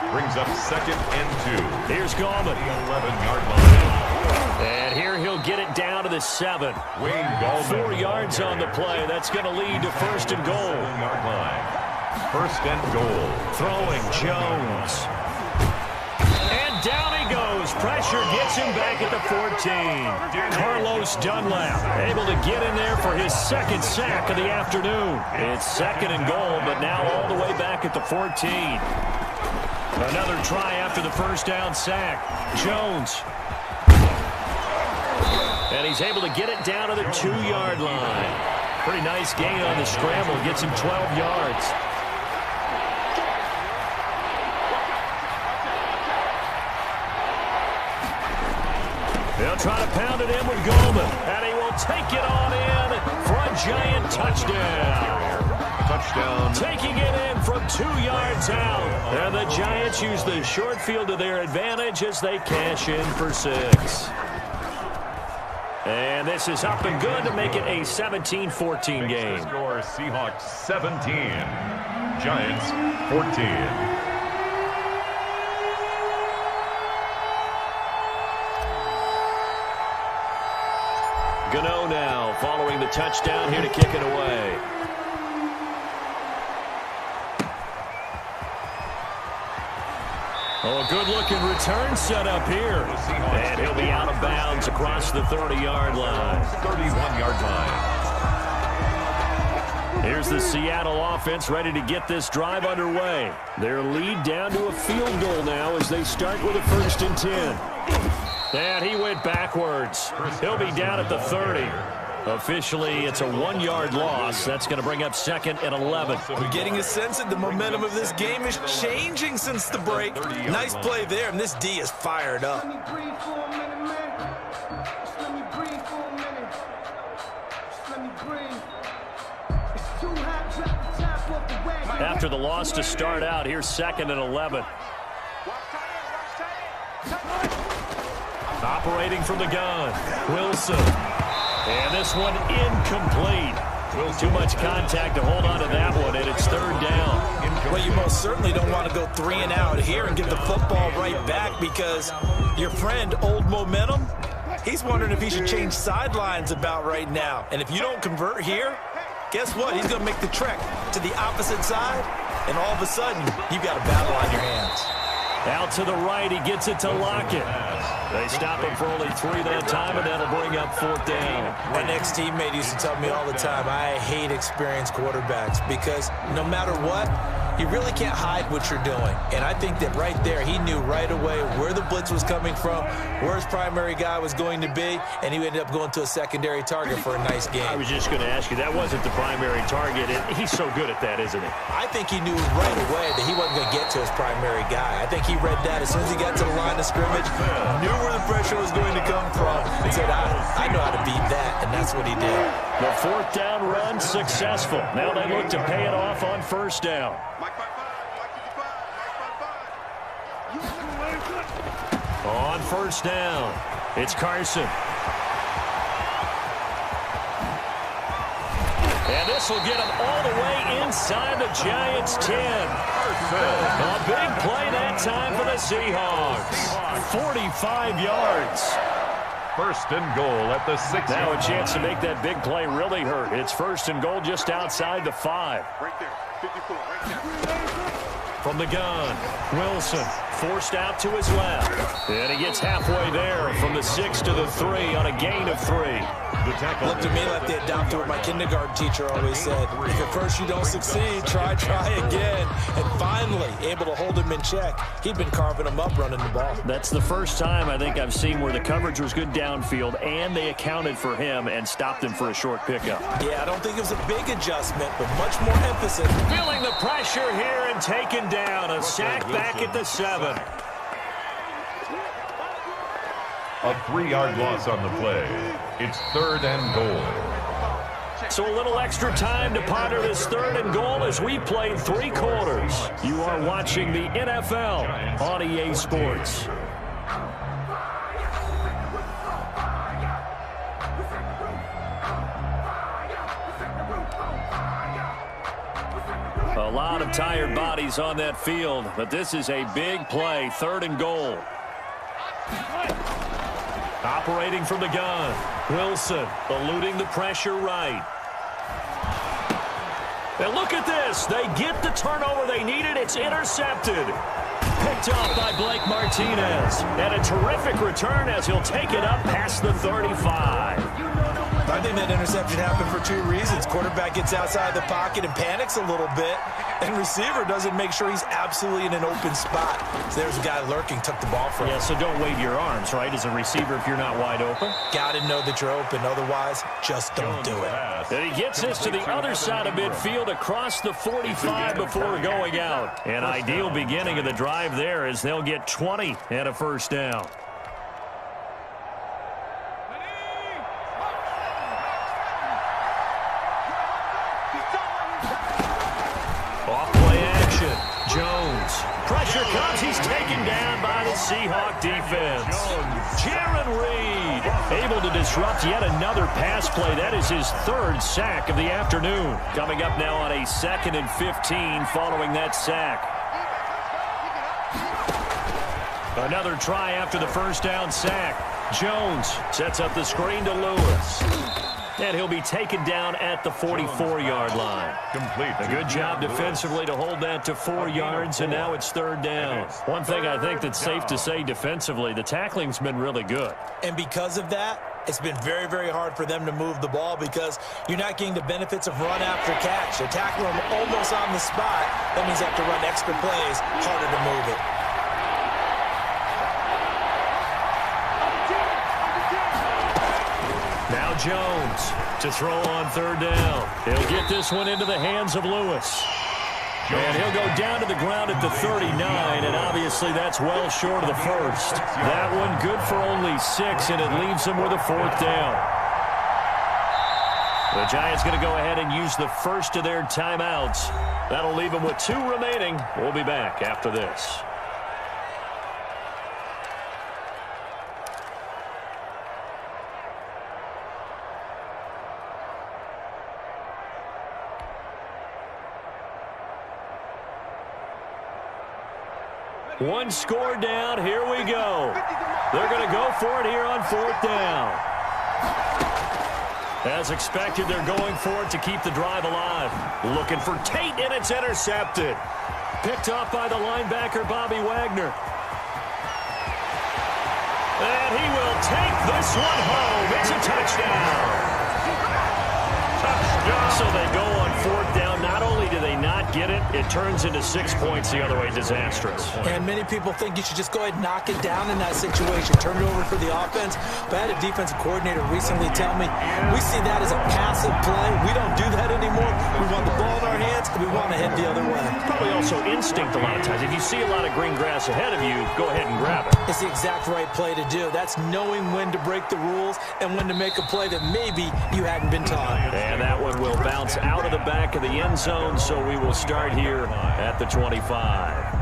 Brings up 2nd and 2.
Here's Gallman.
11-yard line.
And here he'll get it down to the 7.
Wayne Gallman.
4 yards on the play. That's going to lead to 1st and goal.
7-yard line. 1st and goal.
Throwing Jones. And down he goes. Pressure gets him back at the 14. Carlos Dunlap able to get in there for his 2nd sack of the afternoon. It's 2nd and goal, but now all the way back at the 14. Another try after the 1st down sack. Jones. And he's able to get it down to the 2-yard line. Pretty nice gain on the scramble. Gets him 12 yards. They'll try to pound it in with Goldman. And he will take it on in for a giant touchdown.
touchdown.
Taking it in from 2 yards out. And the Giants use the short field to their advantage as they cash in for 6. And this is up and good to make it a 17-14 game.
Score Seahawks 17, Giants 14.
Gano now following the touchdown here to kick it away. Oh, a good-looking return set up here. And he'll be out of bounds across the 30-yard line.
31-yard line.
Here's the Seattle offense ready to get this drive underway. Their lead down to a field goal now as they start with a 1st and 10. And he went backwards. He'll be down at the 30. Officially, it's a 1-yard loss. That's going to bring up 2nd and 11.
I'm getting a sense that the momentum of this game is changing since the break. Nice play there, and this D is fired up.
After the loss to start out, here's 2nd and 11. Operating from the gun, Wilson. And this one incomplete. Too much contact to hold on to that one, and it's 3rd down.
Well, you most certainly don't want to go 3 and out here and give the football right back because your friend, Old Momentum, he's wondering if he should change sidelines about right now. And if you don't convert here, guess what? He's going to make the trek to the opposite side, and all of a sudden, you've got a battle on your hands.
Out to the right, he gets it to Lockett. They stop him for only 3 that time, and that'll bring up 4th down.
My next teammate used to tell me all the time, I hate experienced quarterbacks because no matter what, you really can't hide what you're doing. And I think that right there, he knew right away where the blitz was coming from, where his primary guy was going to be, and he ended up going to a secondary target for a nice game.
I was just going to ask you, that wasn't the primary target, and he's so good at that, isn't he?
I think he knew right away that he wasn't going to get to his primary guy. I think he read that as soon as he got to the line of scrimmage, knew where the pressure was going to come from, and said, I know how to beat that, and that's what he did.
The 4th down run successful. Now they look to pay it off on 1st down. On 1st down, it's Carson. And this will get him all the way inside the Giants' 10. A big play that time for the Seahawks. 45 yards.
1st and goal at the 6.
Now a chance to make that big play really hurt. It's 1st and goal just outside the 5.
Right there, 54, right there.
From the gun, Wilson forced out to his left. And he gets halfway there from the 6 to the 3 on a gain of 3.
The tackle.
Look to me like they adopted what my kindergarten teacher always said. If at first you don't succeed, try again. And finally, able to hold him in check. He'd been carving him up running the ball.
That's the first time I think I've seen where the coverage was good downfield and they accounted for him and stopped him for a short pickup.
Yeah, I don't think it was a big adjustment, but much more emphasis.
Feeling the pressure here and taken down. A sack back at the 7.
A 3-yard loss on the play. It's 3rd and goal.
So a little extra time to ponder this 3rd and goal as we played 3 quarters. You are watching the NFL on EA Sports. A lot of tired bodies on that field, but this is a big play, 3rd and goal. Operating from the gun, Wilson eluding the pressure right. And look at this. They get the turnover they needed. It's intercepted. Picked off by Blake Martinez. And a terrific return as he'll take it up past the 35.
I think that interception happened for 2 reasons. Quarterback gets outside the pocket and panics a little bit, and receiver doesn't make sure he's absolutely in an open spot. So there's a guy lurking, took the ball from him.
Yeah, so don't wave your arms, right, as a receiver if you're not wide open.
Got to know that you're open. Otherwise, just don't do it.
And he gets this to the other side of midfield across the 45 before going out. An ideal beginning of the drive there as they'll get 20 and a 1st down. Pressure comes. He's taken down by the Seahawk defense. Jaron Reed able to disrupt yet another pass play. That is his third sack of the afternoon. Coming up now on a 2nd and 15 following that sack. Another try after the first down sack. Jones sets up the screen to Lewis. And he'll be taken down at the 44-yard line.
Complete.
A good job defensively to hold that to 4 yards, and now it's 3rd down. One thing I think that's safe to say defensively, the tackling's been really good.
And because of that, it's been very, very hard for them to move the ball because you're not getting the benefits of run after catch. They're tackling them almost on the spot. That means they have to run extra plays, harder to move it.
Now Jones to throw on 3rd down. He'll get this one into the hands of Lewis. And he'll go down to the ground at the 39, and obviously that's well short of the first. That one good for only 6, and it leaves them with a 4th down. The Giants going to go ahead and use the first of their timeouts. That'll leave them with 2 remaining. We'll be back after this. One score down. Here we go. They're going to go for it here on 4th down. As expected, they're going for it to keep the drive alive. Looking for Tate, and it's intercepted. Picked off by the linebacker, Bobby Wagner. And he will take this one home. It's a touchdown. So they go on 4th down. Not only do they not get it, it turns into 6 points the other way. Disastrous.
And many people think you should just go ahead and knock it down in that situation. Turn it over for the offense. But I had a defensive coordinator recently tell me, we see that as a passive play. We don't do that anymore. We want the ball in our hands, and we want to head the other way.
Probably also instinct a lot of times. If you see a lot of green grass ahead of you, go ahead and grab it.
It's the exact right play to do. That's knowing when to break the rules and when to make a play that maybe you hadn't been taught.
And that one will bounce out of the back of the end zone, so we will start here at the 25.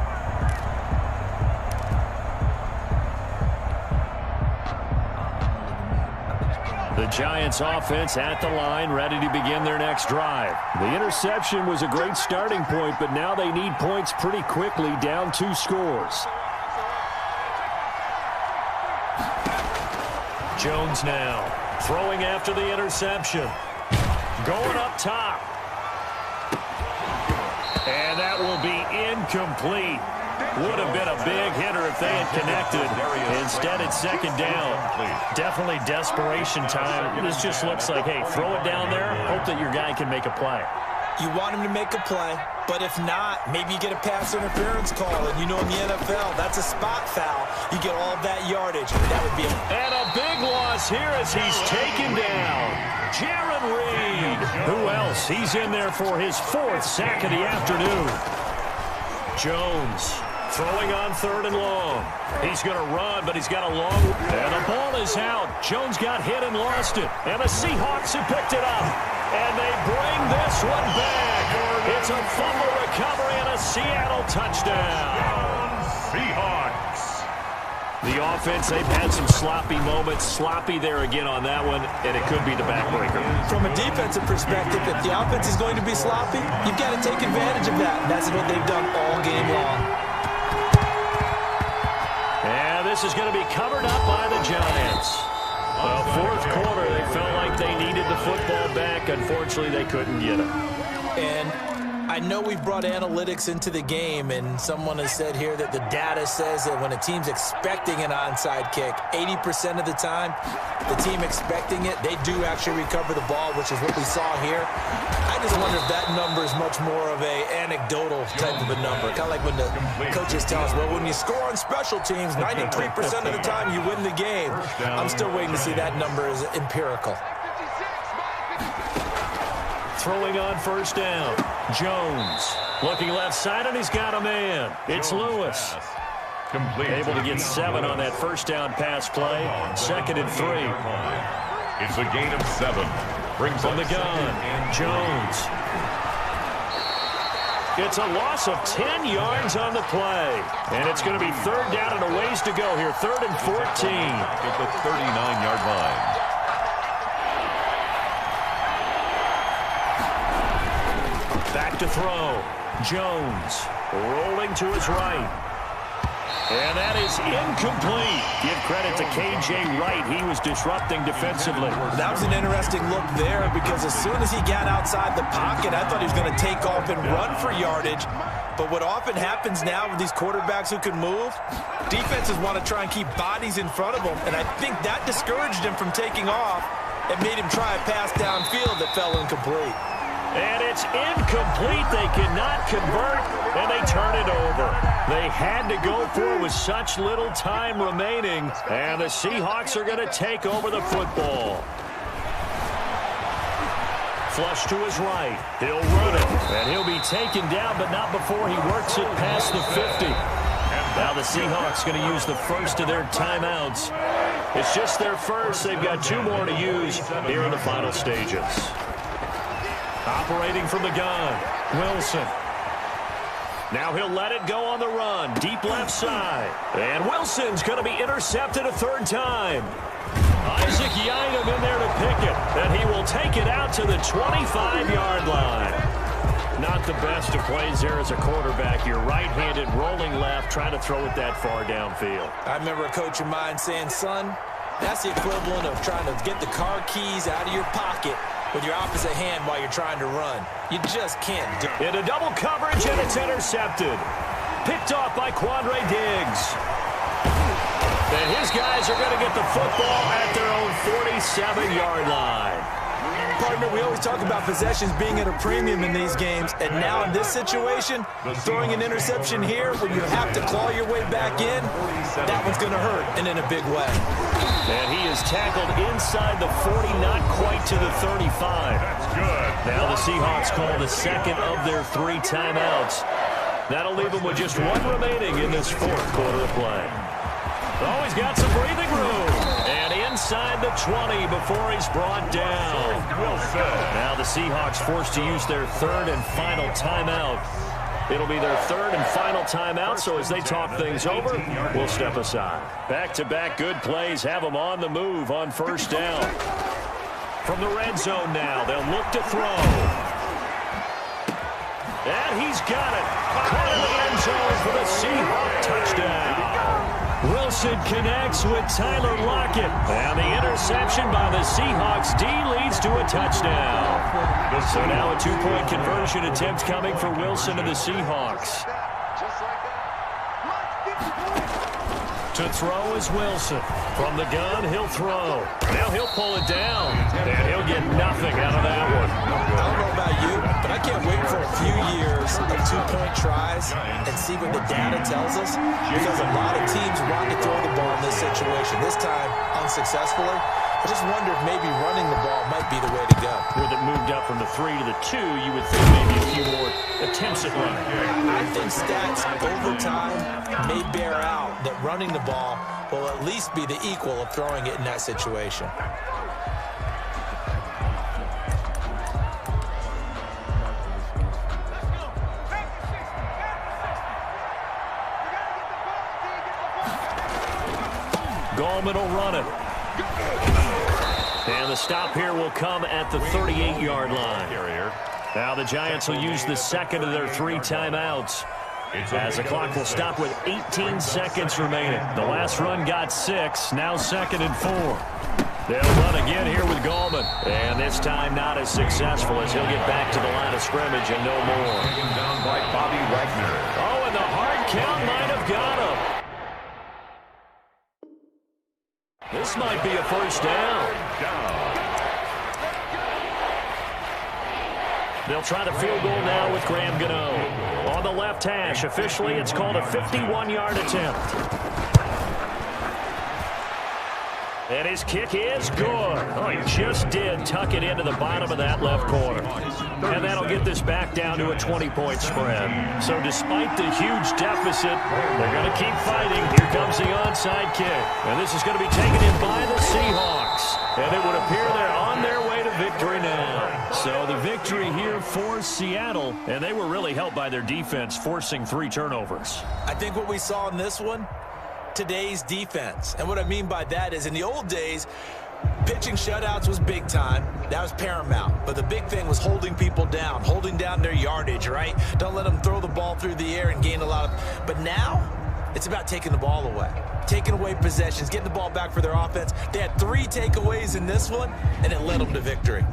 The Giants offense at the line, ready to begin their next drive. The interception was a great starting point, but now they need points pretty quickly, down 2 scores. Jones now throwing after the interception. Going up top. And that will be incomplete. Would have been a big hitter if they had connected. Instead, it's 2nd down. Definitely desperation time. This just looks like, hey, throw it down there. Hope that your guy can make a play.
You want him to make a play, but if not, maybe you get a pass interference call. And you know in the NFL, that's a spot foul. You get all of that yardage. That would be
And a big loss here as he's taken down. Jaron Reed. Who else? He's in there for his 4th sack of the afternoon. Jones throwing on 3rd and long. He's going to run, but he's got a long... And the ball is out. Jones got hit and lost it. And the Seahawks have picked it up. And they bring this one back. It's a fumble recovery and a Seattle touchdown.
Seahawks.
The offense, they've had some sloppy moments. Sloppy there again on that one, and it could be the backbreaker.
From a defensive perspective, if the offense is going to be sloppy, you've got to take advantage of that. And that's what they've done all game long.
And this is going to be covered up by the Giants. Well, 4th quarter, they felt like they needed the football back. Unfortunately, they couldn't get it.
And I know we've brought analytics into the game, and someone has said here that the data says that when a team's expecting an onside kick, 80% of the time, the team expecting it, they do actually recover the ball, which is what we saw here. I just wonder if that number is much more of a anecdotal type of a number. Kind of like when the coaches tell us, well, when you score on special teams, 93% of the time you win the game. I'm still waiting to see that number is empirical.
Throwing on 1st down. Jones looking left side, and he's got a man. It's Lewis. Able to get 7 on that 1st down pass play. 2nd and 3.
It's a gain of 7. Brings
from the gun. Jones It's a loss of 10 yards on the play. And it's going to be third down and a ways to go here. 3rd and 14.
At the 39-yard line.
Back to throw. Jones rolling to his right. And that is incomplete. Give credit to K.J. Wright. He was disrupting defensively.
That was an interesting look there because as soon as he got outside the pocket, I thought he was going to take off and run for yardage. But what often happens now with these quarterbacks who can move, defenses want to try and keep bodies in front of them. And I think that discouraged him from taking off and made him try a pass downfield that fell incomplete.
And it's incomplete. They cannot convert, and they turn it over. They had to go for it with such little time remaining, and the Seahawks are going to take over the football. Flush to his right. He'll run it, and he'll be taken down, but not before he works it past the 50. Now the Seahawks going to use the first of their timeouts. It's just their first. They've got 2 more to use here in the final stages. Operating from the gun, Wilson. Now he'll let it go on the run, deep left side. And Wilson's going to be intercepted a 3rd time. Isaac Yiadom in there to pick it, and he will take it out to the 25-yard line. Not the best of plays there as a quarterback. You're right-handed, rolling left, trying to throw it that far downfield.
I remember a coach of mine saying, son, that's the equivalent of trying to get the car keys out of your pocket with your opposite hand while you're trying to run. You just can't do it.
Into double coverage, and it's intercepted. Picked off by Quandre Diggs. And his guys are going to get the football at their own 47-yard line.
Partner, we always talk about possessions being at a premium in these games, and now in this situation, throwing an interception here when you have to claw your way back in, that one's going to hurt, and in a big way.
And he is tackled inside the 40, not quite to the 35.
That's good.
Now the Seahawks call the second of their 3 timeouts. That'll leave them with just 1 remaining in this 4th quarter of play. Oh, he's got some breathing room. And inside the 20 before he's brought down. Now the Seahawks forced to use their 3rd and final timeout. It'll be their 3rd and final timeout, so as they talk things over, we'll step aside. Back-to-back good plays have them on the move on 1st down. From the red zone now, they'll look to throw. And he's got it. Caught in the end zone for the Seahawks touchdown. Wilson connects with Tyler Lockett. And the interception by the Seahawks D leads to a touchdown. So now a 2-point conversion attempt coming for Wilson and the Seahawks. To throw is Wilson. From the gun, he'll throw. Now he'll pull it down. And he'll get nothing out of that one.
I don't know about you, but I can't wait for a few years of 2-point tries and see what the data tells us. Because a lot of teams want to throw the ball in this situation. This time, unsuccessfully. I just wonder if maybe running the ball might be the way to go.
With it moved up from the 3 to the 2, you would think maybe a few more attempts at running.
I think stats over time may bear out that running the ball will at least be the equal of throwing it in that situation.
Gallman will run it. And the stop here will come at the 38-yard line. Now the Giants will use the second of their 3 timeouts. As the clock will stop with 18 seconds remaining. The last run got 6, now 2nd and 4. They'll run again here with Gallman. And this time not as successful as he'll get back to the line of scrimmage and no more.
Taken down by Bobby Wagner.
Oh, and the hard count might have got him. This might be a 1st down. They'll try the field goal now with Graham Gano. On the left hash, officially it's called a 51-yard attempt. And his kick is good. Oh, he just did tuck it into the bottom of that left corner. And that'll get this back down to a 20-point spread. So despite the huge deficit, they're going to keep fighting. Here comes the onside kick. And this is going to be taken in by the Seahawks. And it would appear they're on their way to victory now. So the victory here for Seattle. And they were really helped by their defense, forcing 3 turnovers.
I think what we saw in this one, today's defense. And what I mean by that is in the old days, pitching shutouts was big time. That was paramount. But the big thing was holding people down, holding down their yardage, right? Don't let them throw the ball through the air and gain a lot of... But now, it's about taking the ball away. Taking away possessions, getting the ball back for their offense. They had 3 takeaways in this one, and it led them to victory.